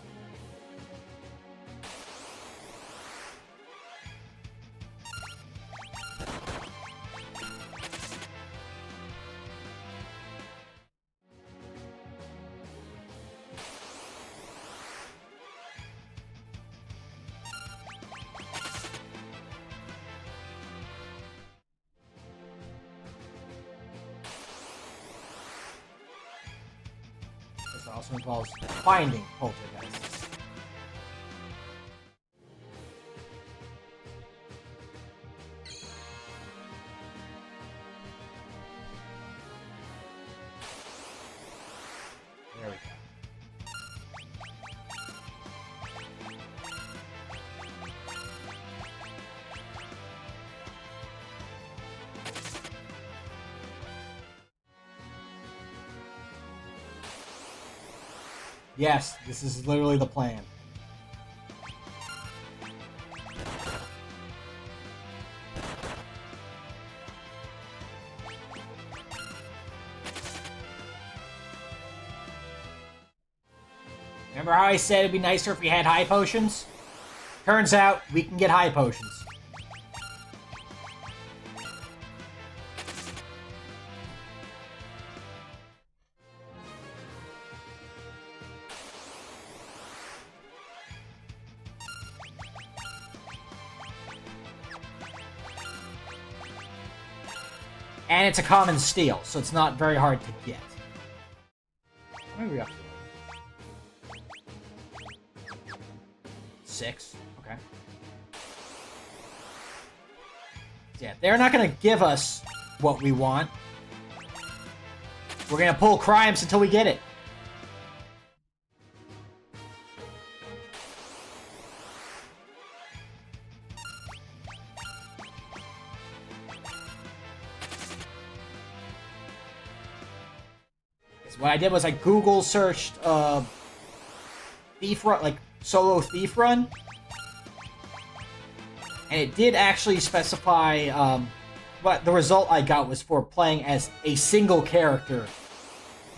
This also involves finding poltergeists. There we go. Yes, this is literally the plan. Remember how I said it'd be nicer if we had high potions? Turns out, we can get high potions. And it's a common steal, so it's not very hard to get. What are we up to? 6. Okay. Yeah, they're not going to give us what we want. We're going to pull crimes until we get it. So what I did was I Google searched thief run, like solo thief run, and it did actually specify what the result I got was for playing as a single character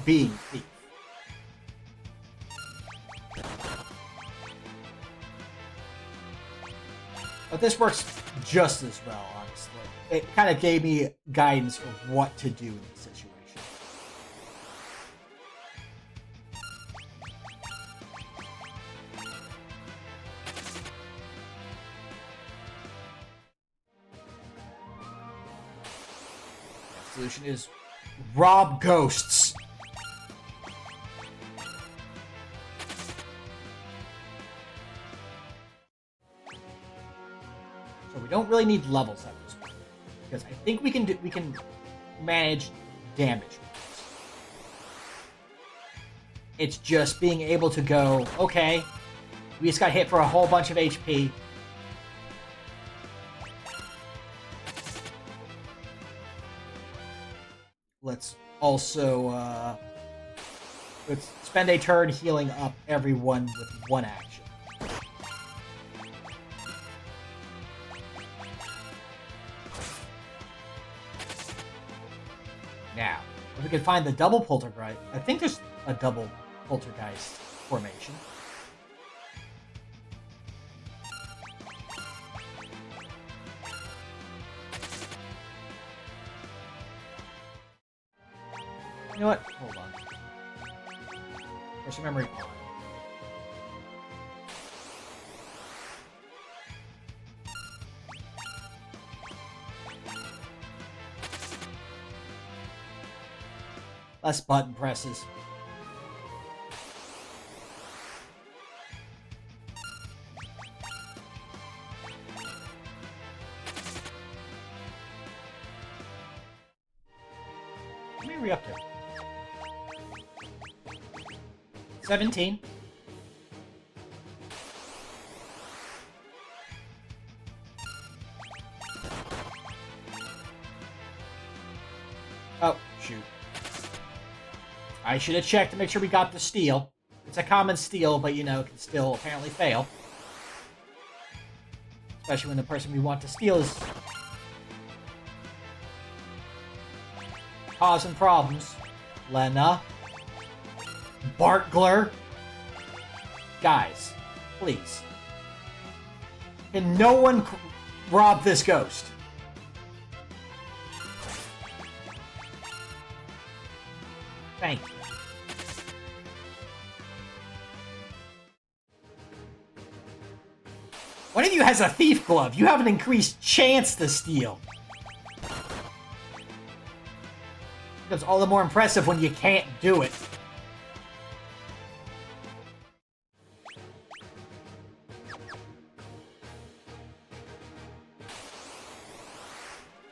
being thief. But this works just as well, honestly. It kind of gave me guidance of what to do in this situation. The solution is rob ghosts. So we don't really need levels at this point, because I think we can manage damage. It's just being able to go, okay, we just got hit for a whole bunch of HP. Let's also let's spend a turn healing up everyone with one action. Now, if we can find the double poltergeist, I think there's a double poltergeist formation. You know what? Hold on. There's a memory pond. Less button presses. How many are we up to? 17. Oh, shoot. I should have checked to make sure we got the steal. It's a common steal, but, you know, it can still apparently fail. Especially when the person we want to steal is causing problems. Lena. Bartgler. Guys, please. Can no one rob this ghost? Thank you. One of you has a thief glove. You have an increased chance to steal. It becomes all the more impressive when you can't do it.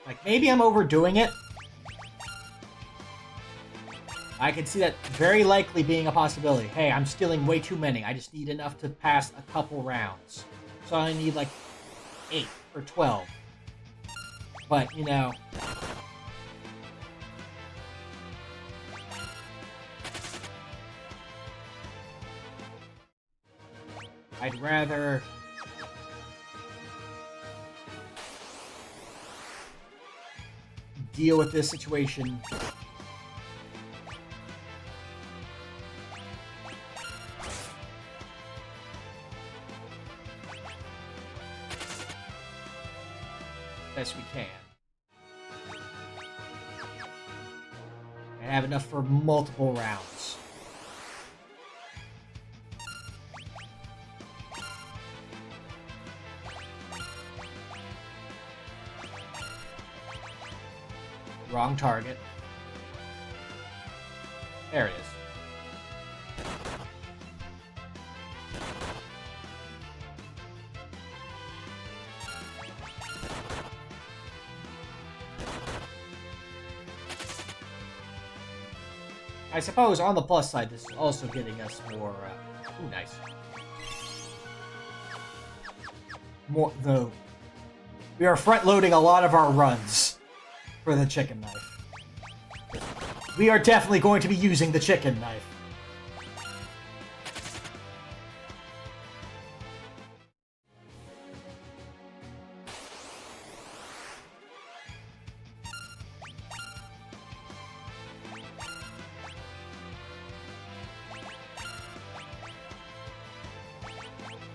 Like, maybe I'm overdoing it. I can see that very likely being a possibility. Hey, I'm stealing way too many. I just need enough to pass a couple rounds. So I need like 8 or 12. But, you know... I'd rather... deal with this situation best we can and have enough for multiple rounds. Wrong target. There it is. I suppose on the plus side, this is also getting us more, ooh, nice. More, though. We are front-loading a lot of our runs for the chicken knife. We are definitely going to be using the chicken knife.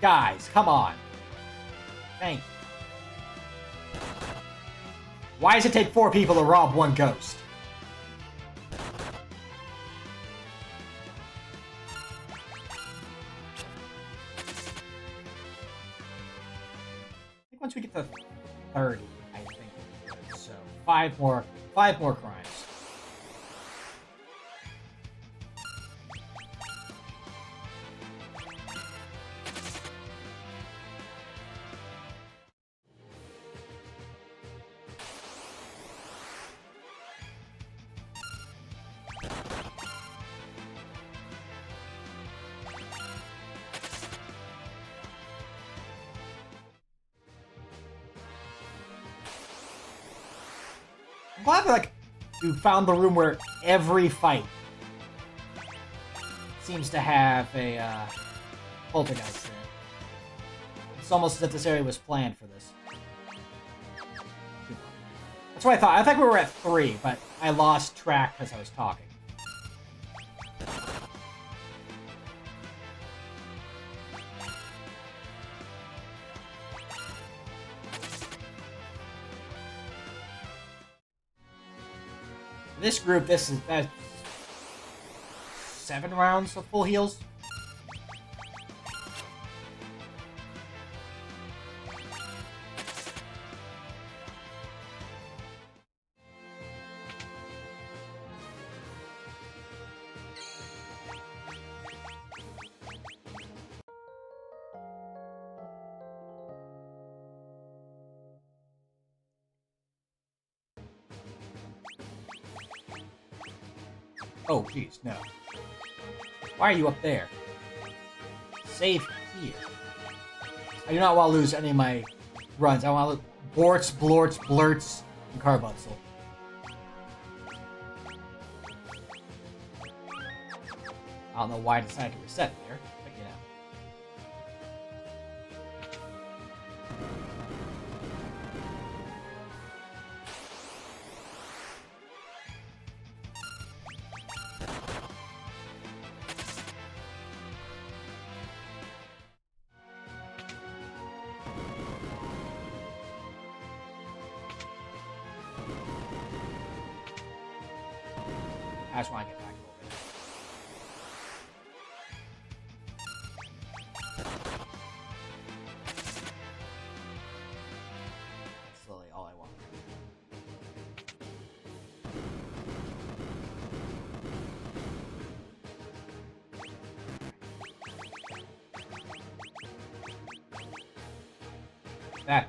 Guys, come on. Thank you. Why does it take 4 people to rob one ghost? I think once we get to 30, I think we're good. So 5 more crimes. I'm glad that, like, you found the room where every fight seems to have a poltergeist in it. It's almost as if this area was planned for this. That's what I thought. I think we were at 3, but I lost track because I was talking. This group, that's 7 rounds of full heals. Oh, jeez, no. Why are you up there? Save here. I do not want to lose any of my runs. I want to lose Borts, Blorts, Blurts, and Carbutzel. I don't know why I decided to reset there, but you know. I just want to get back a little bit. That's literally all I want.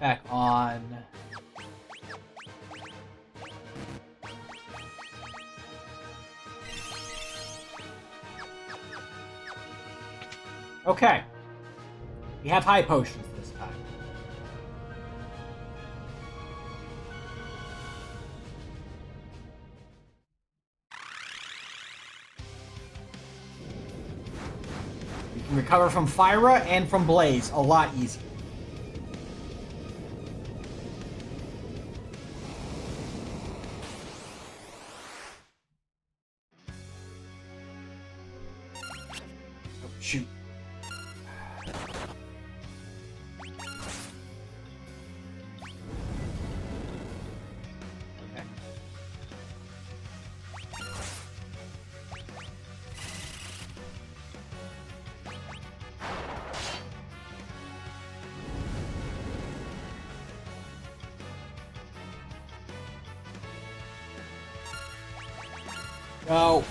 Back on. Okay. We have high potions this time. We can recover from Fyra and from Blaze a lot easier. Oh, shoot. No.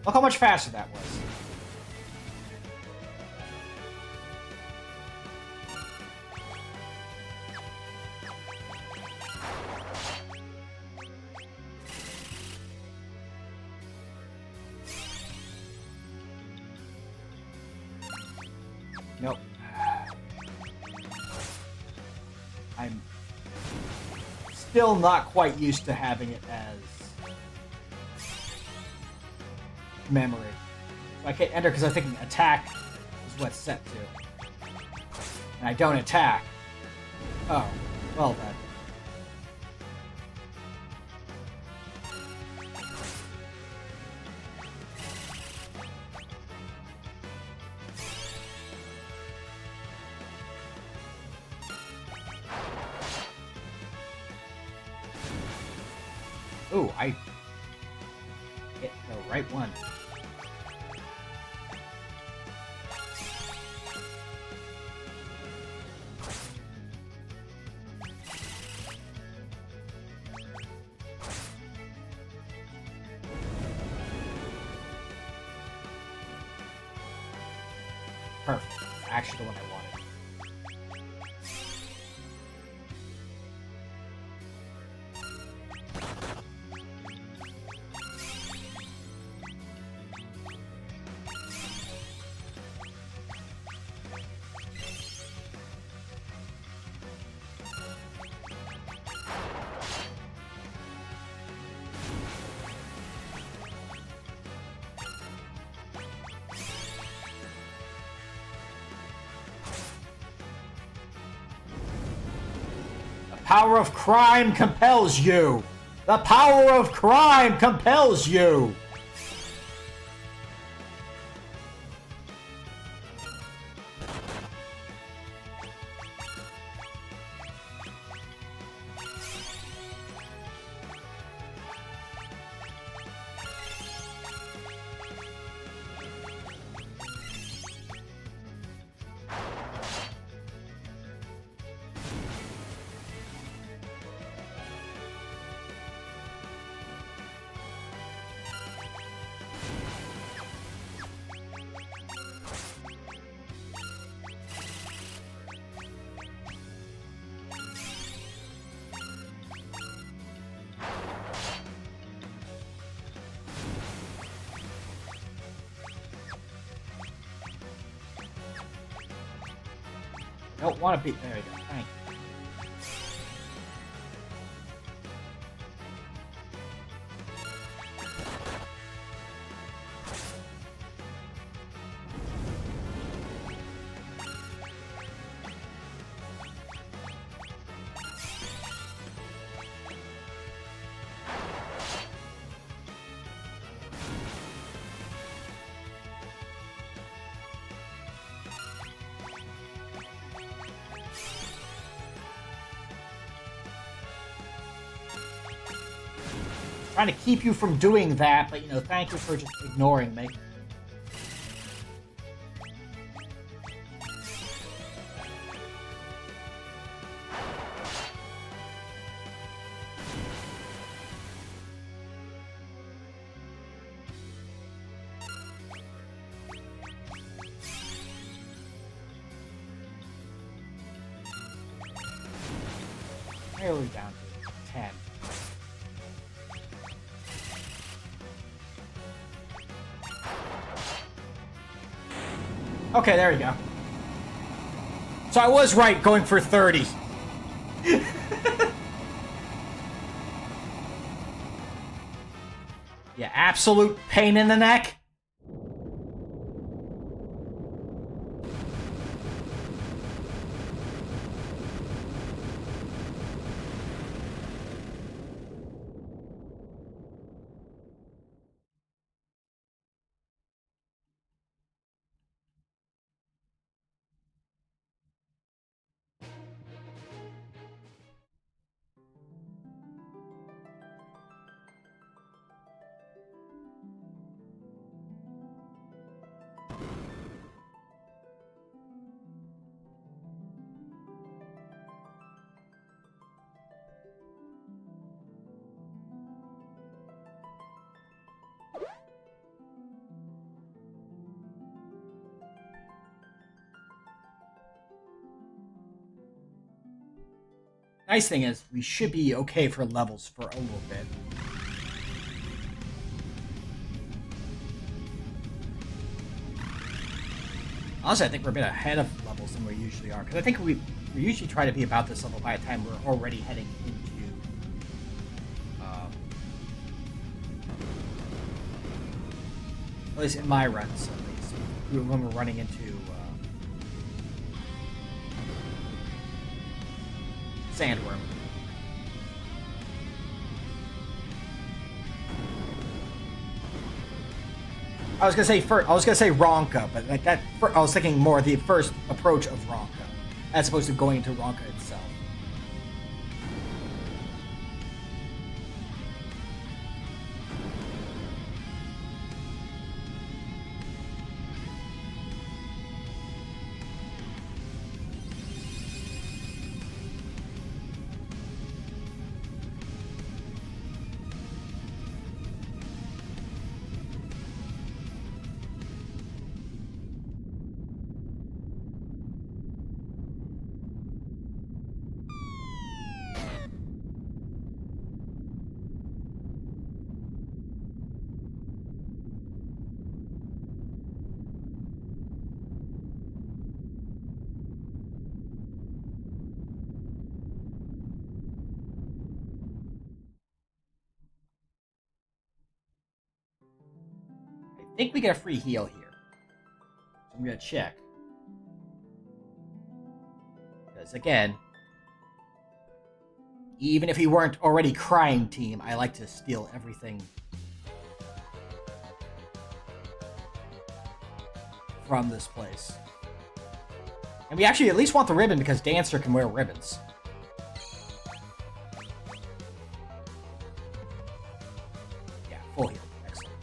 Look how much faster that was. Nope. I'm still not quite used to having it as memory. So I can't enter because I'm thinking attack is what's set to. And I don't attack. Oh, well then. Ooh, I hit the right one. Perfect. Actually the one I wanted. The power of crime compels you! The power of crime compels you! don't want to be... There you go. Thank you. Trying to keep you from doing that, but, you know, thank you for just ignoring me. Nearly down to 10. Okay, there you go. So I was right going for 30. Yeah, absolute pain in the neck. Nice thing is, we should be okay for levels for a little bit. Honestly, I think we're a bit ahead of levels than we usually are, because I think we usually try to be about this level by the time we're already heading into... at least in my runs, at least. When we're running into... Sandworm. I was gonna say Ronka, but like that. I was thinking more the first approach of Ronka, as opposed to going into Ronka itself. I think we get a free heal here. So I'm gonna check. Because again, even if he weren't already crying team, I like to steal everything from this place. And we actually at least want the ribbon because Dancer can wear ribbons. Yeah, full heal. Excellent.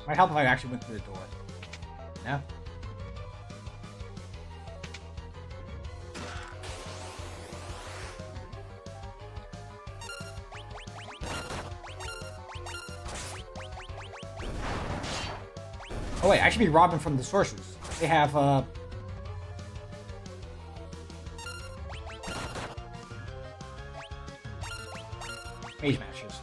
Might help if I actually went through the door. No? Oh wait, I should be robbing from the sorcerers. They have, Mage Masters.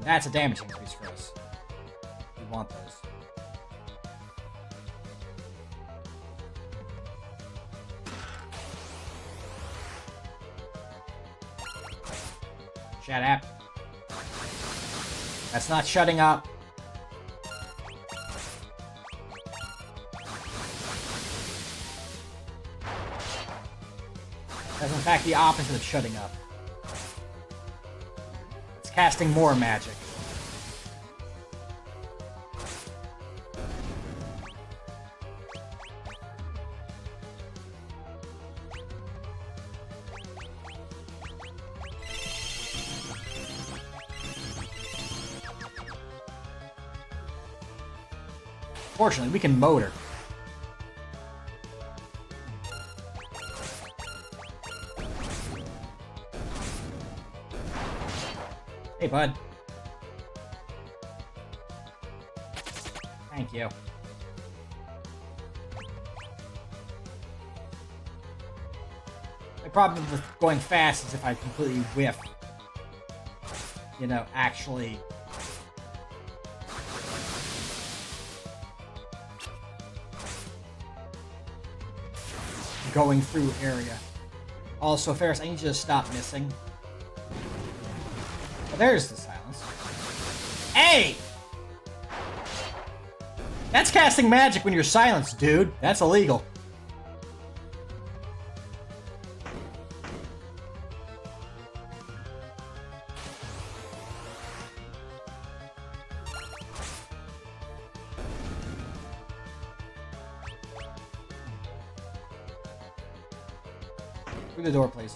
That's a damage increase for us. We want those. Shut up. That's not shutting up. That's in fact the opposite of shutting up. It's casting more magic. Fortunately, we can motor. Hey, bud. Thank you. My problem with going fast is if I completely whiff. You know, actually... going through area. Also, Ferris, I need you to stop missing. Oh, there's the silence. Hey! That's casting magic when you're silenced, dude. That's illegal. Through the door, please.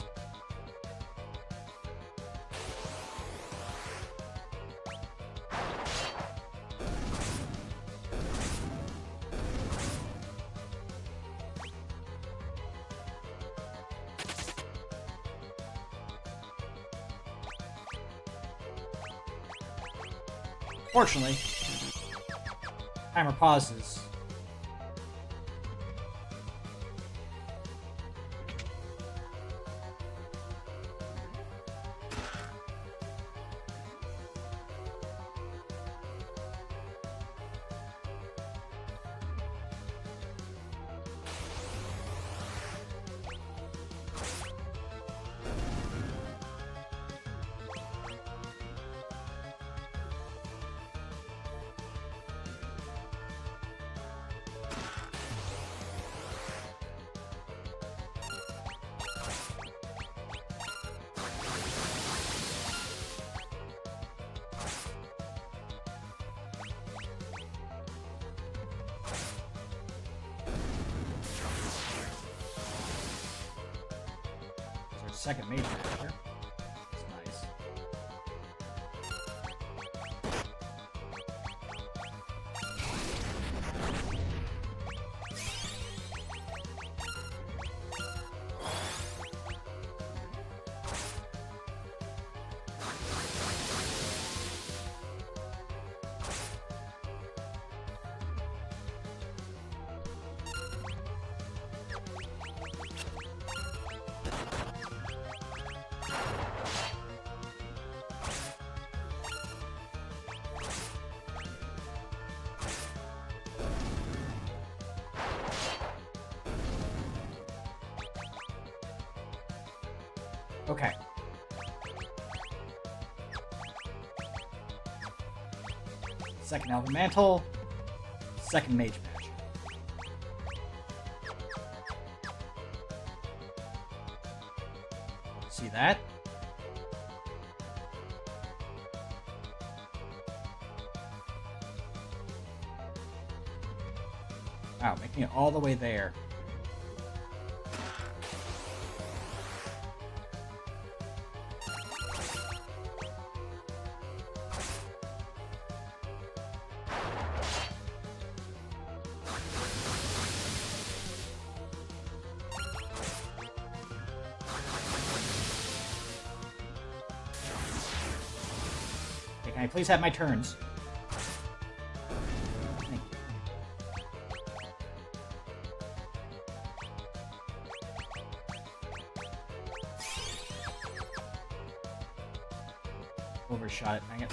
Fortunately, timer pauses. Second major here. That's nice. Okay. Second Alpha Mantle. Second Mage Match. See that? Wow, making it all the way there. Can I please have my turns? Thank you. Overshot it, dang it.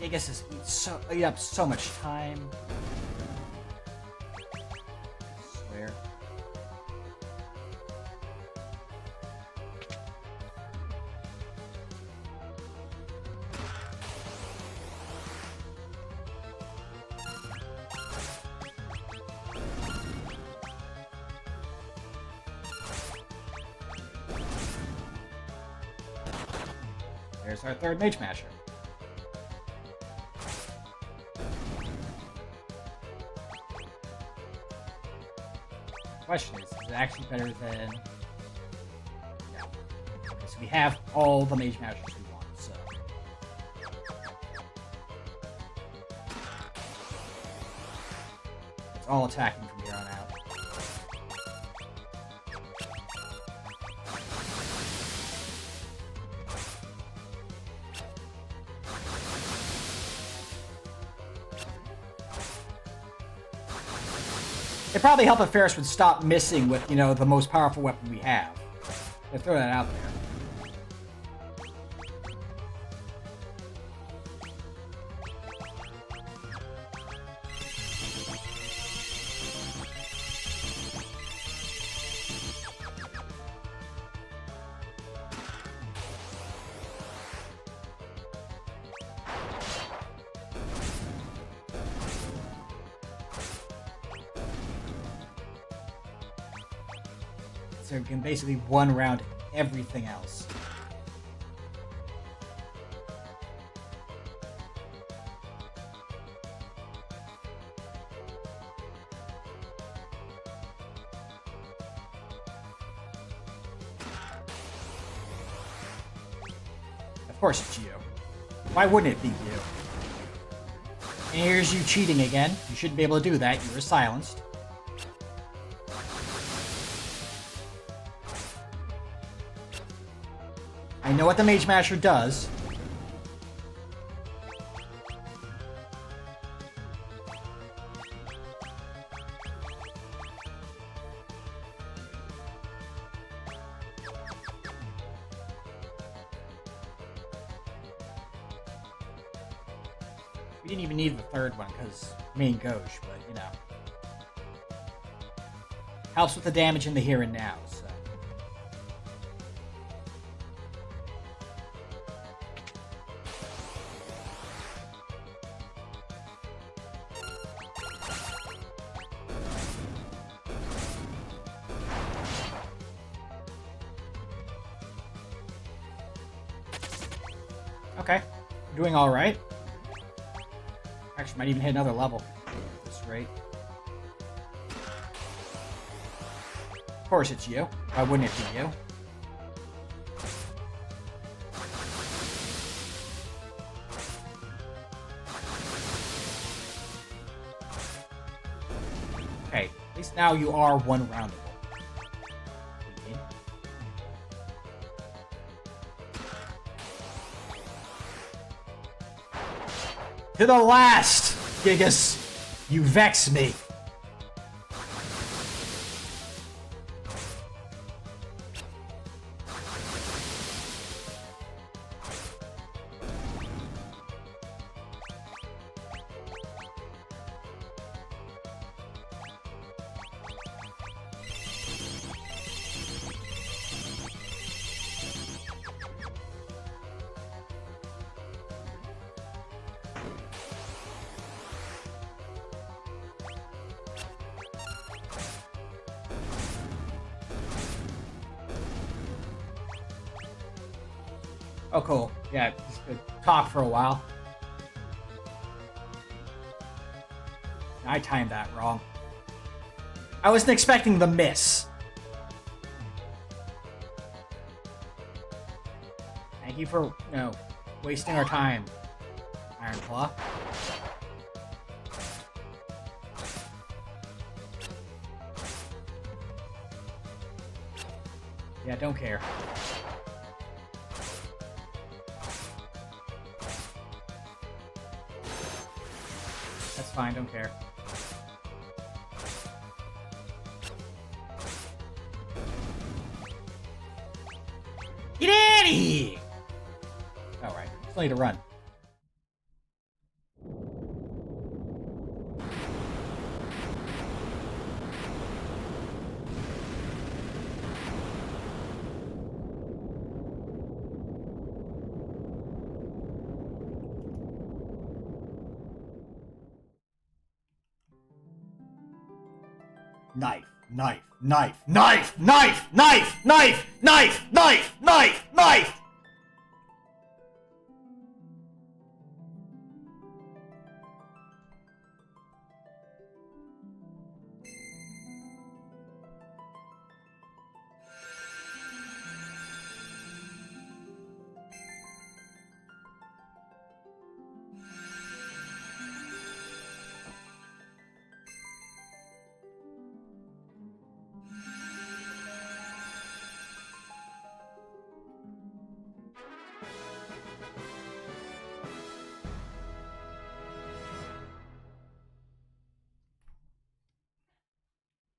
Gigas is eat up so much time. I swear. There's our third Mage Masher. The question is it actually better than... Yeah. Okay, so we have all the Mage Mashers we want, so... It's all attacking from here on out. It'd probably help if Ferris would stop missing with, you know, the most powerful weapon we have. Let's throw that out there. So we can basically one round everything else. Of course it's you. Why wouldn't it be you? And here's you cheating again. You shouldn't be able to do that. You were silenced. I know what the Mage Masher does. We didn't even need the third one because main Gauche, but you know. Helps with the damage in the here and now, so. Okay, doing all right. Actually, might even hit another level at this rate. Of course it's you. Why wouldn't it be you? Okay, at least now you are one roundable. To the last, Gigas! You vex me. Oh, cool. Yeah, just gonna talk for a while. I timed that wrong. I wasn't expecting the miss. Thank you for, you know, wasting our time, Iron Claw. Yeah, don't care. That's fine, don't care. Get out of here! Alright, still need to run.
Knife, knife, knife, knife, knife, knife, knife, knife, knife, knife, knife!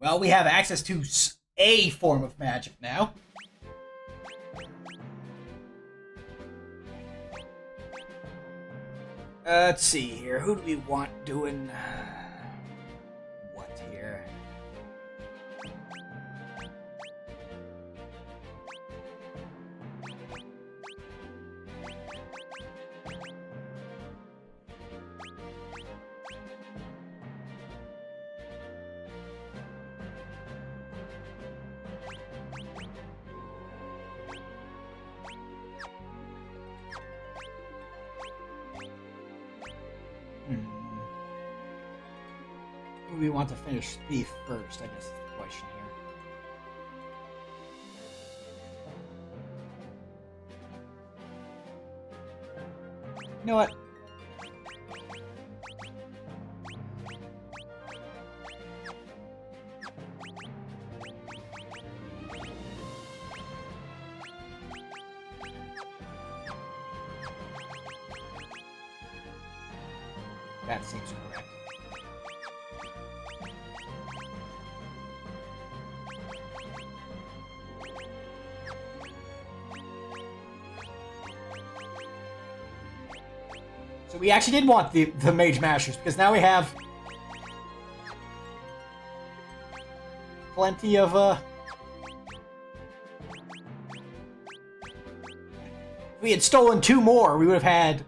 Well, we have access to a form of magic now. Let's see here. Who do we want doing what here? Who do we want to finish Thief first, I guess is the question here. You know what? That seems correct. So we actually did want the Mage Mashers, because now we have plenty of, if we had stolen 2 more, we would have had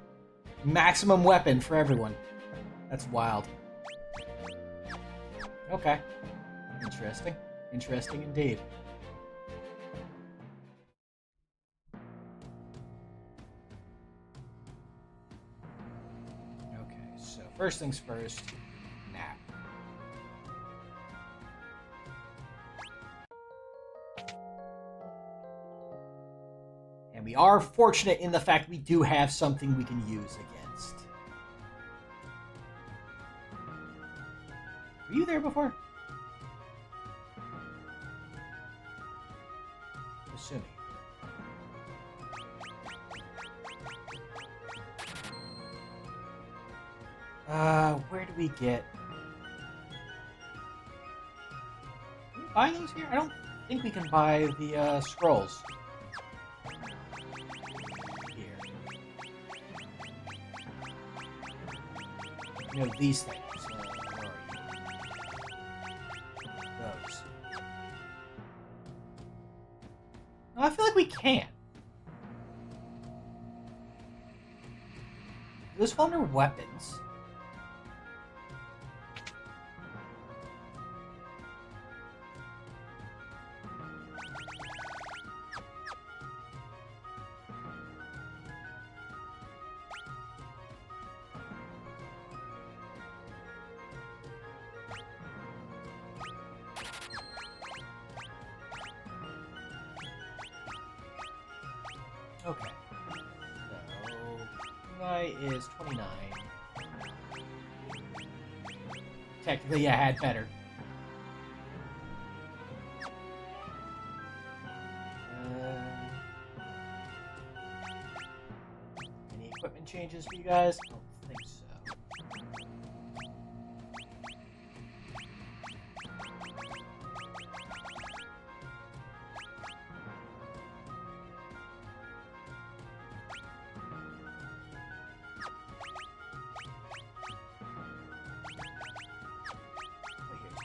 maximum weapon for everyone. That's wild. Okay. Interesting. Interesting indeed. Okay, so first things first, nap. And we are fortunate in the fact we do have something we can use against. Were you there before? Assuming. Where do we get... Can we buy those here? I don't think we can buy the, scrolls. Here. You know, these things. No, I feel like we can. Those fall under weapons. Okay. So, guy is 29. Technically, yeah, I had better. Any equipment changes for you guys? I don't think so.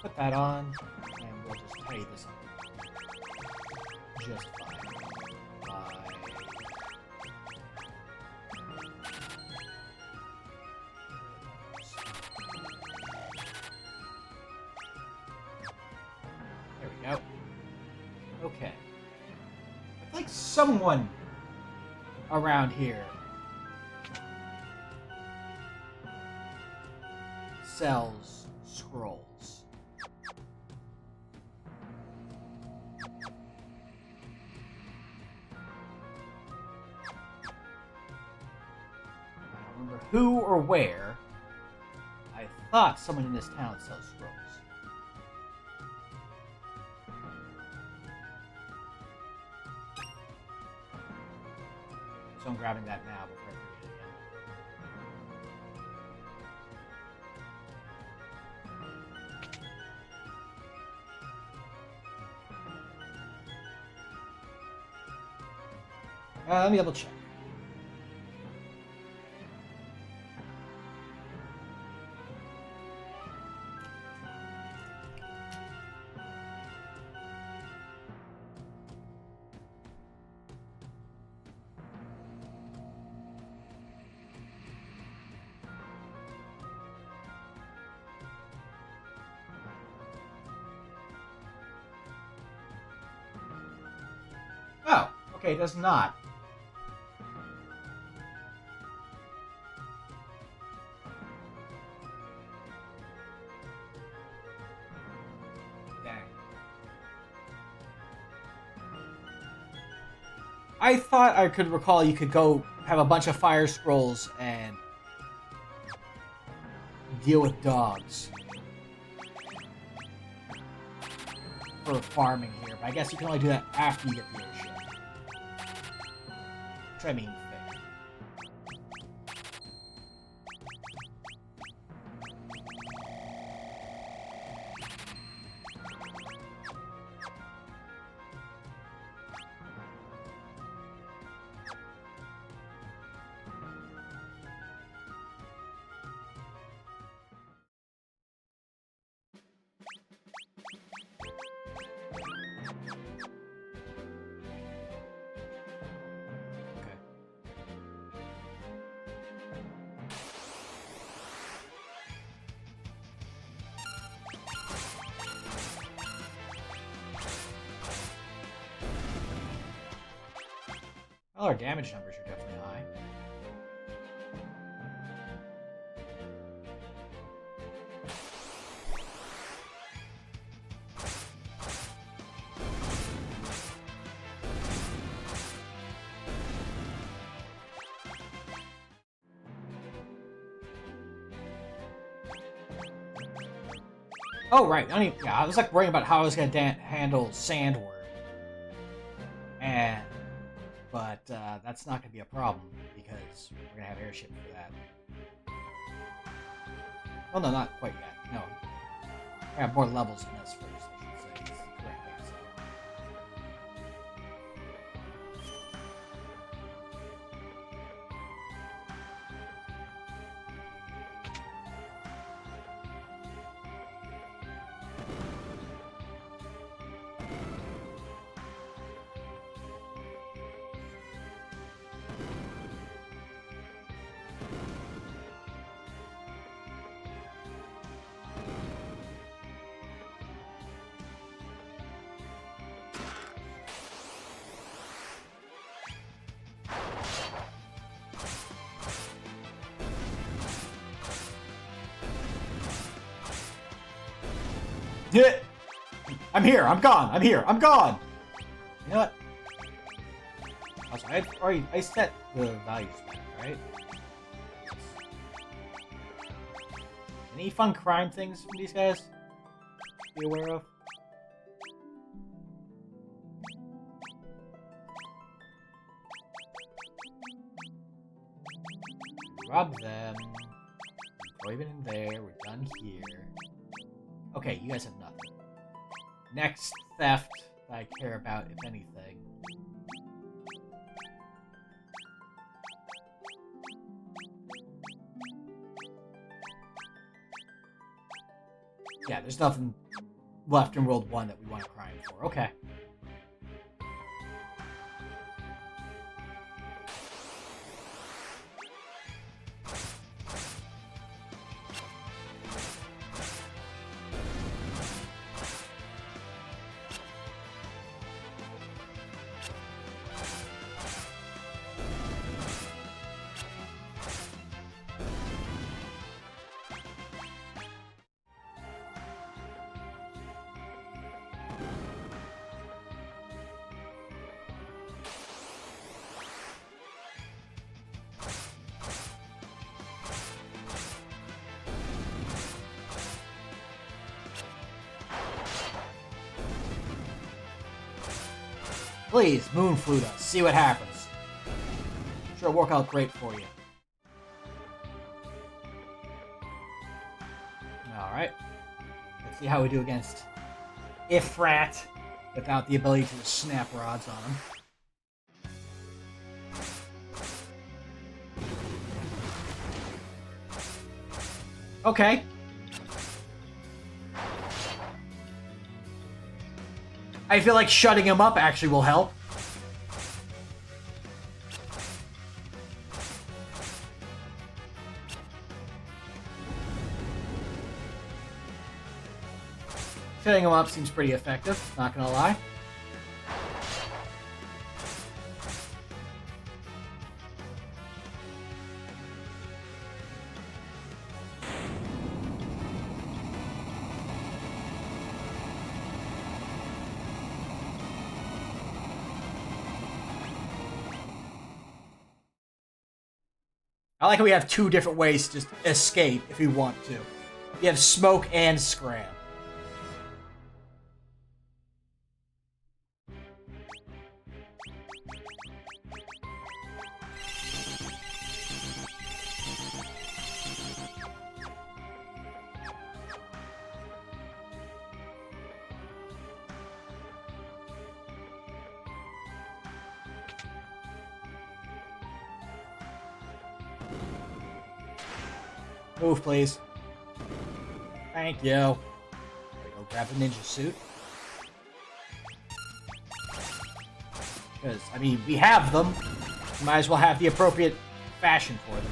Put that on, and we'll just tidy this up just fine.
Okay. I feel like someone around here sells scrolls. I don't remember who or where. I thought someone in this town sells scrolls. So I'm grabbing that now before I forget it again. Let me double check. Oh, okay, it does not. Dang. I thought I could recall you could go have a bunch of fire scrolls and deal with dogs for farming here, but I guess you can only do that after you get the airship. Which I mean, fair. Well, our damage numbers are definitely high. Oh, right. I was like worrying about how I was going to handle Sandworm. But that's not going to be a problem because we're going to have airship for that. Well, no, not quite yet. No. I have more levels in this first, I should say. Is the correct answer. I'm here. I'm gone. I'm here. I'm gone. You know what? Also, I set the values back, right? Any fun crime things from these guys to be aware of? Rob them. Throw even in there. We're done here. Okay, you guys have nothing. Next theft that I care about, if anything. Yeah, there's nothing left in World 1 that we want to crime for. Okay. Please, moon flute us. See what happens. Sure, it'll work out great for you. Alright. Let's see how we do against Ifrat without the ability to just snap rods on him. Okay. I feel like shutting him up actually will help. Shutting him up seems pretty effective, not gonna lie. I like how we have two different ways to just escape if we want to. We have smoke and scram. Move, please. Thank you. Go grab the ninja suit. Because, I mean, we have them. Might as well have the appropriate fashion for them.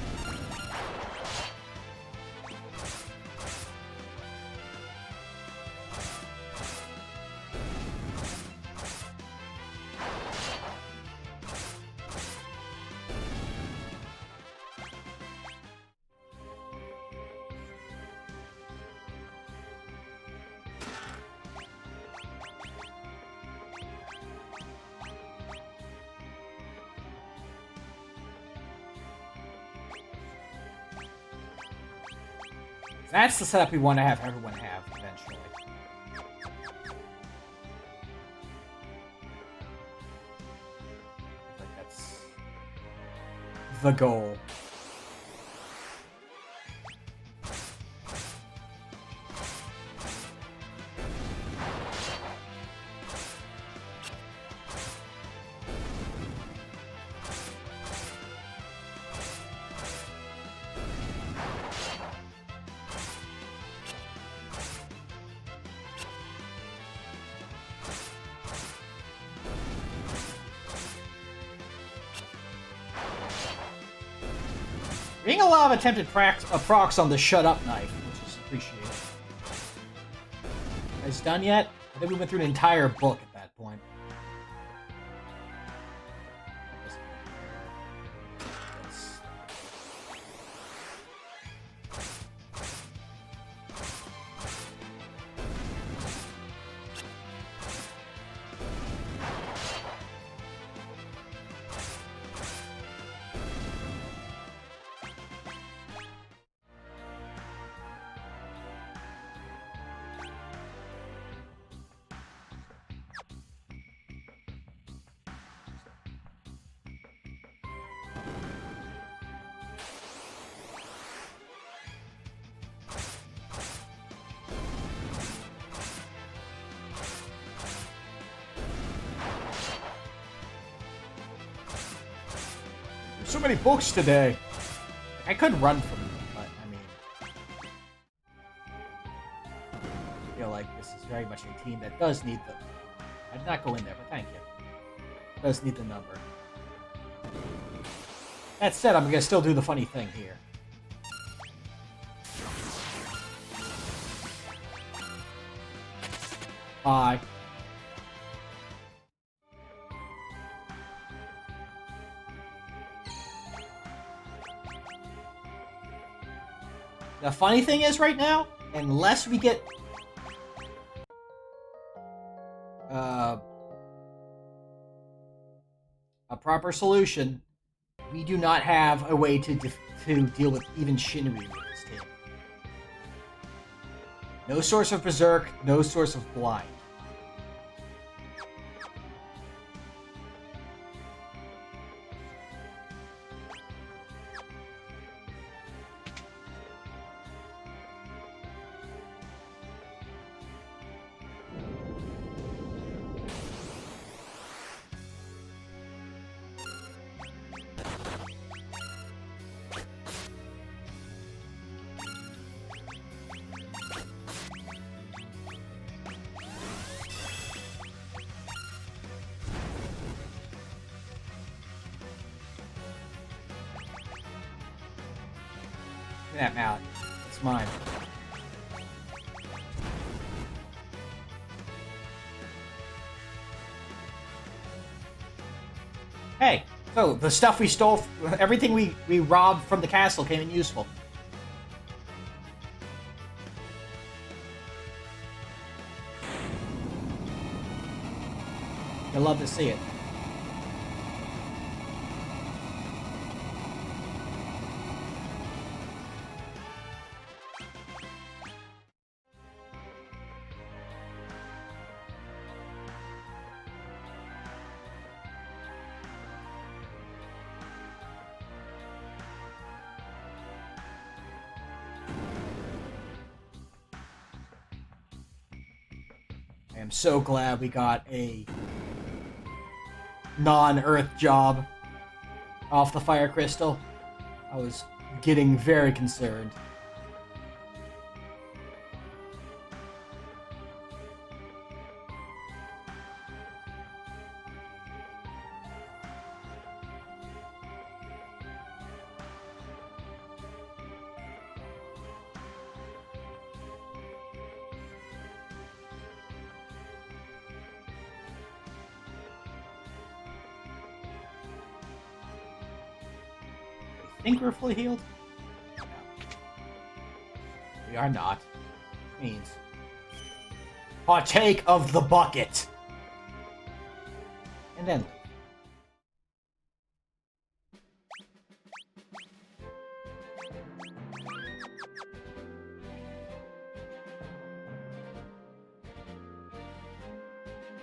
That's the setup we want to have everyone have eventually. I think that's the goal. Being a lot of attempted procs on the shut up knife, which is appreciated. Guys done yet? I think we went through an entire book at that point. So many books today. I could run from them, but I mean, I feel like this is very much a team that does need the. I did not go in there, but thank you. Does need the number. That said, I'm gonna still do the funny thing here. Bye. The funny thing is right now, unless we get a proper solution, we do not have a way to deal with even Shinryu with this team. No source of Berserk, no source of Blind. that mallet. It's mine. Hey, so the stuff we stole, everything we robbed from the castle came in useful. I love to see it. I am so glad we got a non-Earth job off the fire crystal. I was getting very concerned. I think we're fully healed. We are not. Which means partake of the bucket. And then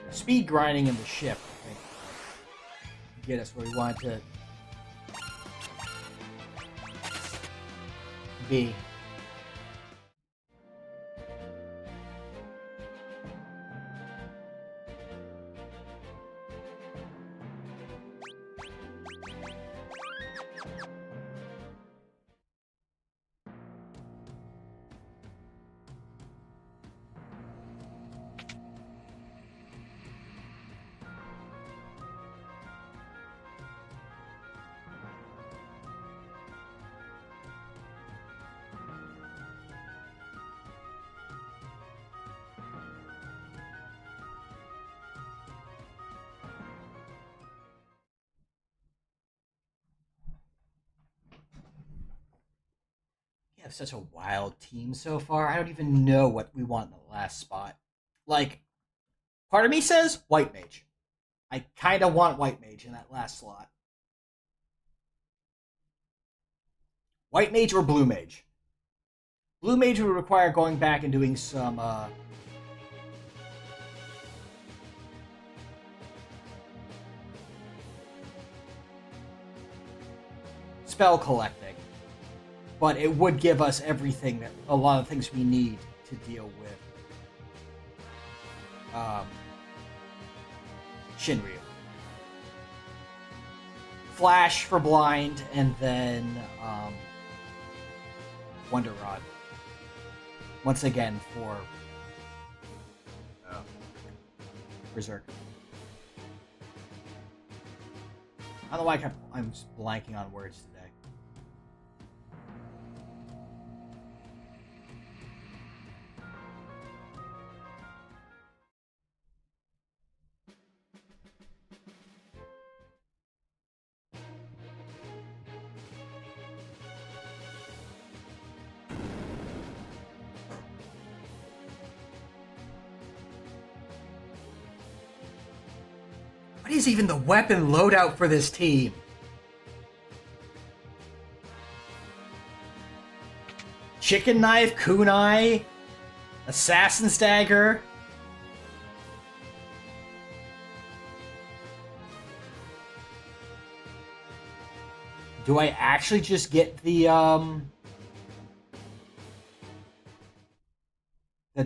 leave. Speed grinding in the ship, I think, get us where we want to be. We have such a wild team so far. I don't even know what we want in the last spot. Like, part of me says white mage. I kind of want white mage in that last slot. White mage or blue mage. Blue mage would require going back and doing some spell collecting, but it would give us everything that a lot of things we need to deal with Shinryu. Flash for blind, and then Wonder Rod. Once again for Berserk. I don't know why I'm blanking on words today. What is even the weapon loadout for this team? Chicken knife, kunai, assassin's dagger. Do I actually just get the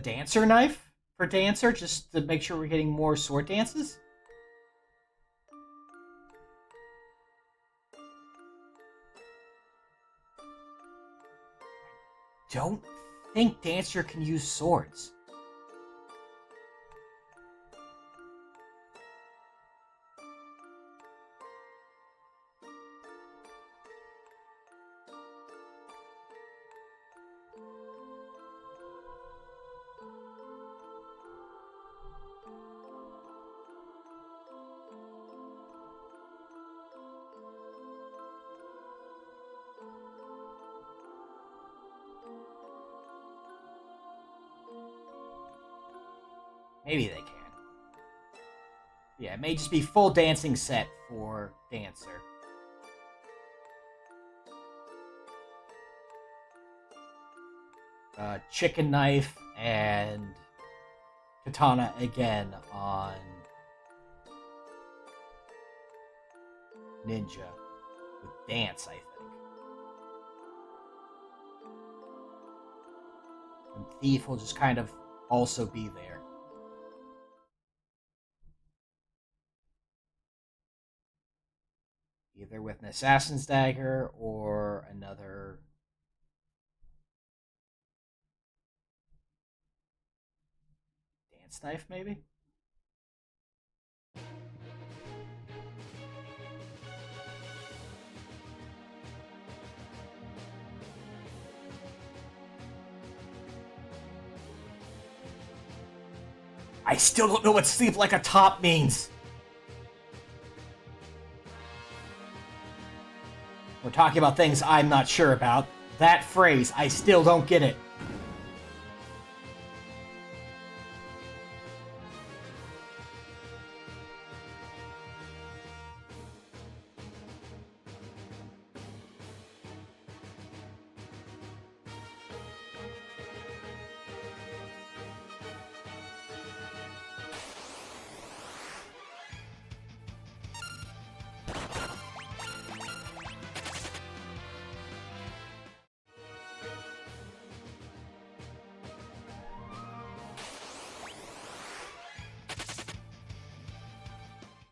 dancer knife for dancer just to make sure we're getting more sword dances? Don't think dancer can use swords. Maybe they can. Yeah, it may just be full dancing set for Dancer. Chicken knife and katana again on Ninja with dance, I think. And Thief will just kind of also be there. Either with an assassin's dagger or another dance knife, maybe? I still don't know what sleep like a top means. We're talking about things I'm not sure about. That phrase, I still don't get it.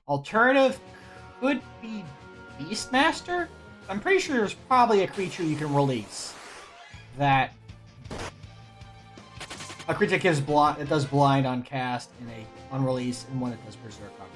Alternative could be Beastmaster? I'm pretty sure there's probably a creature you can release that a creature that gives it does blind on cast and on release, and one that does berserk on release.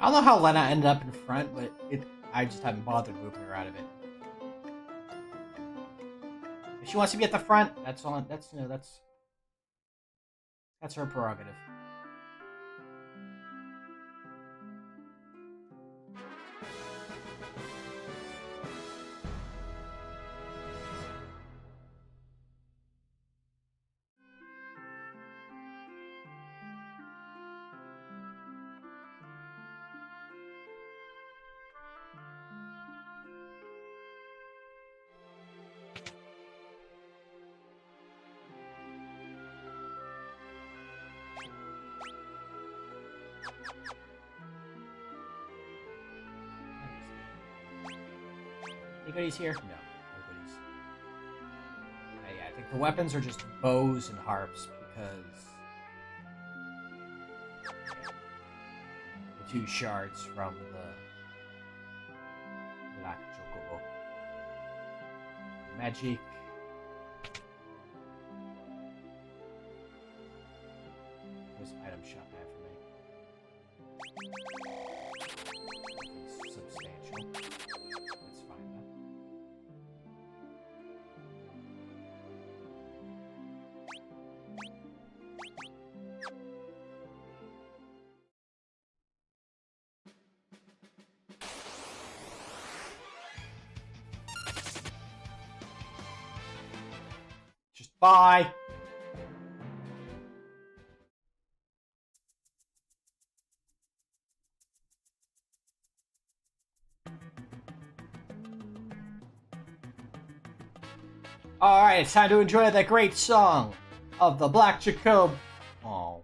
I don't know how Lena ended up in front, but I just haven't bothered moving her out of it. If she wants to be at the front, that's her prerogative. Any goodies here? No goodies. Yeah, I think the weapons are just bows and harps because the two shards from the Black Chocobo. Magic. What's the item shop have for me? Substantial. That's fine though. Just bye. Alright, it's time to enjoy the great song of the Black Jacob. Oh.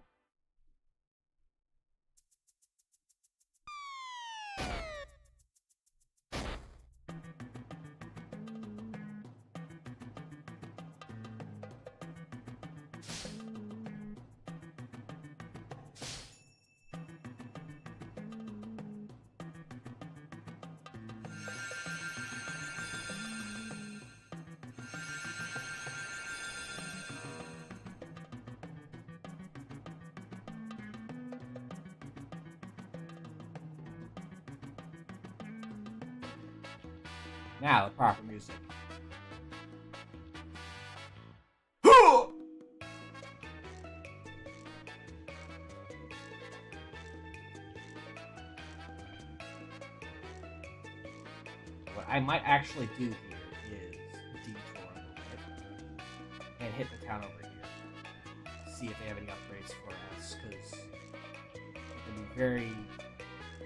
Now the proper music. What I might actually do here is detour a little bit and hit the town over here. See if they have any upgrades for us, because it can be very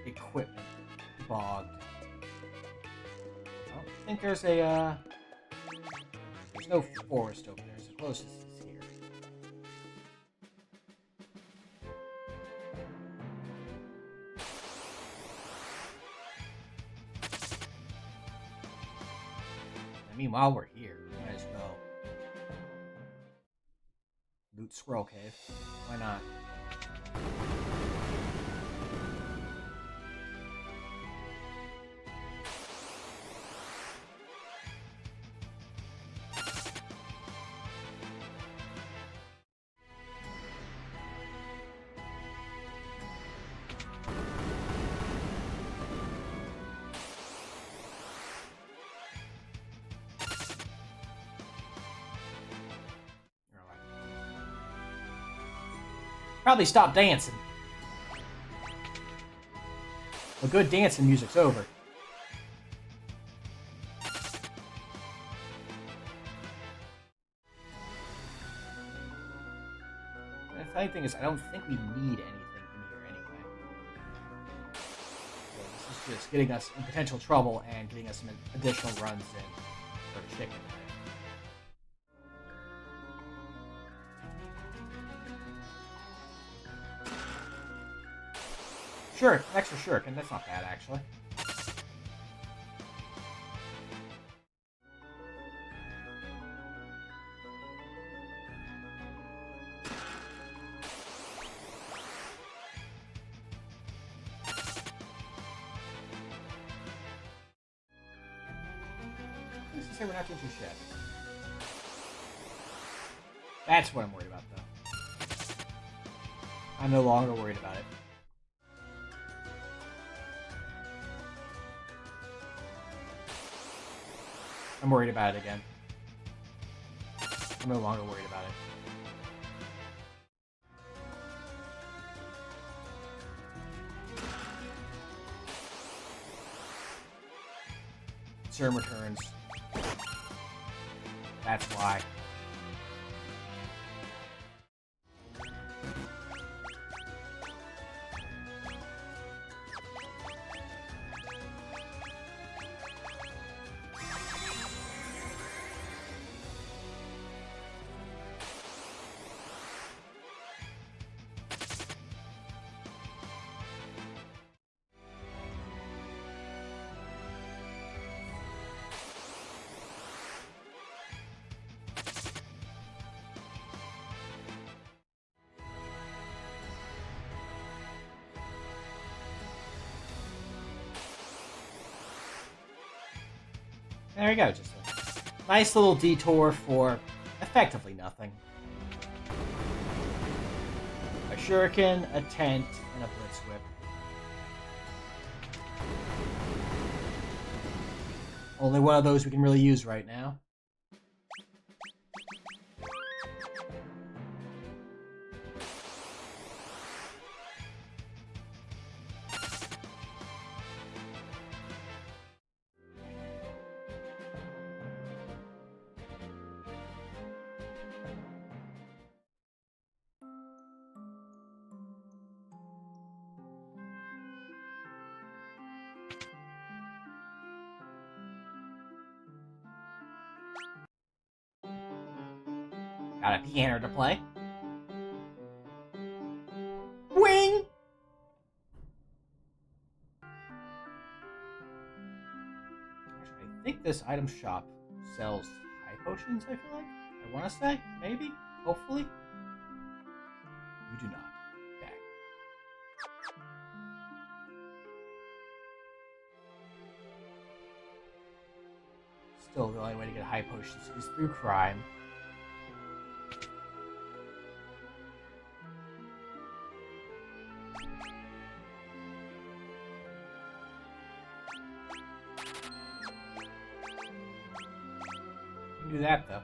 equipment bogged. I think there's a, there's no forest over there, so the closest is here. I mean, while we're here, we might as well loot Squirrel Cave. Why not? Probably stop dancing. The good dancing music's over. The funny thing is, I don't think we need anything in here anyway. So this is just getting us in potential trouble and getting us some additional runs in for chicken. Sure, extra shuriken, that's not bad actually. Who's to say we're not doing too shabby? That's what I'm worried about though. I'm no longer worried about it. I'm worried about it again. I'm no longer worried about it. Serum returns. That's why. There you go, just a nice little detour for effectively nothing. A shuriken, a tent, and a blitz whip. Only one of those we can really use right now. Got a piano to play. Wing! Actually, I think this item shop sells high potions, I feel like. I want to say. Maybe. Hopefully. You do not. Okay. Still, the only way to get high potions is through crime. Do that though.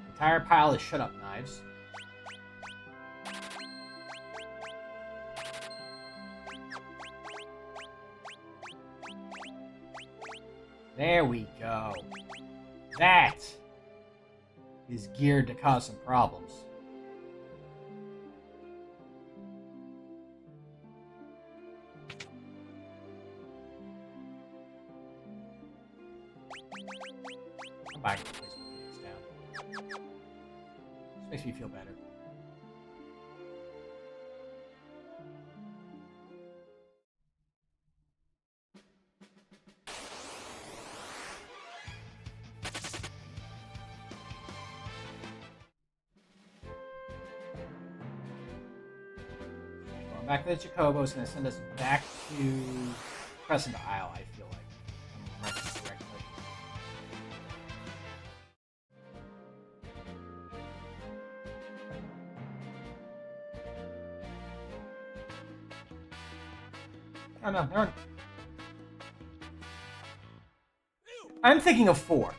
The entire pile is shut up knives. There we go. That is geared to cause some problems. Come back and place my Phoenix down. This makes me feel better. Going back to the Chocobo is going to send us back to Crescent Isle, I feel like. If I'm remembering correctly. Oh no, they're... I'm thinking of 4.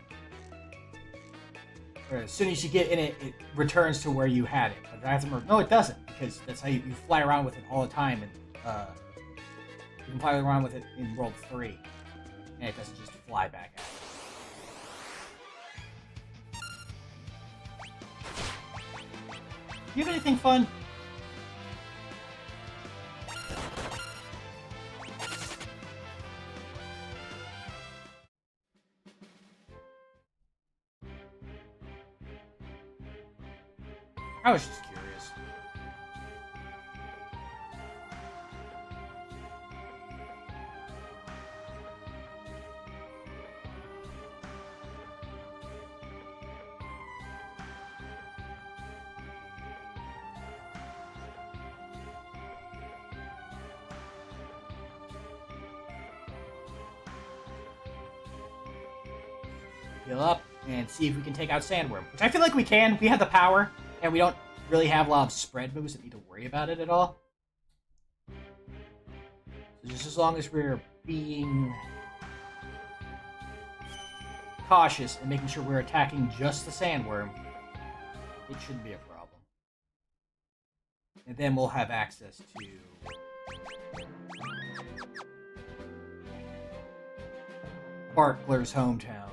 Where as soon as you get in it, it returns to where you had it. But I have to remember, no, it doesn't, because that's how you fly around with it all the time, and you can fly around with it in World 3, and it doesn't just fly back at you. Do you have anything fun? I was just curious. Heal up and see if we can take out Sandworm, which I feel like we can. We have the power. And we don't really have a lot of spread moves that need to worry about it at all. So just as long as we're being cautious and making sure we're attacking just the Sandworm, it shouldn't be a problem. And then we'll have access to Barkler's hometown.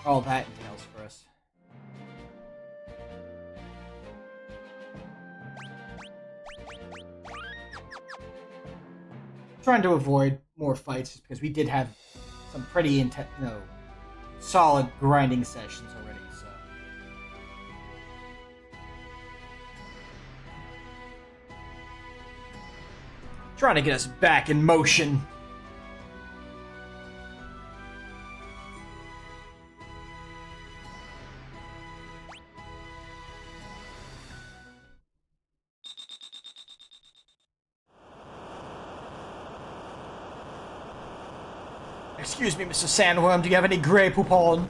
All that entails for us. Trying to avoid more fights just because we did have some pretty solid grinding sessions already, so. Trying to get us back in motion. Excuse me, Mr. Sandworm, do you have any Grey Poupon?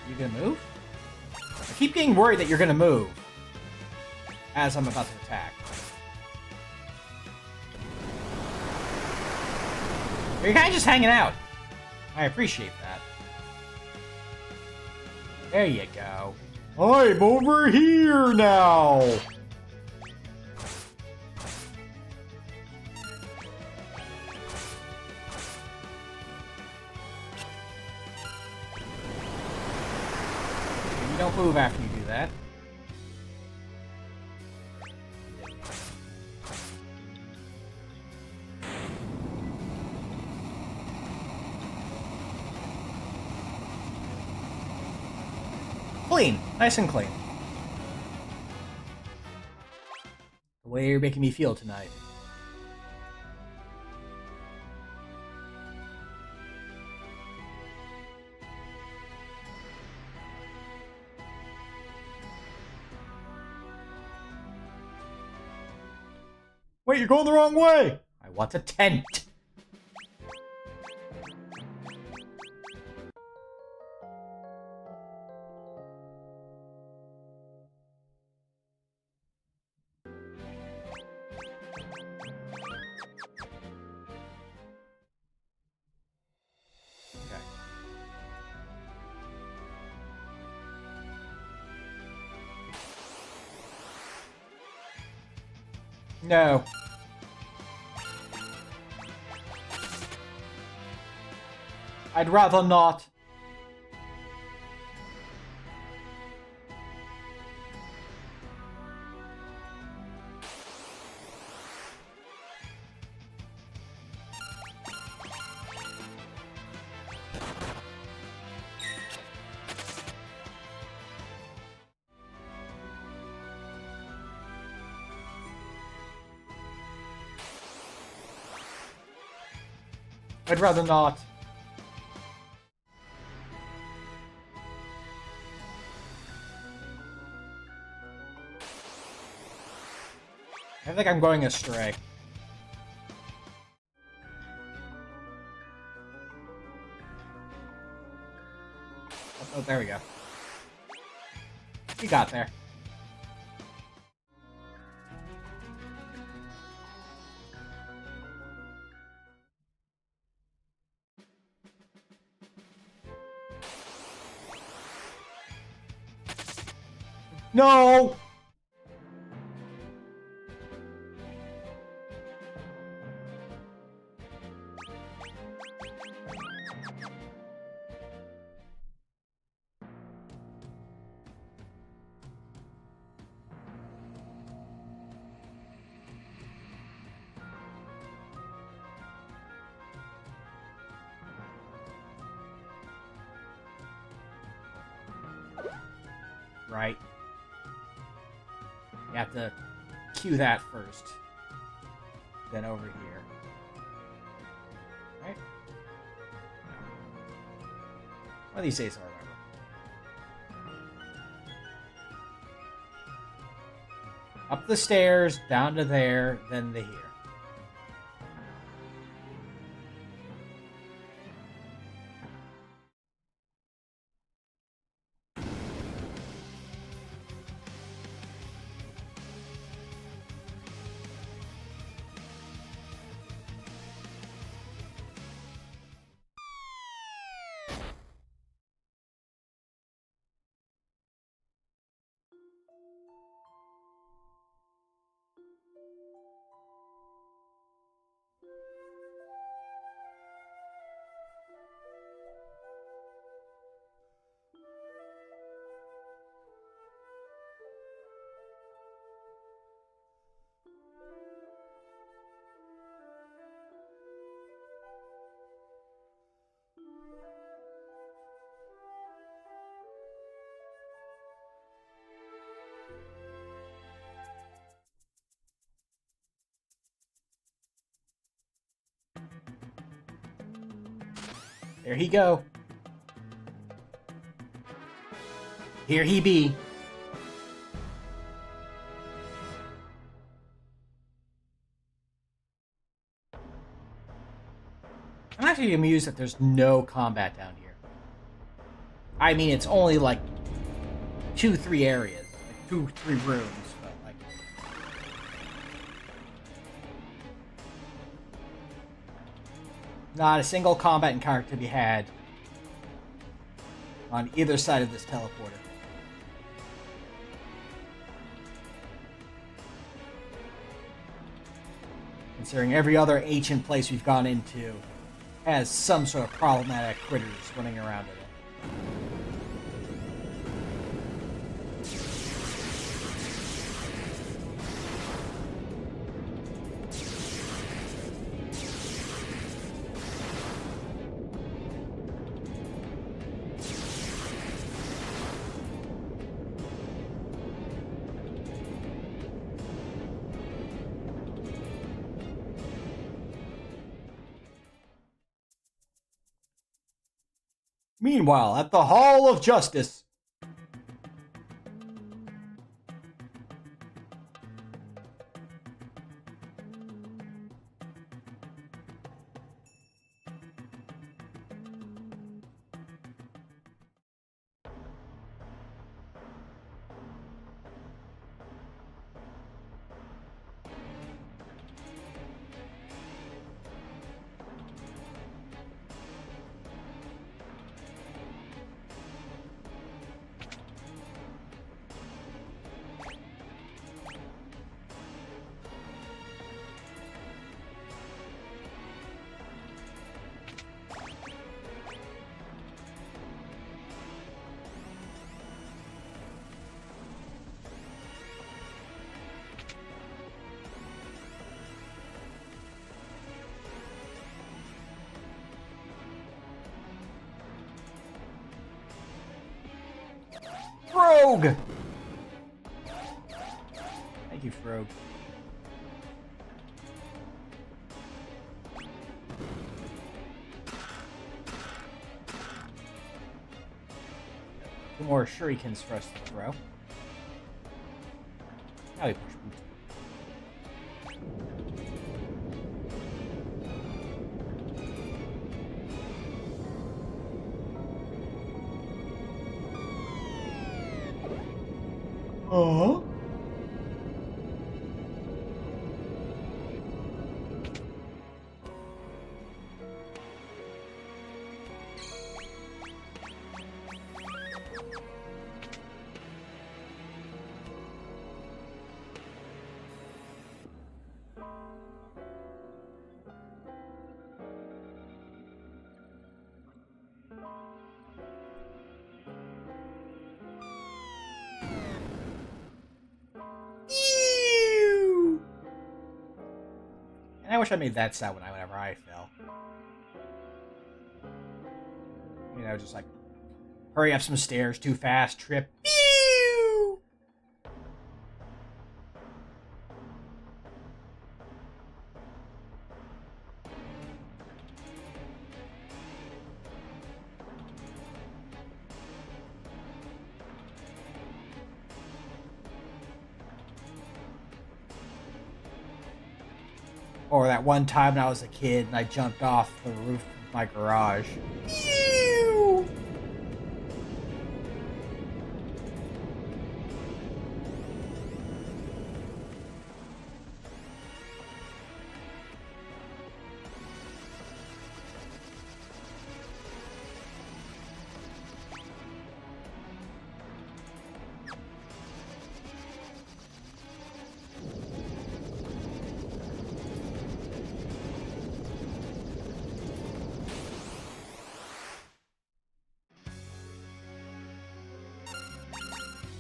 You gonna move? I keep getting worried that you're gonna move as I'm about to attack. You're kind of just hanging out. I appreciate that. There you go. I'm over here now! You don't move after you do that. Clean. Nice and clean. The way you're making me feel tonight. Wait, you're going the wrong way! I want a tent! Okay. No. I'd rather not. I'd rather not. I think I'm going astray. Oh, there we go. We got there. No! Right. You have to cue that first. Then over here. Right? One of these days I'll remember. Up the stairs, down to there, then to here. There he go. Here he be. I'm actually amused that there's no combat down here. I mean, it's only like 2-3 areas, like 2-3 rooms, but like. Not a single combat encounter to be had on either side of this teleporter. Considering every other ancient place we've gone into has some sort of problematic critters running around in it. Meanwhile, at the Hall of Justice. Frog! Thank you, Frog. Two more shurikens for us to throw. Now we push boots. Uh-huh. And I wish I made that sound whenever I fell. You know, just like, hurry up some stairs too fast, trip. Or that one time when I was a kid and I jumped off the roof of my garage.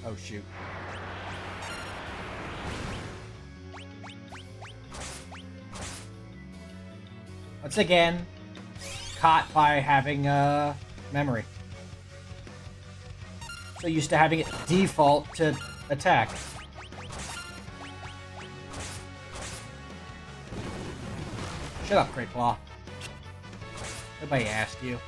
Oh, shoot. Once again, caught by having memory. So used to having it default to attack. Shut up, Great Claw. Nobody asked you.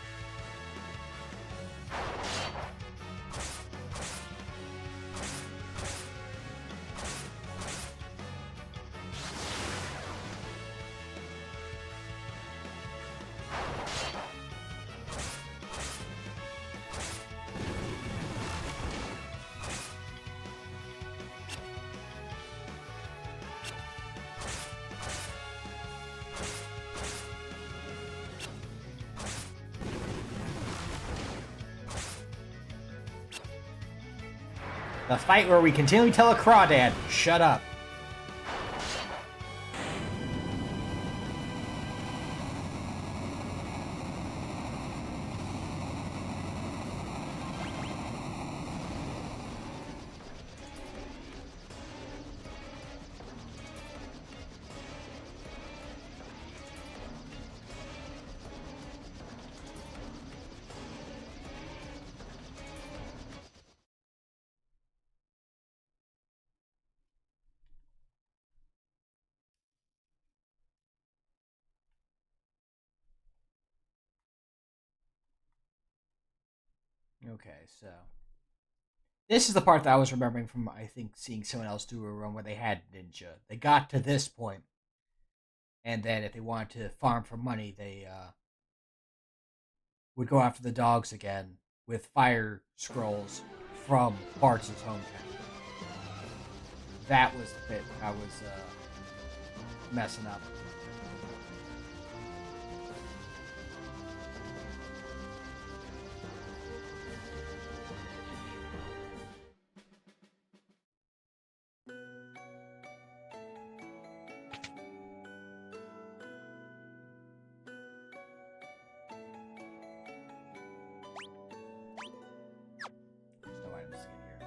The fight where we continually tell a crawdad, shut up. Okay, so this is the part that I was remembering from, I think, seeing someone else do a run where they had ninja. They got to this point, and then if they wanted to farm for money, they would go after the dogs again with fire scrolls from Butz' hometown. That was the bit I was messing up.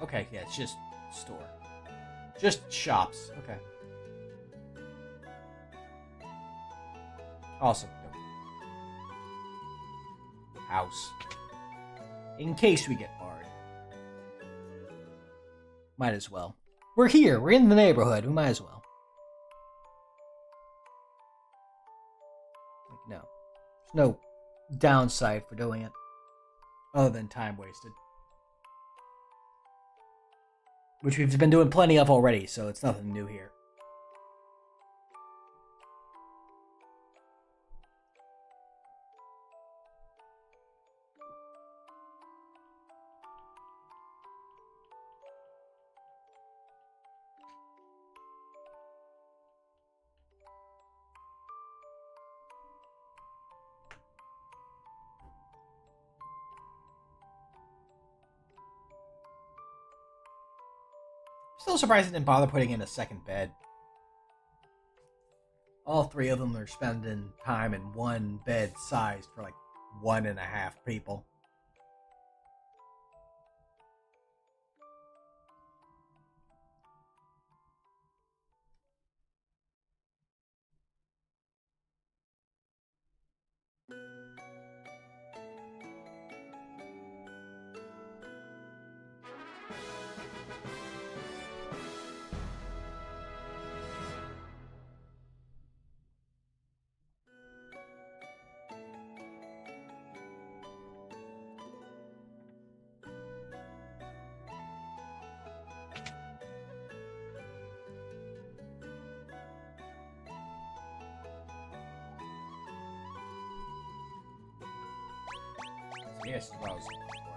Okay, yeah, it's just store. Just shops. Okay. Awesome. House. In case we get barred. Might as well. We're here. We're in the neighborhood. We might as well. No. There's no downside for doing it. Other than time wasted. Which we've been doing plenty of already, so it's nothing new here. Still surprised they didn't bother putting in a second bed. All three of them are spending time in one bed sized for like 1.5 people. Yes, what I was looking for.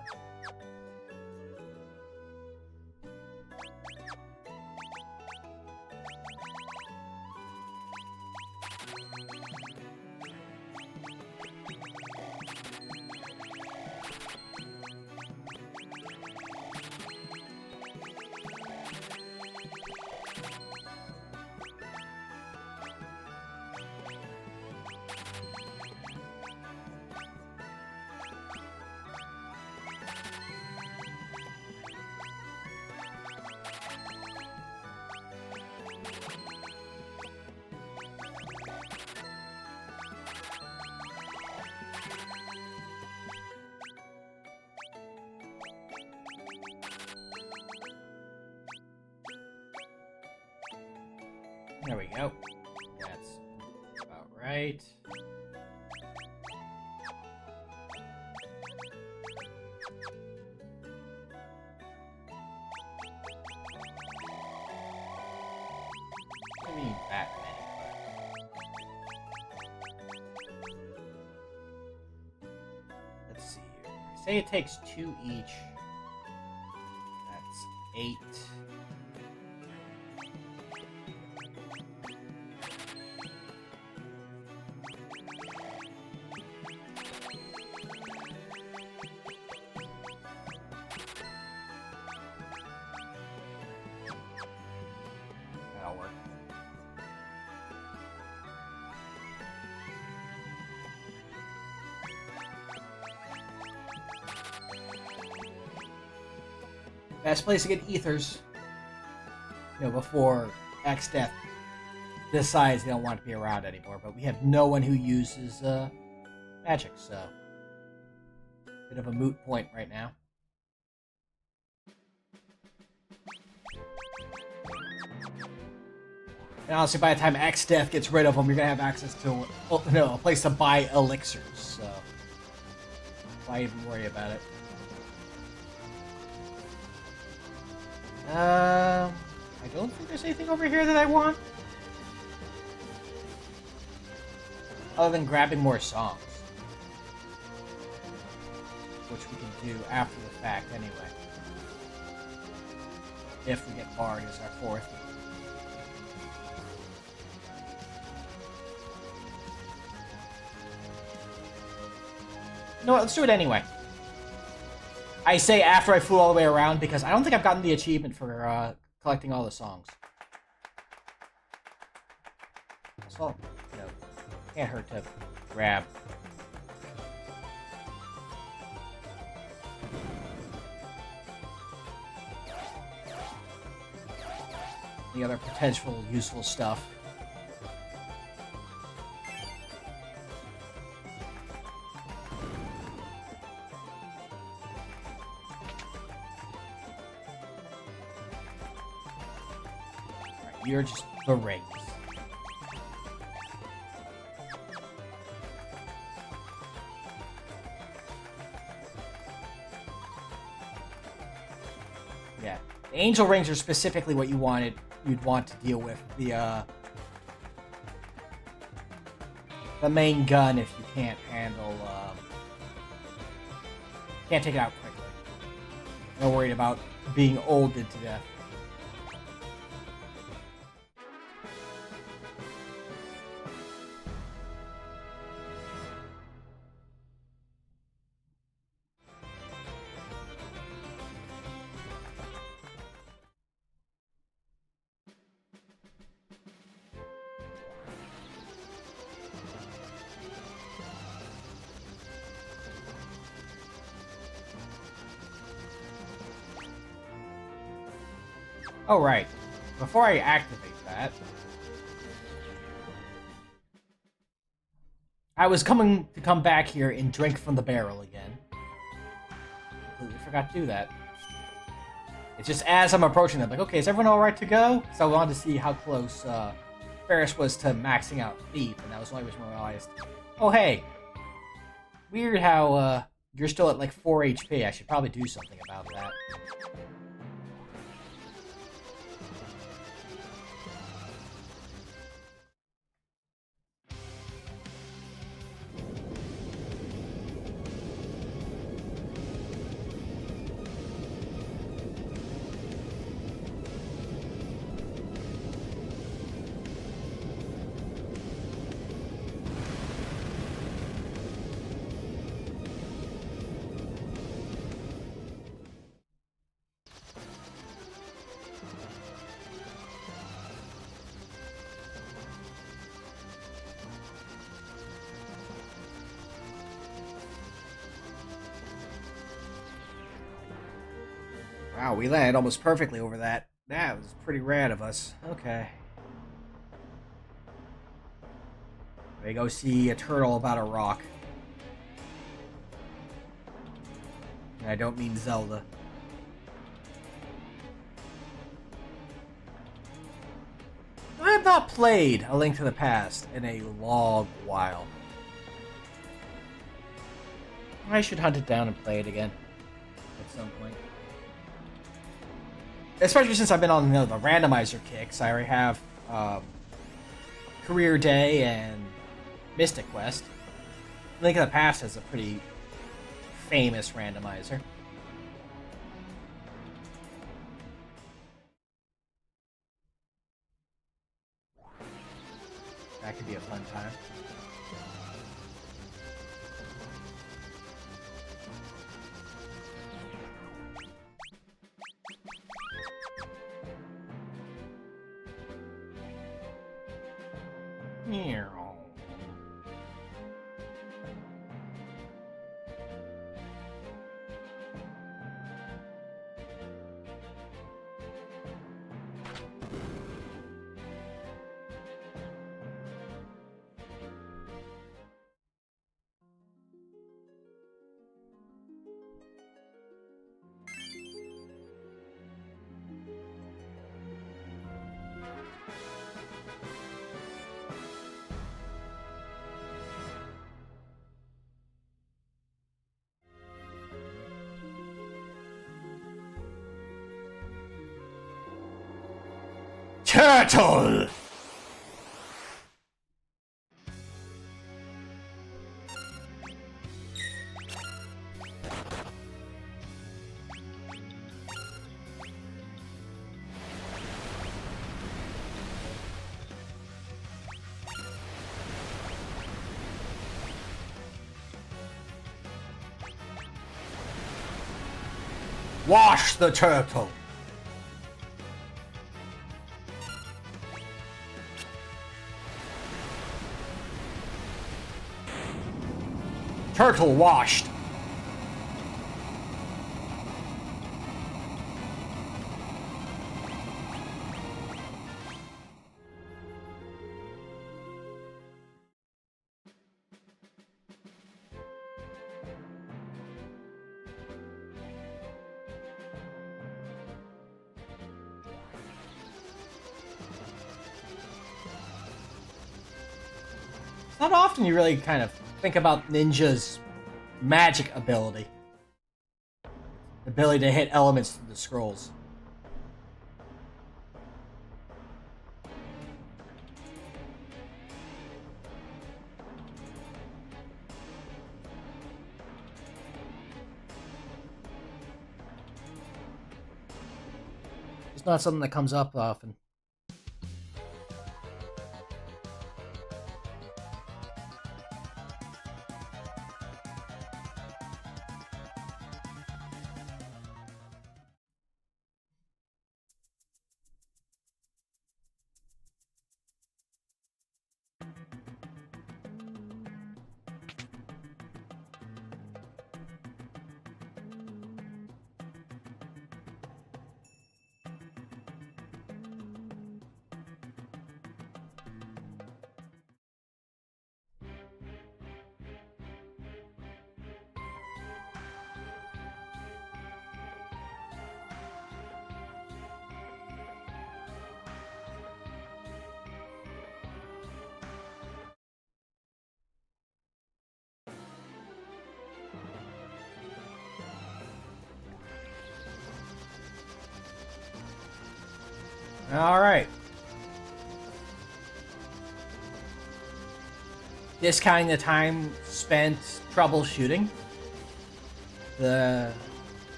There we go. That's about right. I mean, that many, but... Let's see here. Say it takes 2 each. That's 8. Best place to get ethers. You know, before X Death decides they don't want to be around anymore. But we have no one who uses magic, so bit of a moot point right now. And honestly, by the time X Death gets rid of them, you're gonna have access to a place to buy elixirs. So why even worry about it? I don't think there's anything over here that I want, other than grabbing more songs, which we can do after the fact anyway. If we get Bard as our fourth. No, let's do it anyway. I say after I flew all the way around because I don't think I've gotten the achievement for collecting all the songs. So, you know, can't hurt to grab. The other potential useful stuff. You're just the rings. Yeah, the angel rings are specifically what you'd want to deal with the main gun if you can't handle can't take it out quickly. No worried about being olded to death. Oh, right. Before I activate that, I was coming to come back here and drink from the barrel again. Completely forgot to do that. It's just as I'm approaching them, like, okay, is everyone all right to go? So I wanted to see how close Ferris was to maxing out Thief, and that was the only reason I realized, oh, hey, weird how you're still at like 4 HP. I should probably do something about that. Wow, we landed almost perfectly over that. That was pretty rad of us. Okay. We go see a turtle about a rock. And I don't mean Zelda. I have not played A Link to the Past in a long while. I should hunt it down and play it again at some point. Especially since I've been on the randomizer kicks. I already have Career Day and Mystic Quest. Link of the Past has a pretty famous randomizer. That could be a fun time. turtle! Wash the turtle! Turtle washed. Not often you really kind of think about Ninja's magic ability. Ability to hit elements through the scrolls. It's not something that comes up often. All right. Discounting the time spent troubleshooting the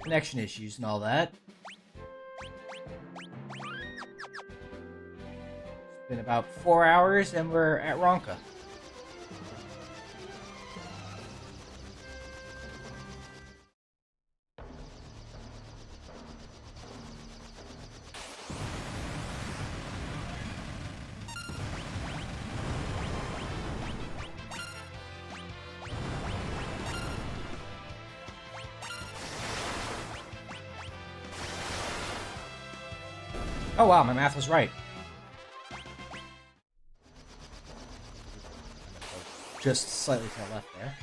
connection issues and all that. It's been about 4 hours and we're at Ronka. Oh wow, my math was right. Just slightly to the left there.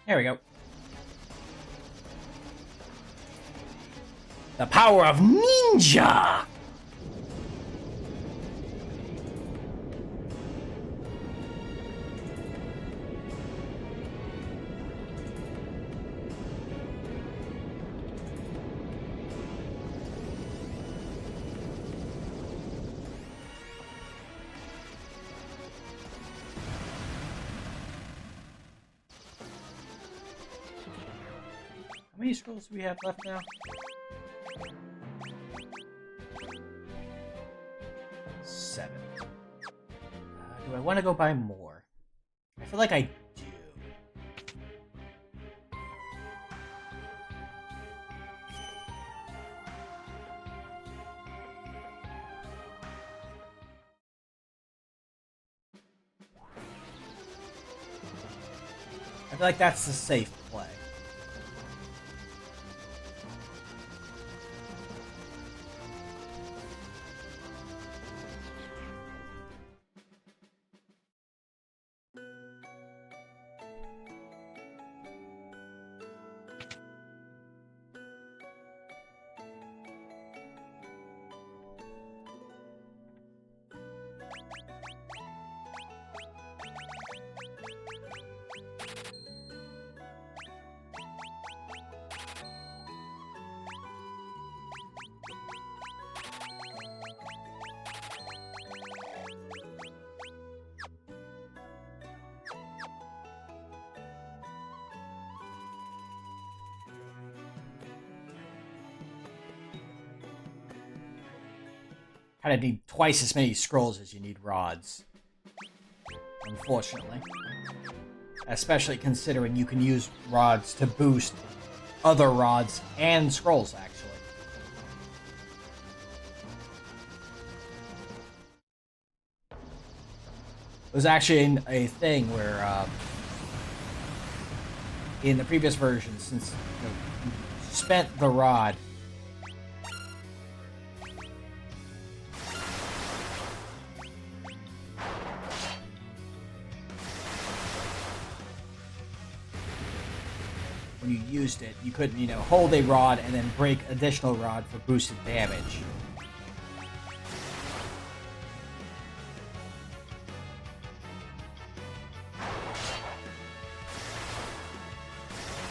There we go. The power of ninja! How many scrolls do we have left now? 7. Do I want to go buy more? I feel like I do. I feel like that's the safe play. kind of need twice as many scrolls as you need rods. Unfortunately. Especially considering you can use rods to boost other rods and scrolls, actually. It was actually a thing where, in the previous version, since you spent the rod, when you used it, you couldn't, hold a rod and then break additional rod for boosted damage.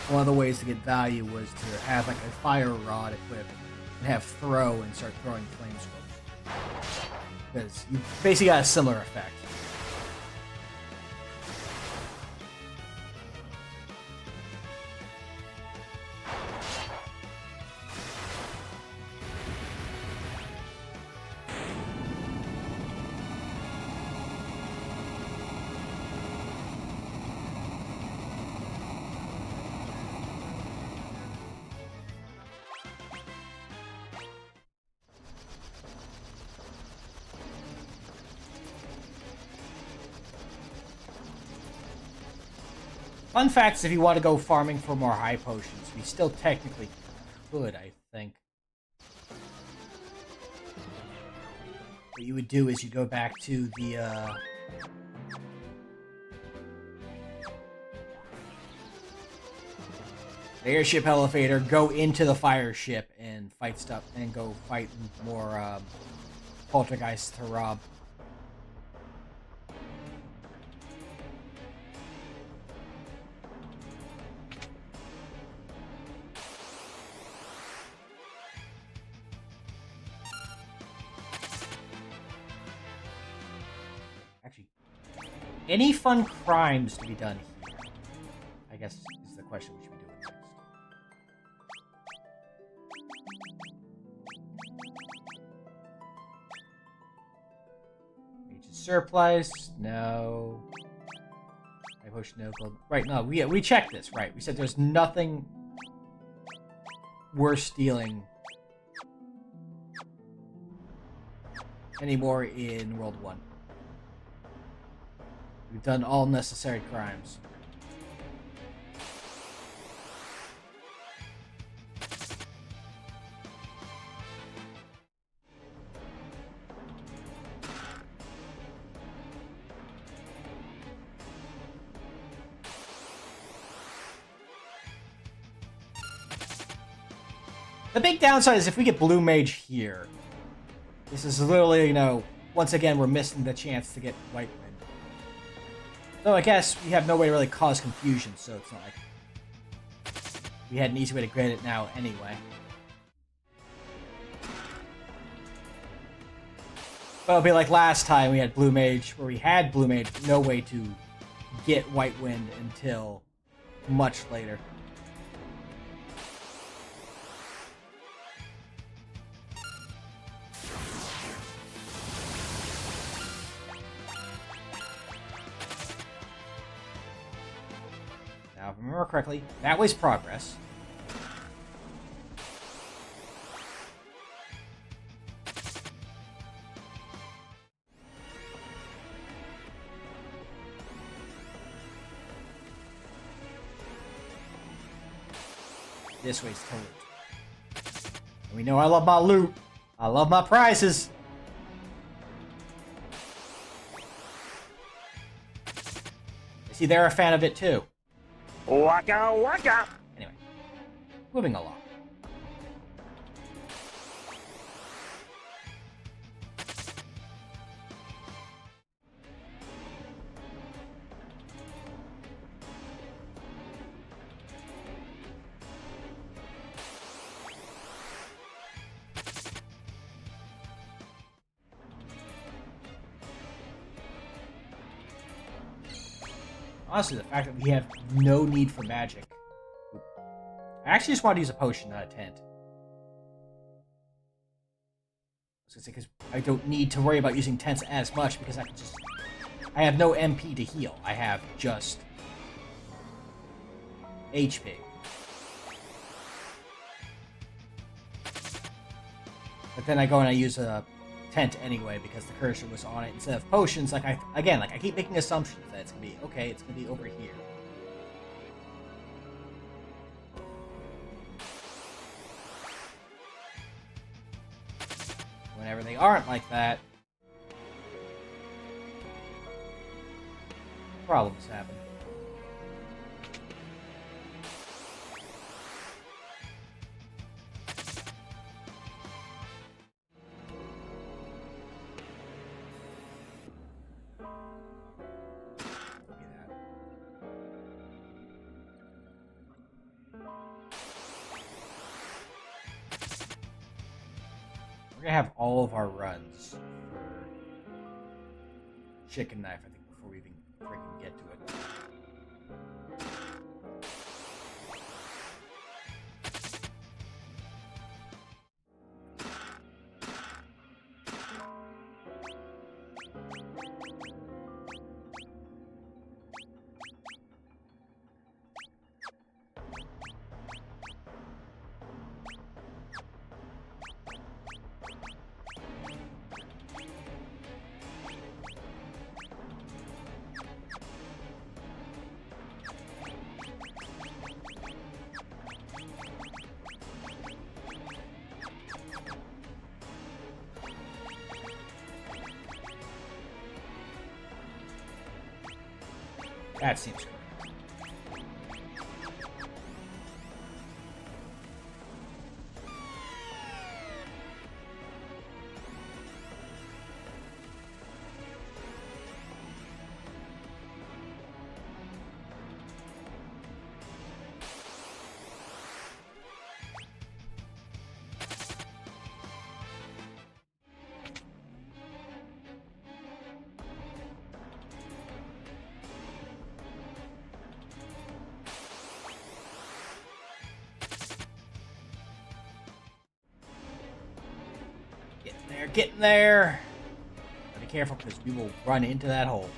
One of the ways to get value was to have like a fire rod equipped and have throw and start throwing flame scrolls. Because you basically got a similar effect. Fun fact is, if you want to go farming for more high potions, we still technically could, I think. What you would do is you go back to the, airship elevator, go into the fire ship, and fight stuff, and go fight more, poltergeists to rob. Any fun crimes to be done here? I guess is the question we should be doing next. Mage's surplus? No. I push no gold. Right, no, we checked this, right. We said there's nothing worth stealing anymore in World 1. We've done all necessary crimes. The big downside is if we get Blue Mage here, this is literally, once again, we're missing the chance to get White Wind. Though I guess we have no way to really cause confusion, so it's not like we had an easy way to grade it now anyway. But it'll be like last time we had Blue Mage, where we had Blue Mage, no way to get White Wind until much later. Now, if I remember correctly, that was progress. This way's to loot. And we know I love my loot. I love my prizes. I see they're a fan of it too.
Waka waka!
Anyway, moving along. Honestly, the fact that we have no need for magic. I actually just want to use a potion, not a tent. because I don't need to worry about using tents as much because I have no MP to heal. I have just HP. But then I go and I use a tent anyway because the cursor was on it instead of potions. Like I keep making assumptions that it's gonna be okay. It's gonna be over here. Whenever they aren't like that, problems happen. We're gonna have all of our runs for chicken knife, I think, before we even freaking get to it. That seems correct. Getting there. But be careful because we will run into that hole.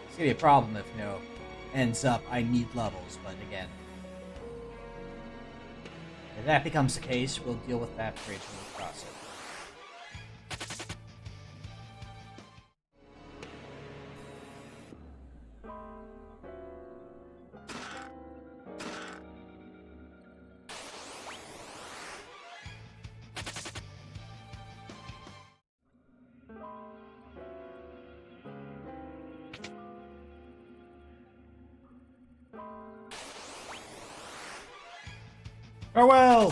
It's gonna be a problem if, ends up I need levels, but again. If that becomes the case, we'll deal with that bridge when we cross it. Farewell!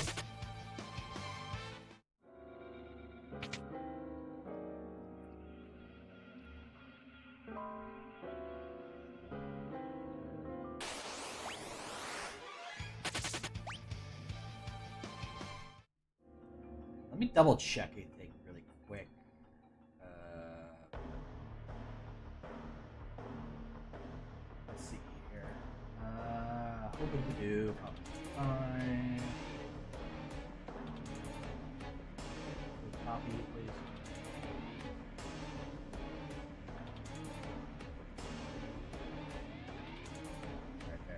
Let me double check anything really quick. Let's see here. Hoping to do probably fine. Copy, please. Right there.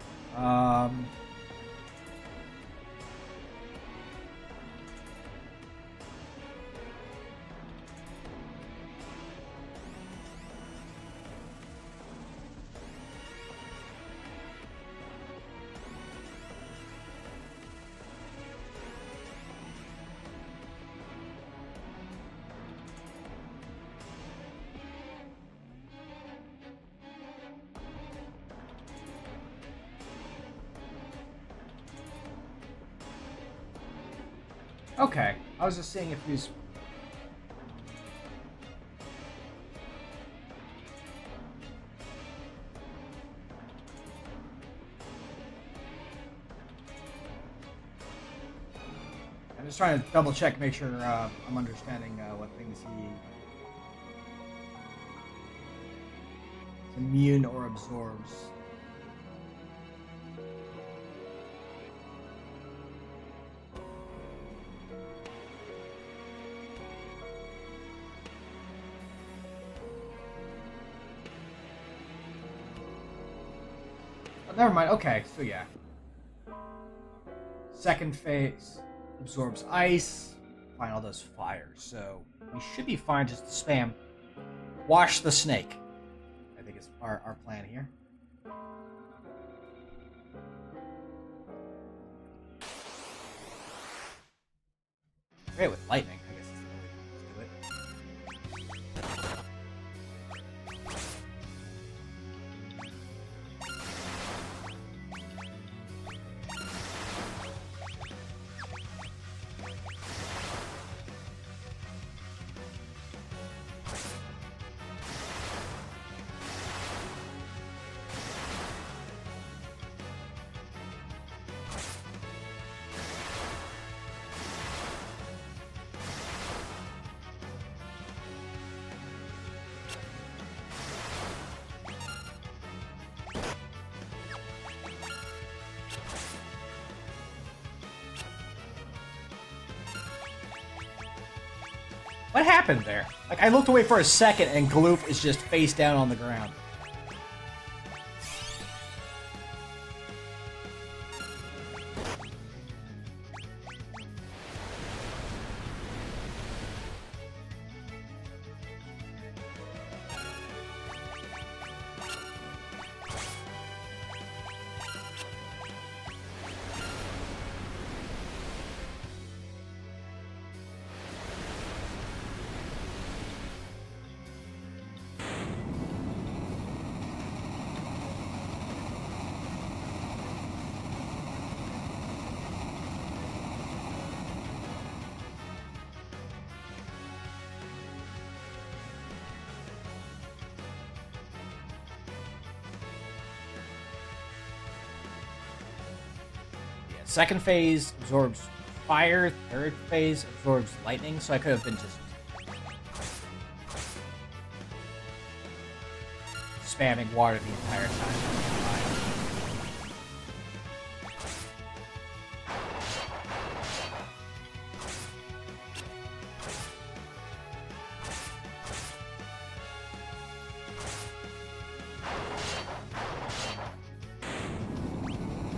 Okay. I was just seeing if he's... I'm just trying to double check, make sure I'm understanding what things he is immune or absorbs. Oh, never mind. Okay, so yeah. Second phase absorbs ice. Final does fire. So we should be fine just to spam wash the snake. I think is our plan here. Great with lightning, I guess is the way to do it. What happened there? Like, I looked away for a second and Gloop is just face down on the ground. Second phase absorbs fire. Third phase absorbs lightning. So I could have been just spamming water the entire time.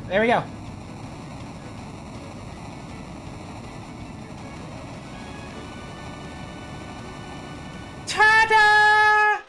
There we go. Ta-da!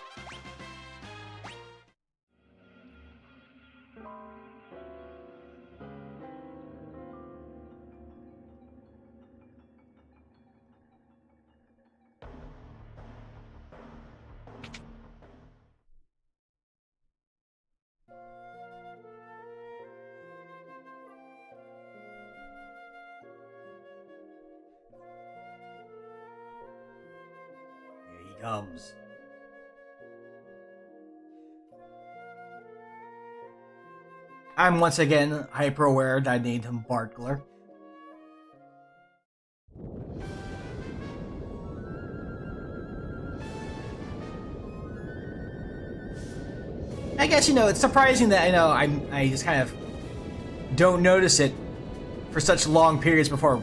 Here he comes. I'm once again hyper aware that I named him Bartler. I guess, it's surprising that, I just kind of don't notice it for such long periods before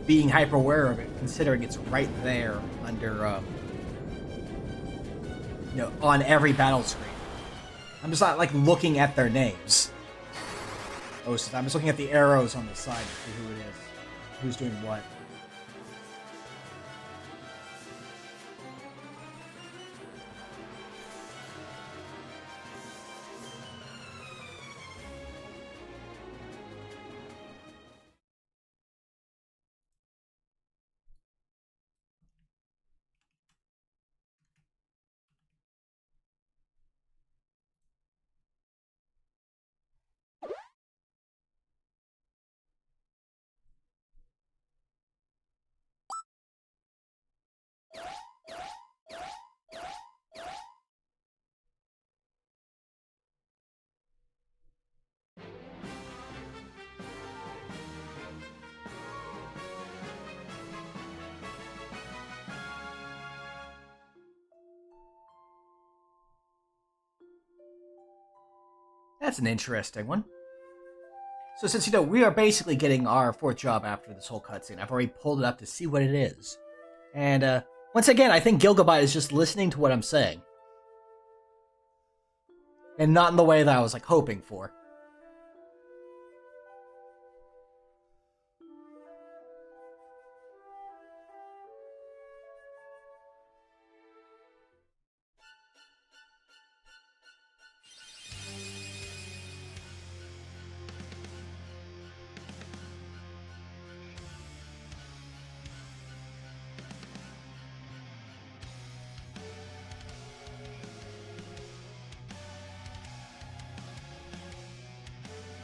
being hyper aware of it, considering it's right there under, on every battle screen. I'm just not, looking at their names. Most of the time, I'm just looking at the arrows on the side to see who it is, who's doing what.
That's an interesting one. So since, you know, we are basically getting our fourth job after this whole cutscene, I've already pulled it up to see what it is. And, once again, I think Gilgabot is just listening to what I'm saying. And not in the way that I was, like, hoping for.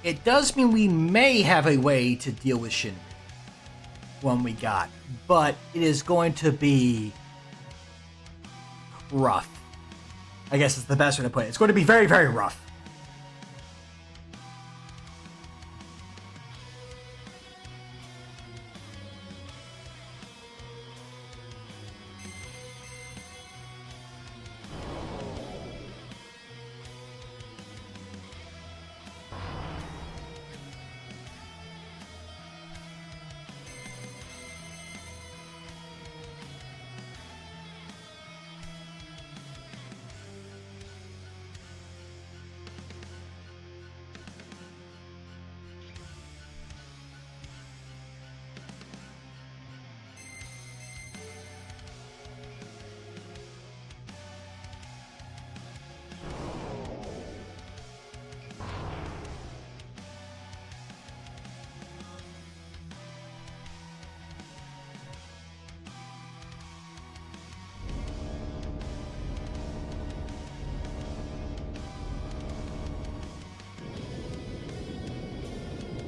It does mean we may have a way to deal with Shin when we got, but it is going to be rough. I guess is the best way to put it. It's going to be very, very rough.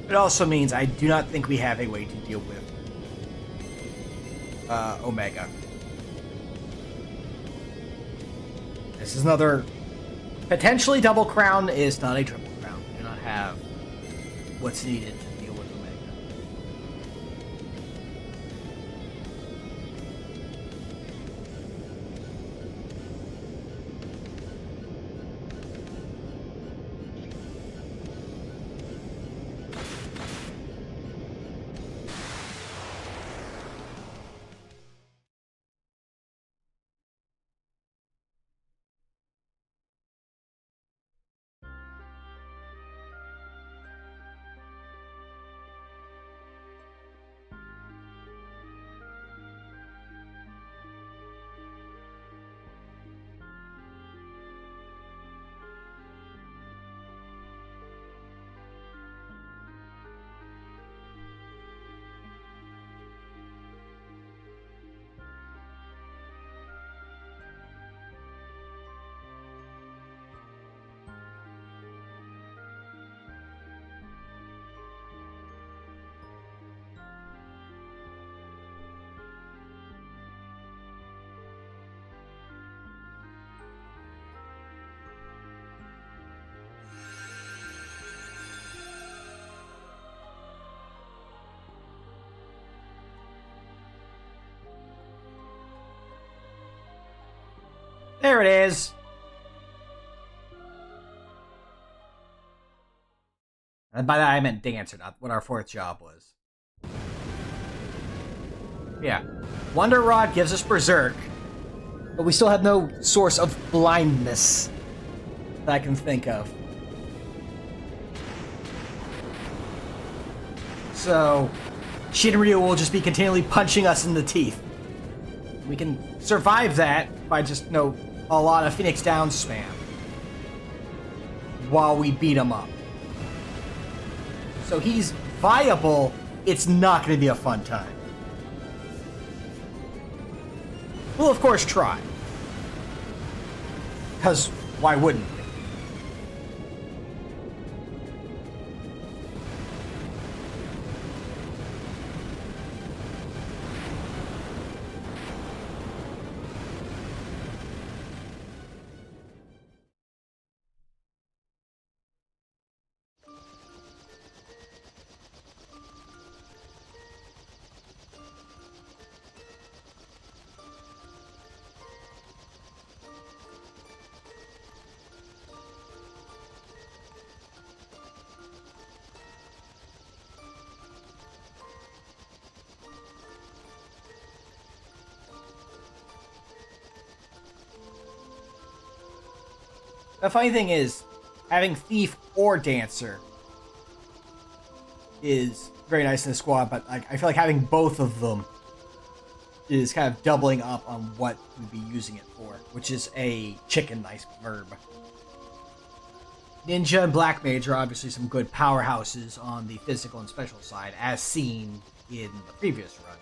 It also means I do not think we have a way to deal with Omega. This is another potentially double crown. Is not a triple crown. We do not have what's needed to deal with Omega. There it is. And by that I meant dancer, not what our fourth job was. Yeah. Wonder Rod gives us Berserk, but we still have no source of blindness that I can think of. So, Shinryu will just be continually punching us in the teeth. We can survive that by just, a lot of Phoenix Down spam while we beat him up. So he's viable, it's not going to be a fun time. We'll of course try. Because why wouldn't we? The funny thing is, having thief or dancer is very nice in the squad, but I feel like having both of them is kind of doubling up on what we'd be using it for, which is a chicken knife verb. Ninja and Black Mage are obviously some good powerhouses on the physical and special side, as seen in the previous run.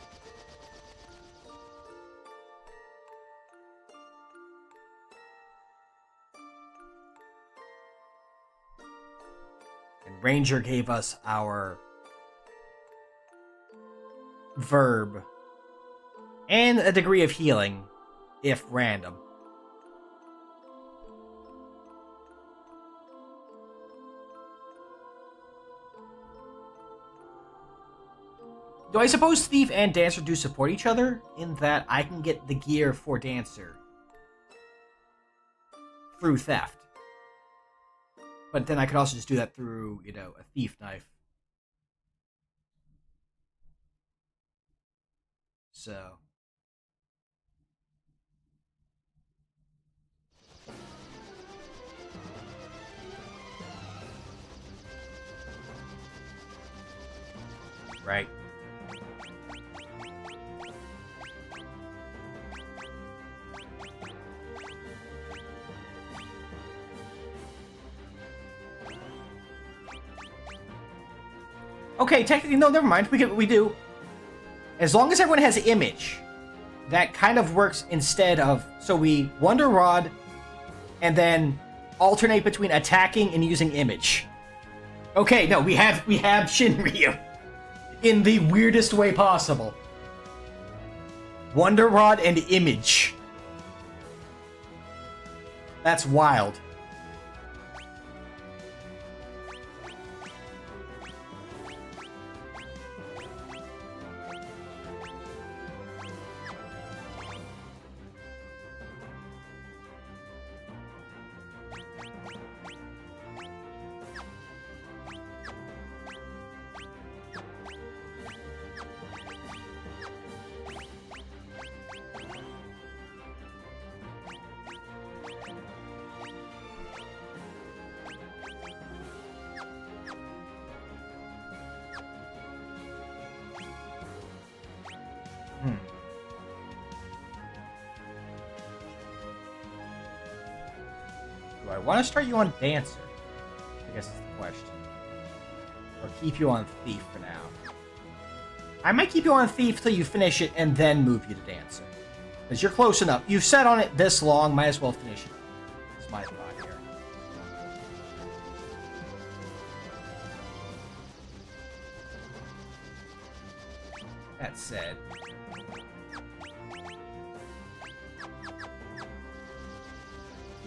And Ranger gave us our verb and a degree of healing, if random. Do I suppose Thief and Dancer do support each other, in that I can get the gear for Dancer through theft? But then I could also just do that through, a thief knife. So... right. Okay, technically, no, never mind. We do. As long as everyone has image, that kind of works instead of... So we Wonder Rod, and then alternate between attacking and using image. Okay, no, we have Shinryu in the weirdest way possible. Wonder Rod and image. That's wild. Do I want to start you on Dancer? I guess is the question. Or keep you on Thief for now. I might keep you on Thief till you finish it and then move you to Dancer. Because you're close enough. You've sat on it this long, might as well finish it. That's my thought here. That said...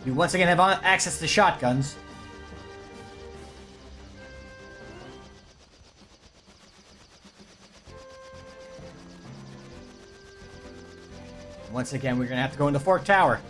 you once again have access to shotguns. Once again, we're gonna have to go into Fork Tower.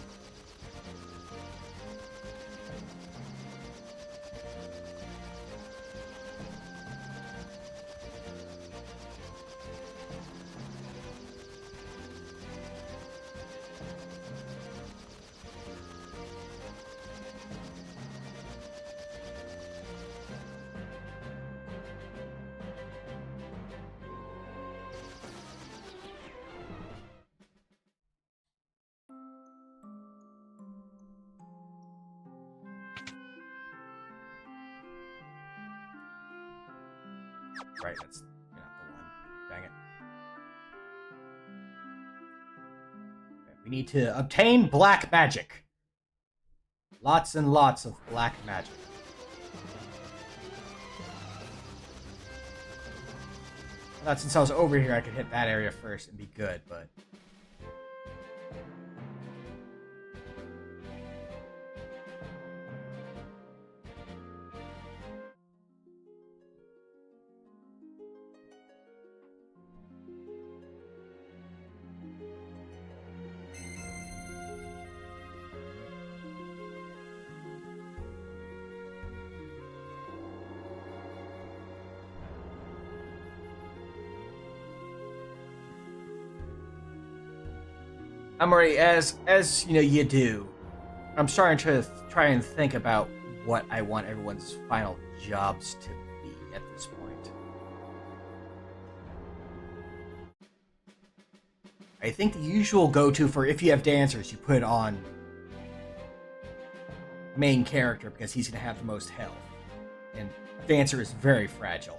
Right, that's not the one. Dang it. Okay, we need to obtain black magic. Lots and lots of black magic. I thought since I was over here, I could hit that area first and be good, but... I'm already, as you know, you do. I'm starting to try and think about what I want everyone's final jobs to be at this point. I think the usual go-to for if you have dancers, you put on main character because he's going to have the most health. And dancer is very fragile.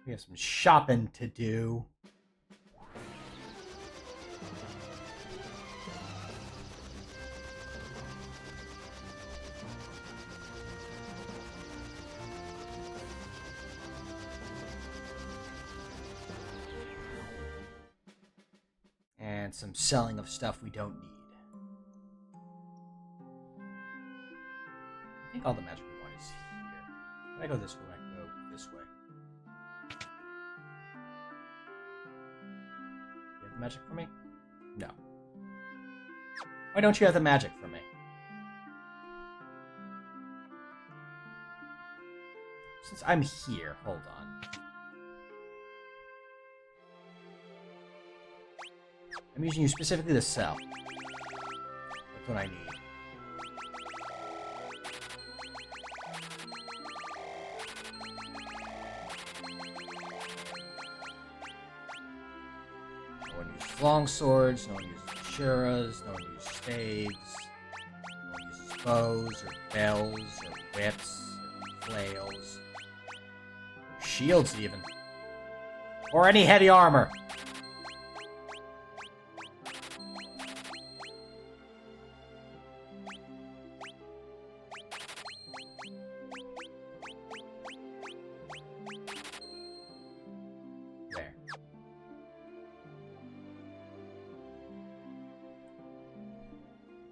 We have some shopping to do. And some selling of stuff we don't need. I think all the magic we want is here. When I go this way, I can go this way. You have the magic for me? No. Why don't you have the magic for me? Since I'm here, hold on. I'm using you specifically to sell. That's what I need. No one uses long swords, no one uses shuras, no one uses staves, no one uses bows, or bells, or whips, or flails, or shields even. Or any heavy armor.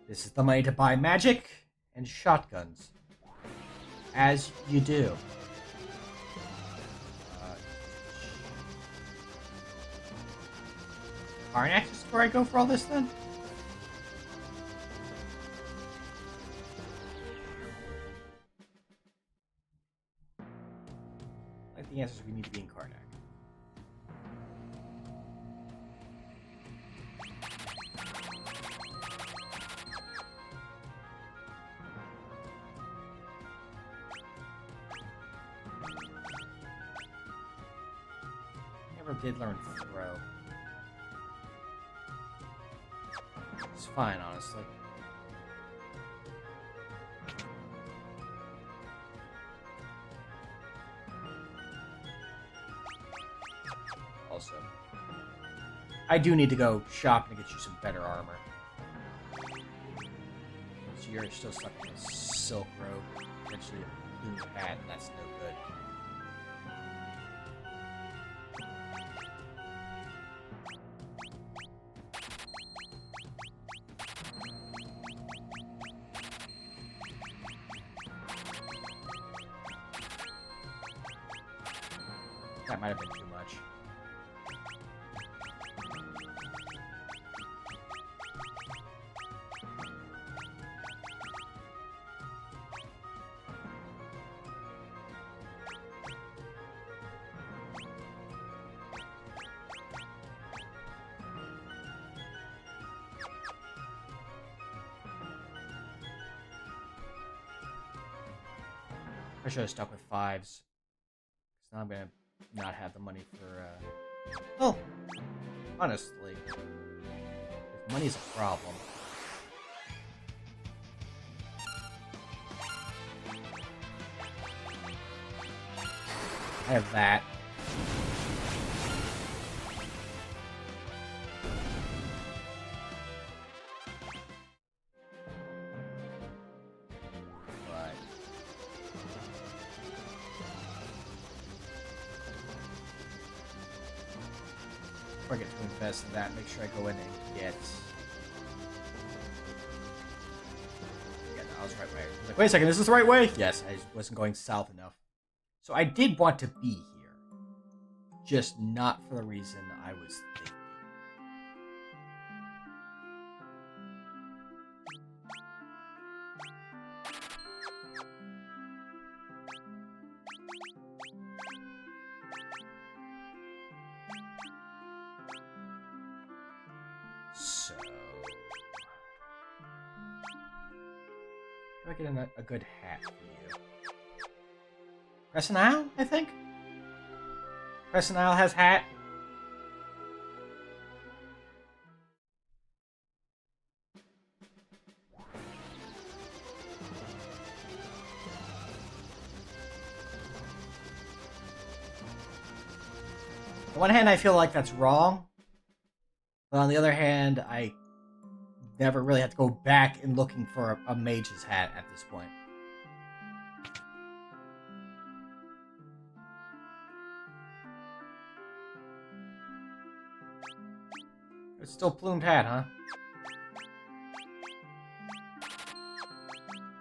This is the money to buy magic and shotguns. As you do. Karnak is where I go for all this then? I think the answer is we need to be in Karnak. Did learn throw. It's fine, honestly. Also, I do need to go shopping to get you some better armor. So you're still stuck in a silk robe, potentially a blue hat, and that's no good. That might have been too much. I should have stuck with fives. Because now I'm going to not have the money for, well, honestly, if money's a problem, I have that.
before I get to invest in that, make sure I go in and get... Yeah, no, I was the right way. I was like, wait a second, is this the right way? Yes, I just wasn't going south enough. So I did want to be here. Just not for the reason I was thinking. So... How do I get a good hat for you? Crescent Isle, I think? Crescent Isle has hat. On one hand, I feel like that's wrong. But on the other hand, I never really had to go back and looking for a mage's hat at this point. It's still plumed hat, huh?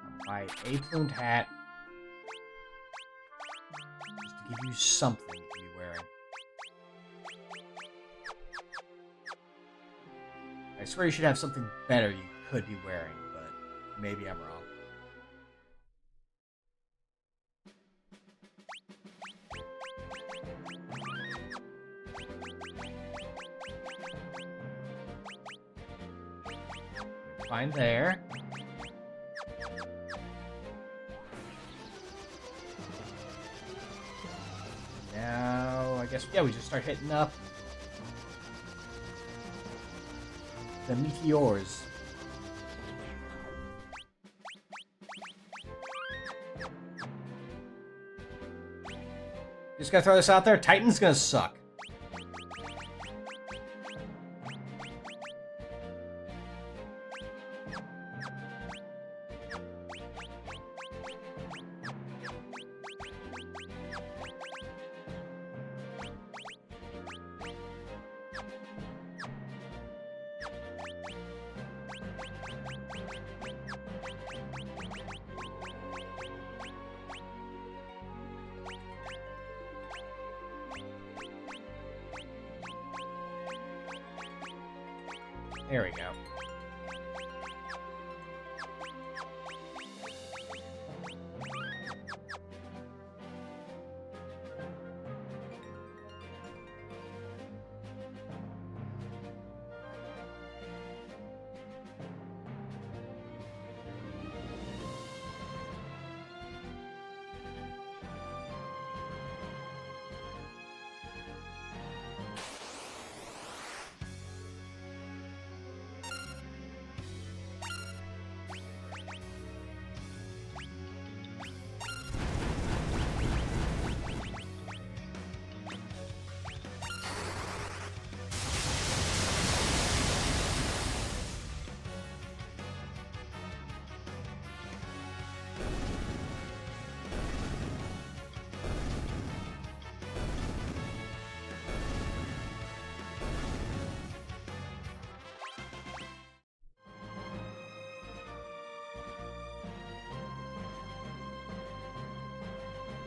I'll buy a plumed hat. Just to give you something to be wearing. I swear you should have something better you could be wearing, but maybe I'm wrong. Fine there. Now, I guess, yeah, we just start hitting up the meteors. Just gotta throw this out there. Titan's gonna suck. There we go.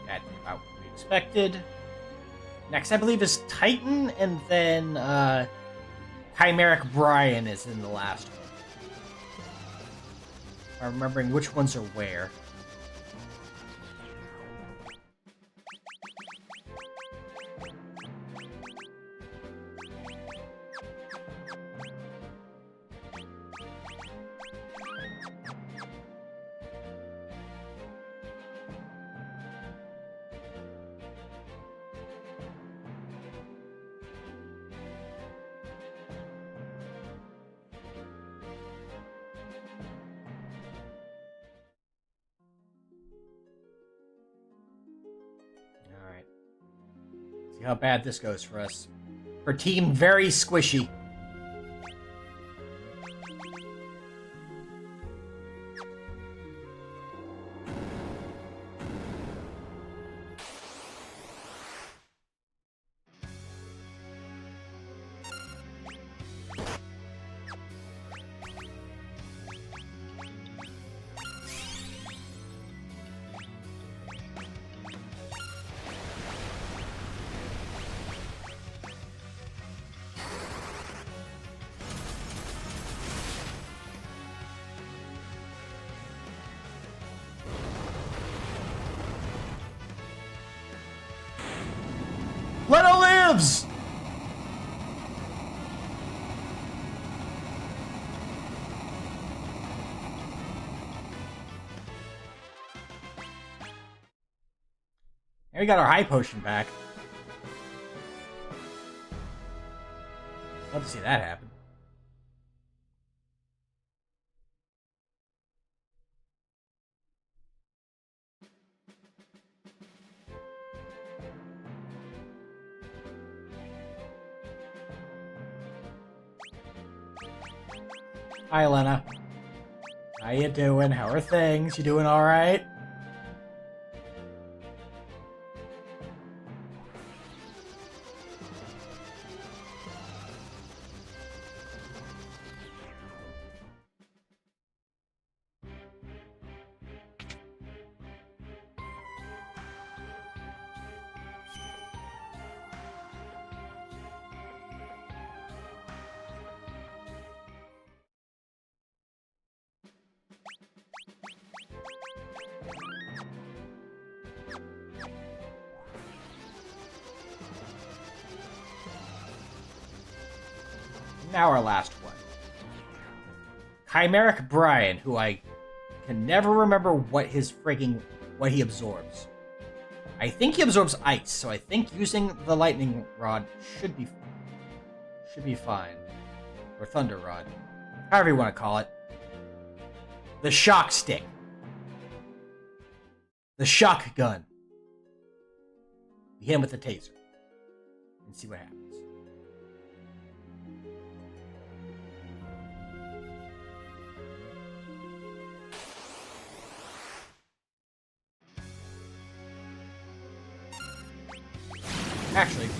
That's about what we expected. Next, I believe, is Titan, and then Chimeric Brian is in the last one. I'm remembering which ones are where. See how bad this goes for us. For Team Very Squishy.
lives! And we got our high potion back. Love to see that happen. Hi, Lena. How you doing? How are things? You doing all right? Now our last one. Chimeric Brian, who I can never remember what he absorbs. I think he absorbs ice, so I think using the lightning rod should be fine. Or thunder rod. However you want to call it. The shock stick. The shock gun. We hit him with the taser. And see what happens. Actually.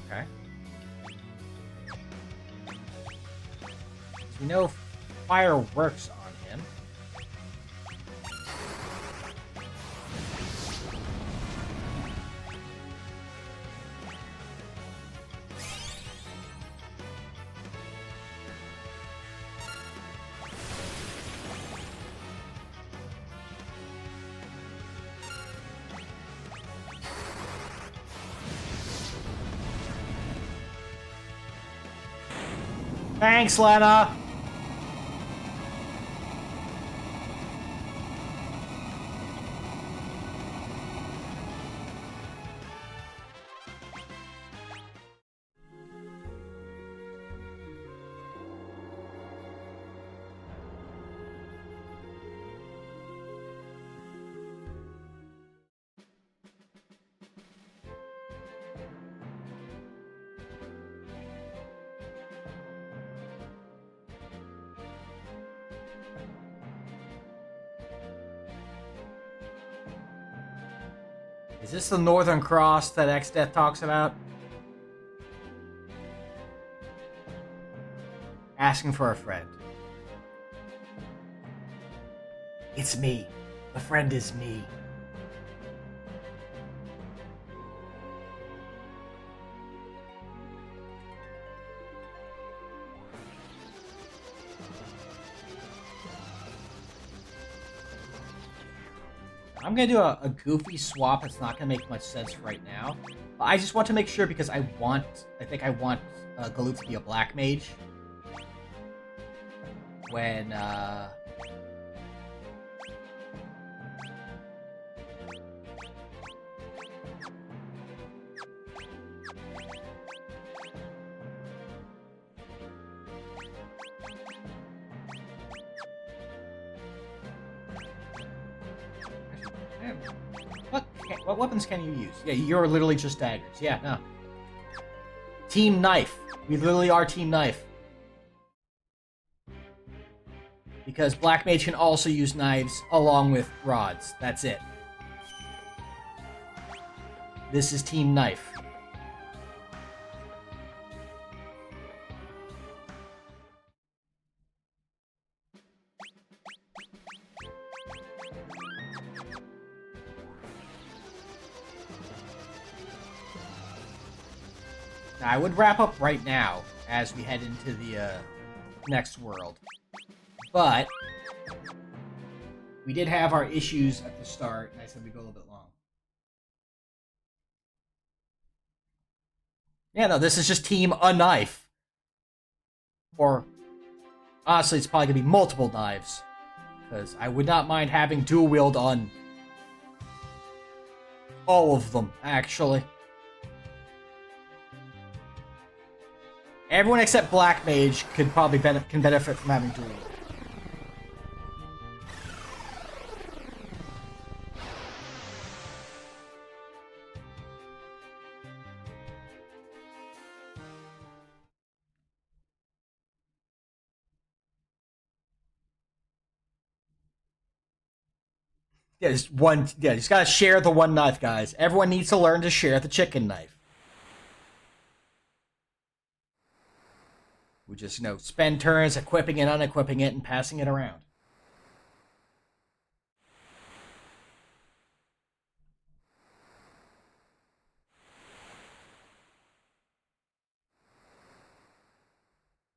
Okay. So we know fire works on him. Thanks, Lena! Is this the Northern Cross that X-Death talks about? Asking for a friend. It's me. The friend is me. I'm gonna do a goofy swap that's not gonna make much sense right now. But I just want to make sure because I think I want Galoof to be a black mage. When, What weapons can you use? Yeah, you're literally just daggers. Yeah, no. Team Knife. We literally are Team Knife. Because Black Mage can also use knives along with rods. That's it. This is Team Knife. Now, I would wrap up right now as we head into the next world. But We did have our issues at the start, and I said we go a little bit long. Yeah, no, this is just team a knife. Or, honestly, it's probably going to be multiple knives. Because I would not mind having dual wield on all of them, actually. Everyone except Black Mage could probably can benefit from having dual wield. Yeah, just one. Yeah, just gotta share the one knife, guys. Everyone needs to learn to share the chicken knife. We just, spend turns equipping and unequipping it and passing it around.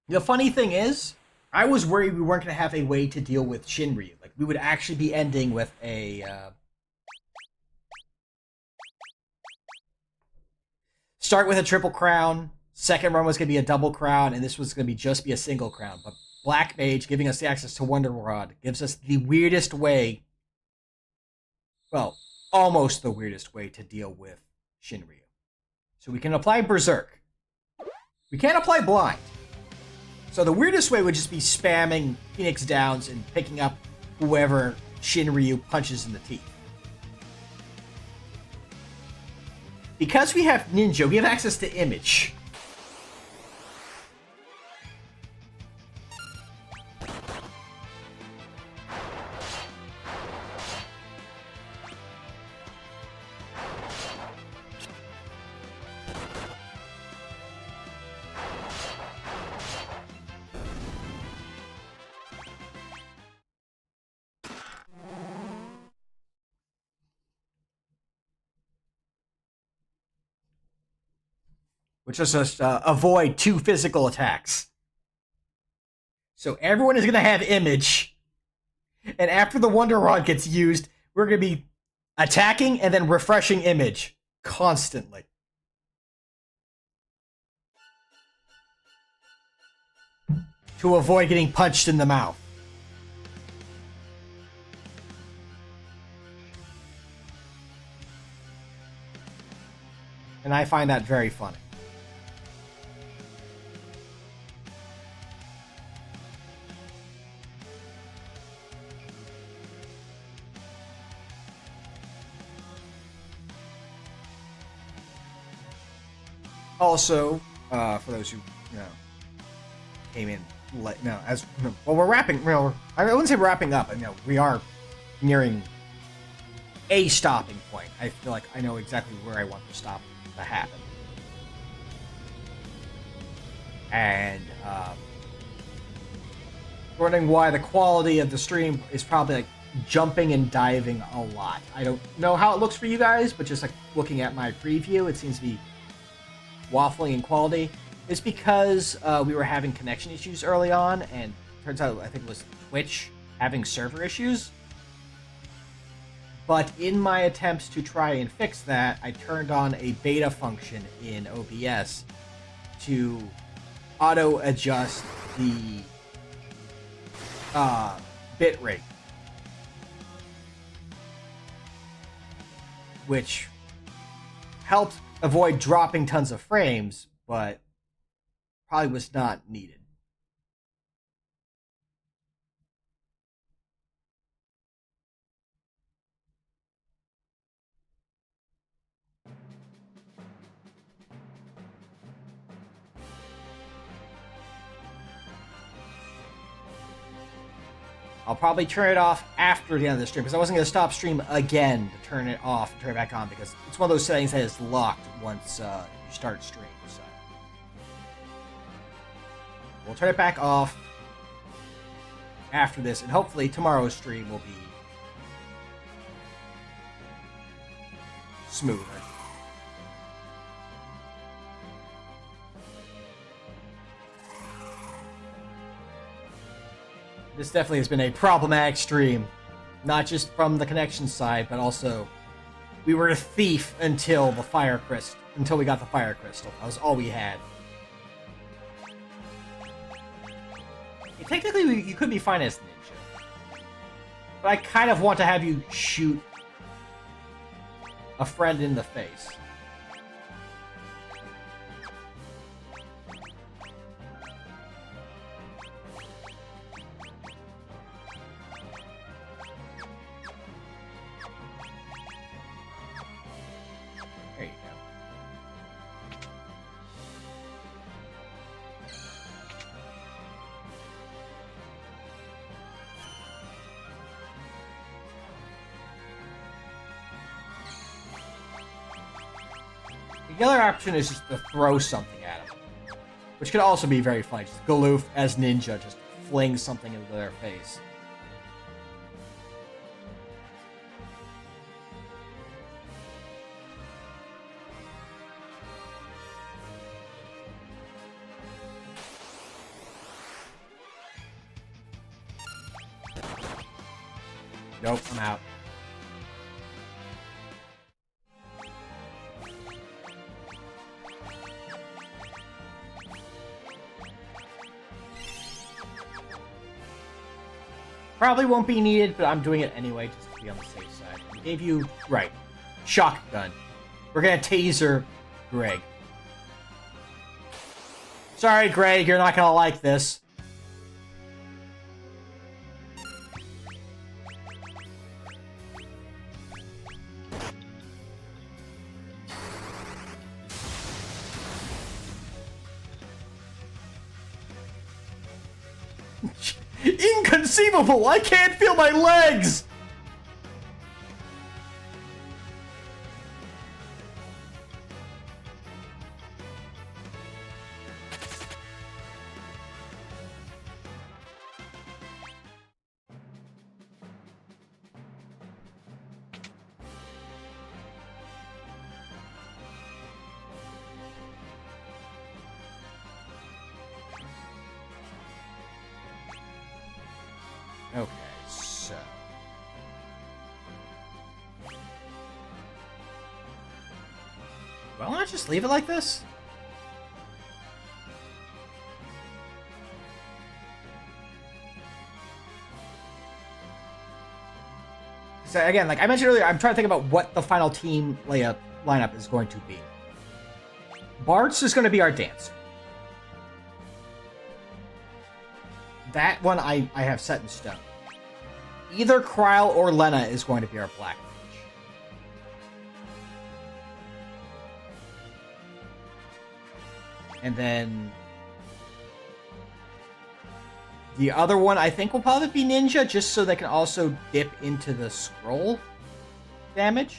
The funny thing is, I was worried we weren't going to have a way to deal with Shinryu. Like, we would actually be ending with a... start with a triple crown, second run was going to be a double crown, and this was going to just be a single crown. But Black Mage giving us the access to Wonder Rod gives us the weirdest way... well, almost the weirdest way to deal with Shinryu. So we can apply Berserk. We can't apply Blind. So the weirdest way would just be spamming Phoenix Downs and picking up whoever Shinryu punches in the teeth. Because we have Ninja, we have access to Image. Which is just avoid 2 physical attacks. So everyone is going to have Image. And after the Wonder Rod gets used, we're going to be attacking and then refreshing Image constantly. To avoid getting punched in the mouth. And I find that very funny. Also, for those who came in late, we're wrapping. I wouldn't say wrapping up. We are nearing a stopping point. I feel like I know exactly where I want the stop to happen, and wondering why the quality of the stream is probably like jumping and diving a lot. I don't know how it looks for you guys, but just like looking at my preview, it seems to be waffling in quality. Is because we were having connection issues early on, and turns out I think it was Twitch having server issues. But in my attempts to try and fix that, I turned on a beta function in OBS to auto adjust the bit rate, which helped avoid dropping tons of frames, but probably was not needed. I'll probably turn it off after the end of the stream, because I wasn't going to stop stream again to turn it off and turn it back on, because it's one of those settings that is locked once you start stream. So we'll turn it back off after this, and hopefully tomorrow's stream will be smoother. This definitely has been a problematic stream Not just from the connection side, but also we were a thief until the fire crystal. Until we got the fire crystal. That was all we had. Technically, you could be fine as ninja. But I kind of want to have you shoot a friend in the face. There you go. The other option is just to throw something at him, which could also be very funny. Just Galoof as ninja just flings something into their face. Nope, I'm out. Probably won't be needed, but I'm doing it anyway, just to be on the safe side. We gave you... Right. Shotgun. We're gonna taser Greg. Sorry, Greg, you're not gonna like this. Inconceivable! I can't feel my legs! Okay, so... Why don't I just leave it like this? So again, like I mentioned earlier, I'm trying to think about what the final team lineup is going to be. Butz is going to be our dancer. That one I have set in stone. Either Kryl or Lena is going to be our black mage. And then the other one I think will probably be Ninja, just so they can also dip into the scroll damage.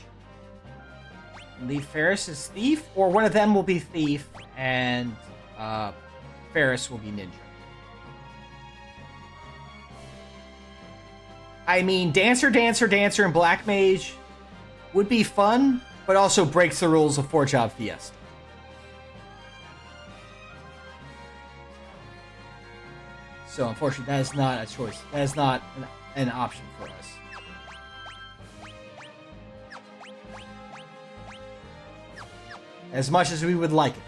Leave Ferris as Thief, or one of them will be Thief and Ferris will be Ninja. I mean, Dancer, and Black Mage would be fun, but also breaks the rules of Four Job Fiesta. So, unfortunately, that is not a choice. That is not an option for us. As much as we would like it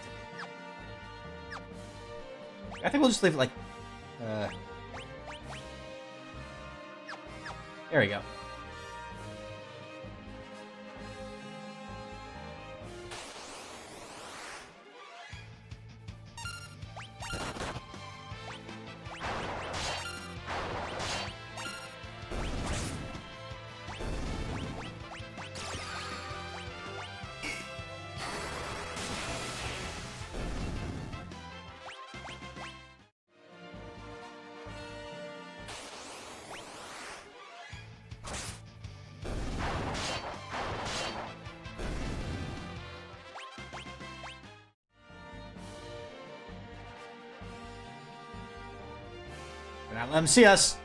to be. I think we'll just leave it like... There we go. Not let them see us.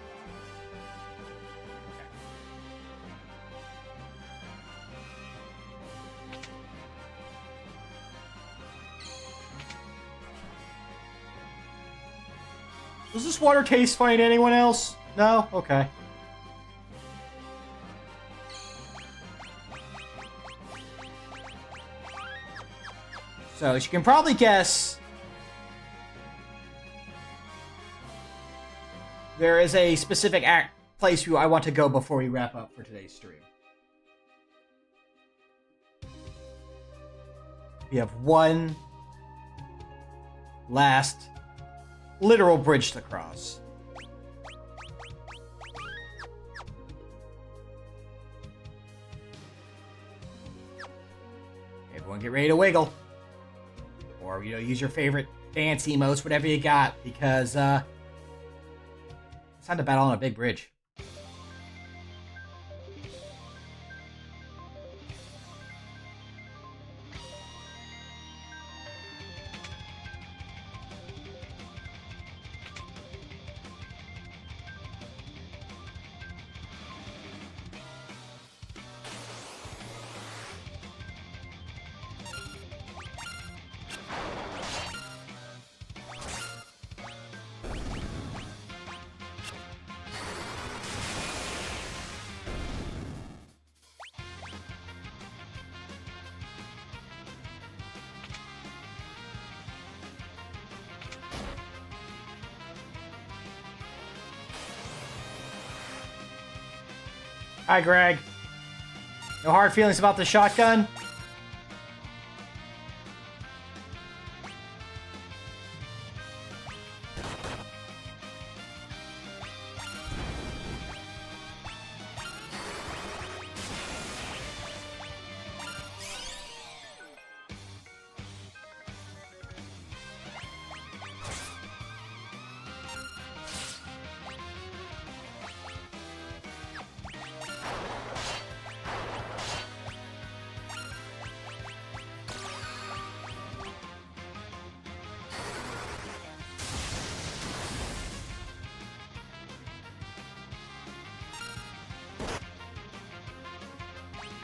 Does this water taste funny to anyone else? No? Okay. So, as you can probably guess, there is a specific place I want to go before we wrap up for today's stream. We have one last literal bridge to cross. Everyone get ready to wiggle. Or, use your favorite dance emotes, whatever you got, because, it's time to battle on a big bridge. Hi, Greg. No hard feelings about the shotgun?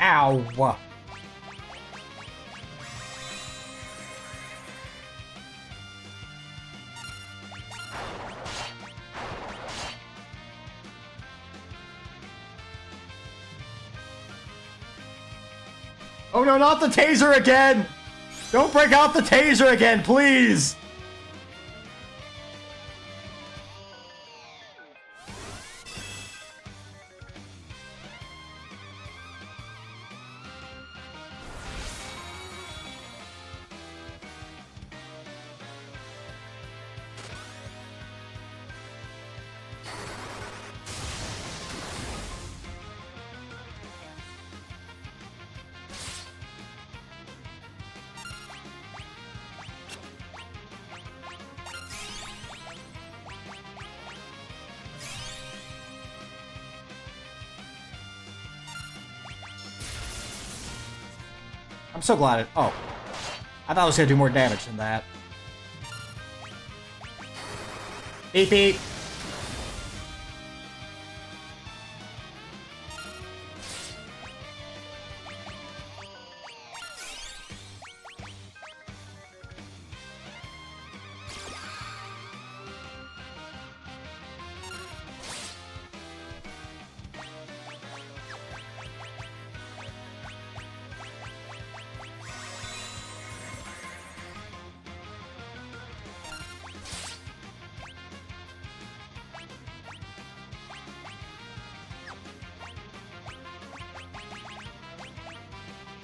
Ow. Oh no, not the taser again! Don't break out the taser again, please! I'm so glad it... Oh. I thought it was going to do more damage than that. Beep beep.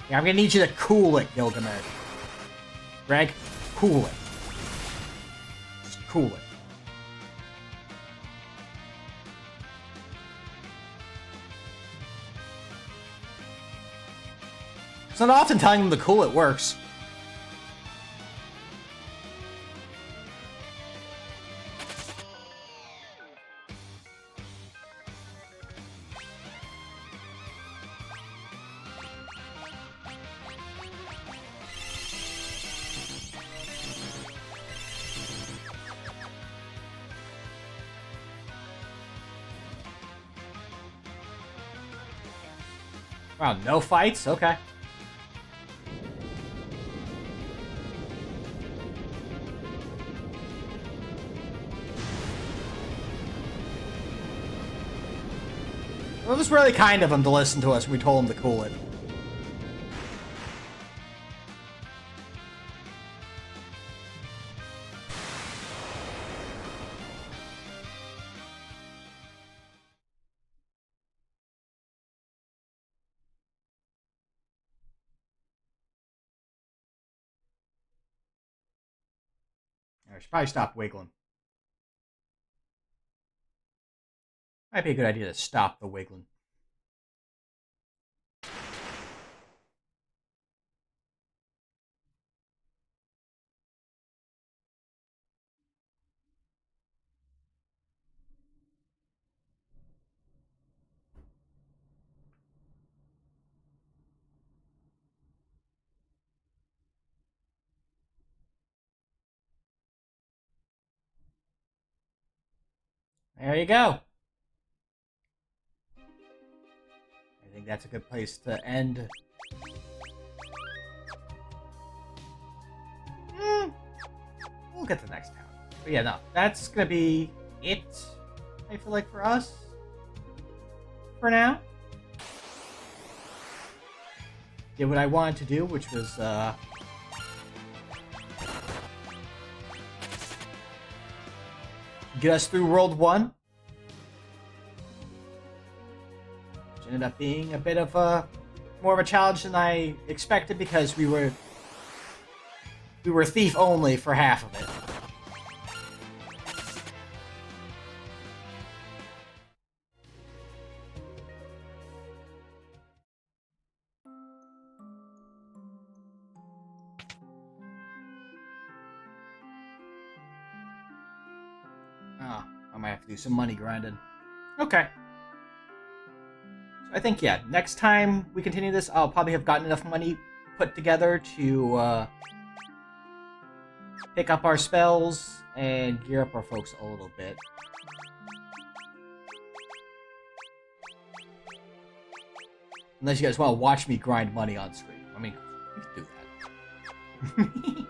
Yeah, I'm gonna need you to cool it, Gilgamesh. Greg, cool it. Just cool it. It's not often telling them to cool it works. Wow, no fights? Okay. Well, it was really kind of him to listen to us when we told him to cool it.
I should probably stop wiggling. Might be a good idea to stop the wiggling. There you go. I think that's a good place to end. We'll get to the next town. But yeah, no, that's gonna be it, I feel like, for us. For now. Did what I wanted to do, which was, get us through World 1. Which ended up being a bit of a more of a challenge than I expected because we were thief only for half of it. I might have to do some money grinding. Okay. So I think, yeah, next time we continue this, I'll probably have gotten enough money put together to pick up our spells and gear up our folks a little bit. Unless you guys want to watch me grind money on screen. I mean, we can do that.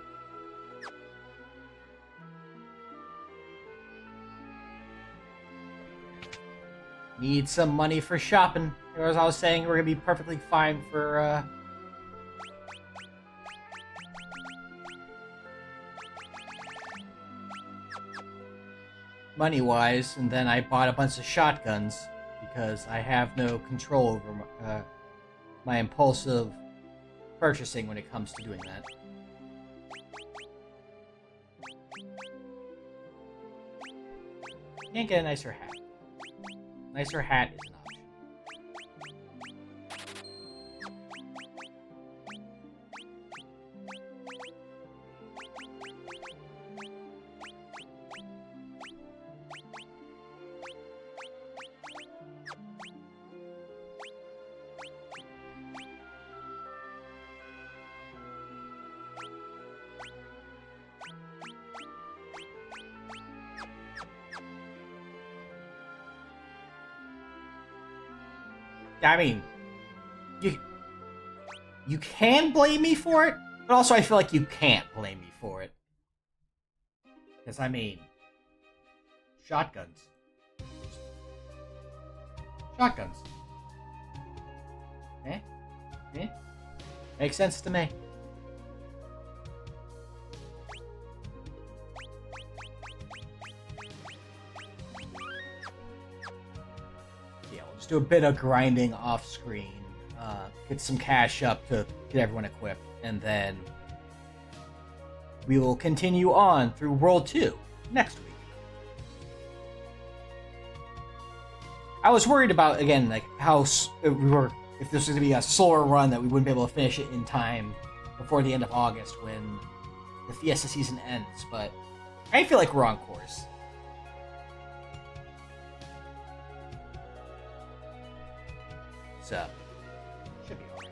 Need some money for shopping. As I was saying, we're gonna be perfectly fine for money-wise, and then I bought a bunch of shotguns because I have no control over my impulsive purchasing when it comes to doing that. Can't get a nicer hat. Nicer hat is an option. I mean, you can blame me for it, but also I feel like you can't blame me for it. Because, I mean, shotguns. Shotguns. Eh? Eh? Makes sense to me. Do a bit of grinding off screen, get some cash up to get everyone equipped, and then we will continue on through World 2 next week. I was worried about, again, like how if this was going to be a slower run, that we wouldn't be able to finish it in time before the end of August when the Fiesta season ends, but I feel like we're on course. So, should be alright.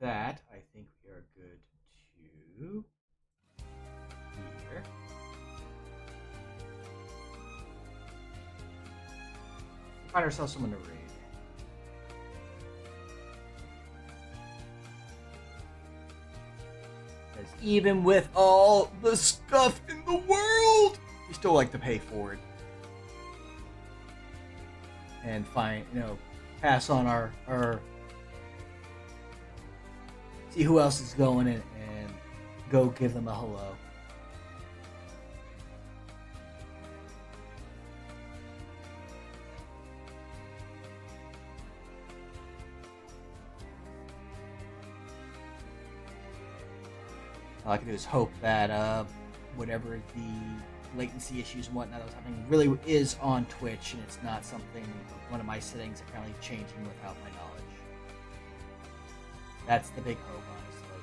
With that, I think we are good to here. Find ourselves someone to raid. Because even with all the stuff in the world, we still like to pay for it. And pass on our
see who else is going in and go give them a hello. All I can do is hope that whatever the latency issues and whatnot that was happening really is on Twitch, and it's not something one of my settings apparently changing without my knowledge. That's the big hope, honestly.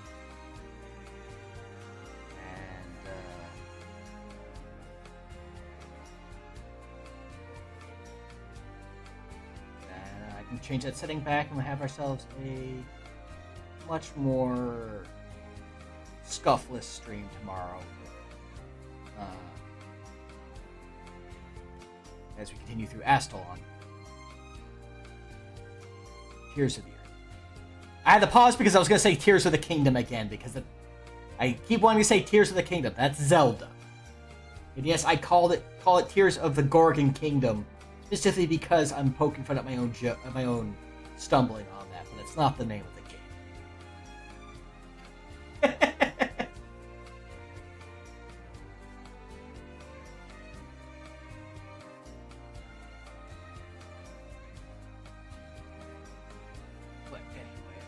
And I can change that setting back, and we'll have ourselves a much more scuffless stream tomorrow. As we continue through Astalon. Tears of the Earth. I had to pause because I was going to say Tears of the Kingdom again, because I keep wanting to say Tears of the Kingdom. That's Zelda. And yes, I call it Tears of the Gorgon Kingdom, specifically because I'm poking fun at my own stumbling on that, but it's not the name of the game.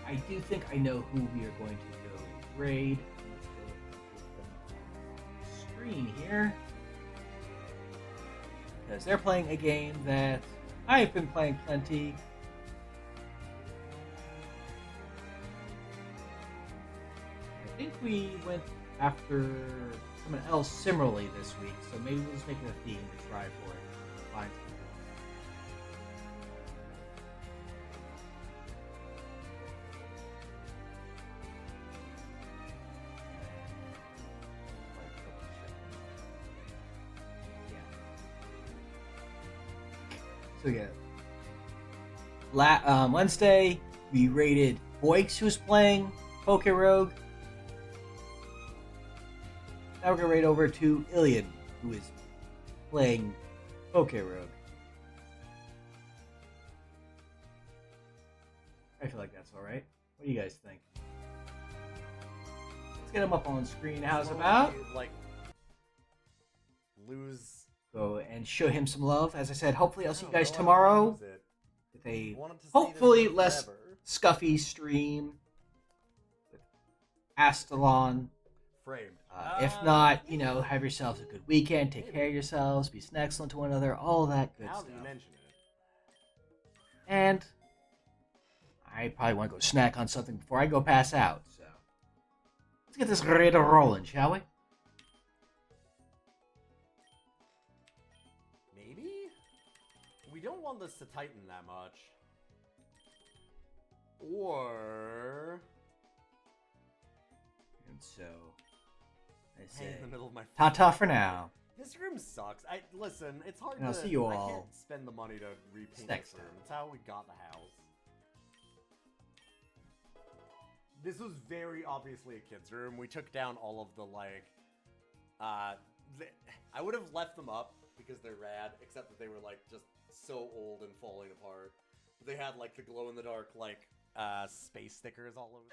I do think I know who we are going to go raid. Let's go on screen here. Because they're playing a game that I've been playing plenty. I think we went after someone else similarly this week, so maybe we'll just make it a theme to try for it. Find something. So yeah, Wednesday we raided Boix, who was playing Poke Rogue. Now we're gonna raid over to Ilian, who is playing Poke Rogue. I feel like that's all right. What do you guys think? Let's get him up on screen. How's about?
Like, lose.
Go and show him some love. As I said, hopefully I'll see you guys tomorrow with a hopefully less scuffy stream with Astalon.
Framed.
If not, you know, have yourselves a good weekend. Take care of yourselves. Be excellent to one another. All that good stuff.
Now that you mention it.
And I probably want to go snack on something before I go pass out. So let's get this raid rolling, shall we?
We don't want this to tighten that much. Or...
And so... I say...
Hang in the middle of my...
Ta-ta for now.
This room sucks. Listen, it's hard
and I'll
to...
see you
I
all
can't spend the money to repaint
next
this room.
time.
It's how we got the house. This was very obviously a kid's room. We took down all of the, like... I would have left them up because they're rad, except that they were, like, just so old and falling apart. They had, like, the glow-in-the-dark, like, space stickers all over.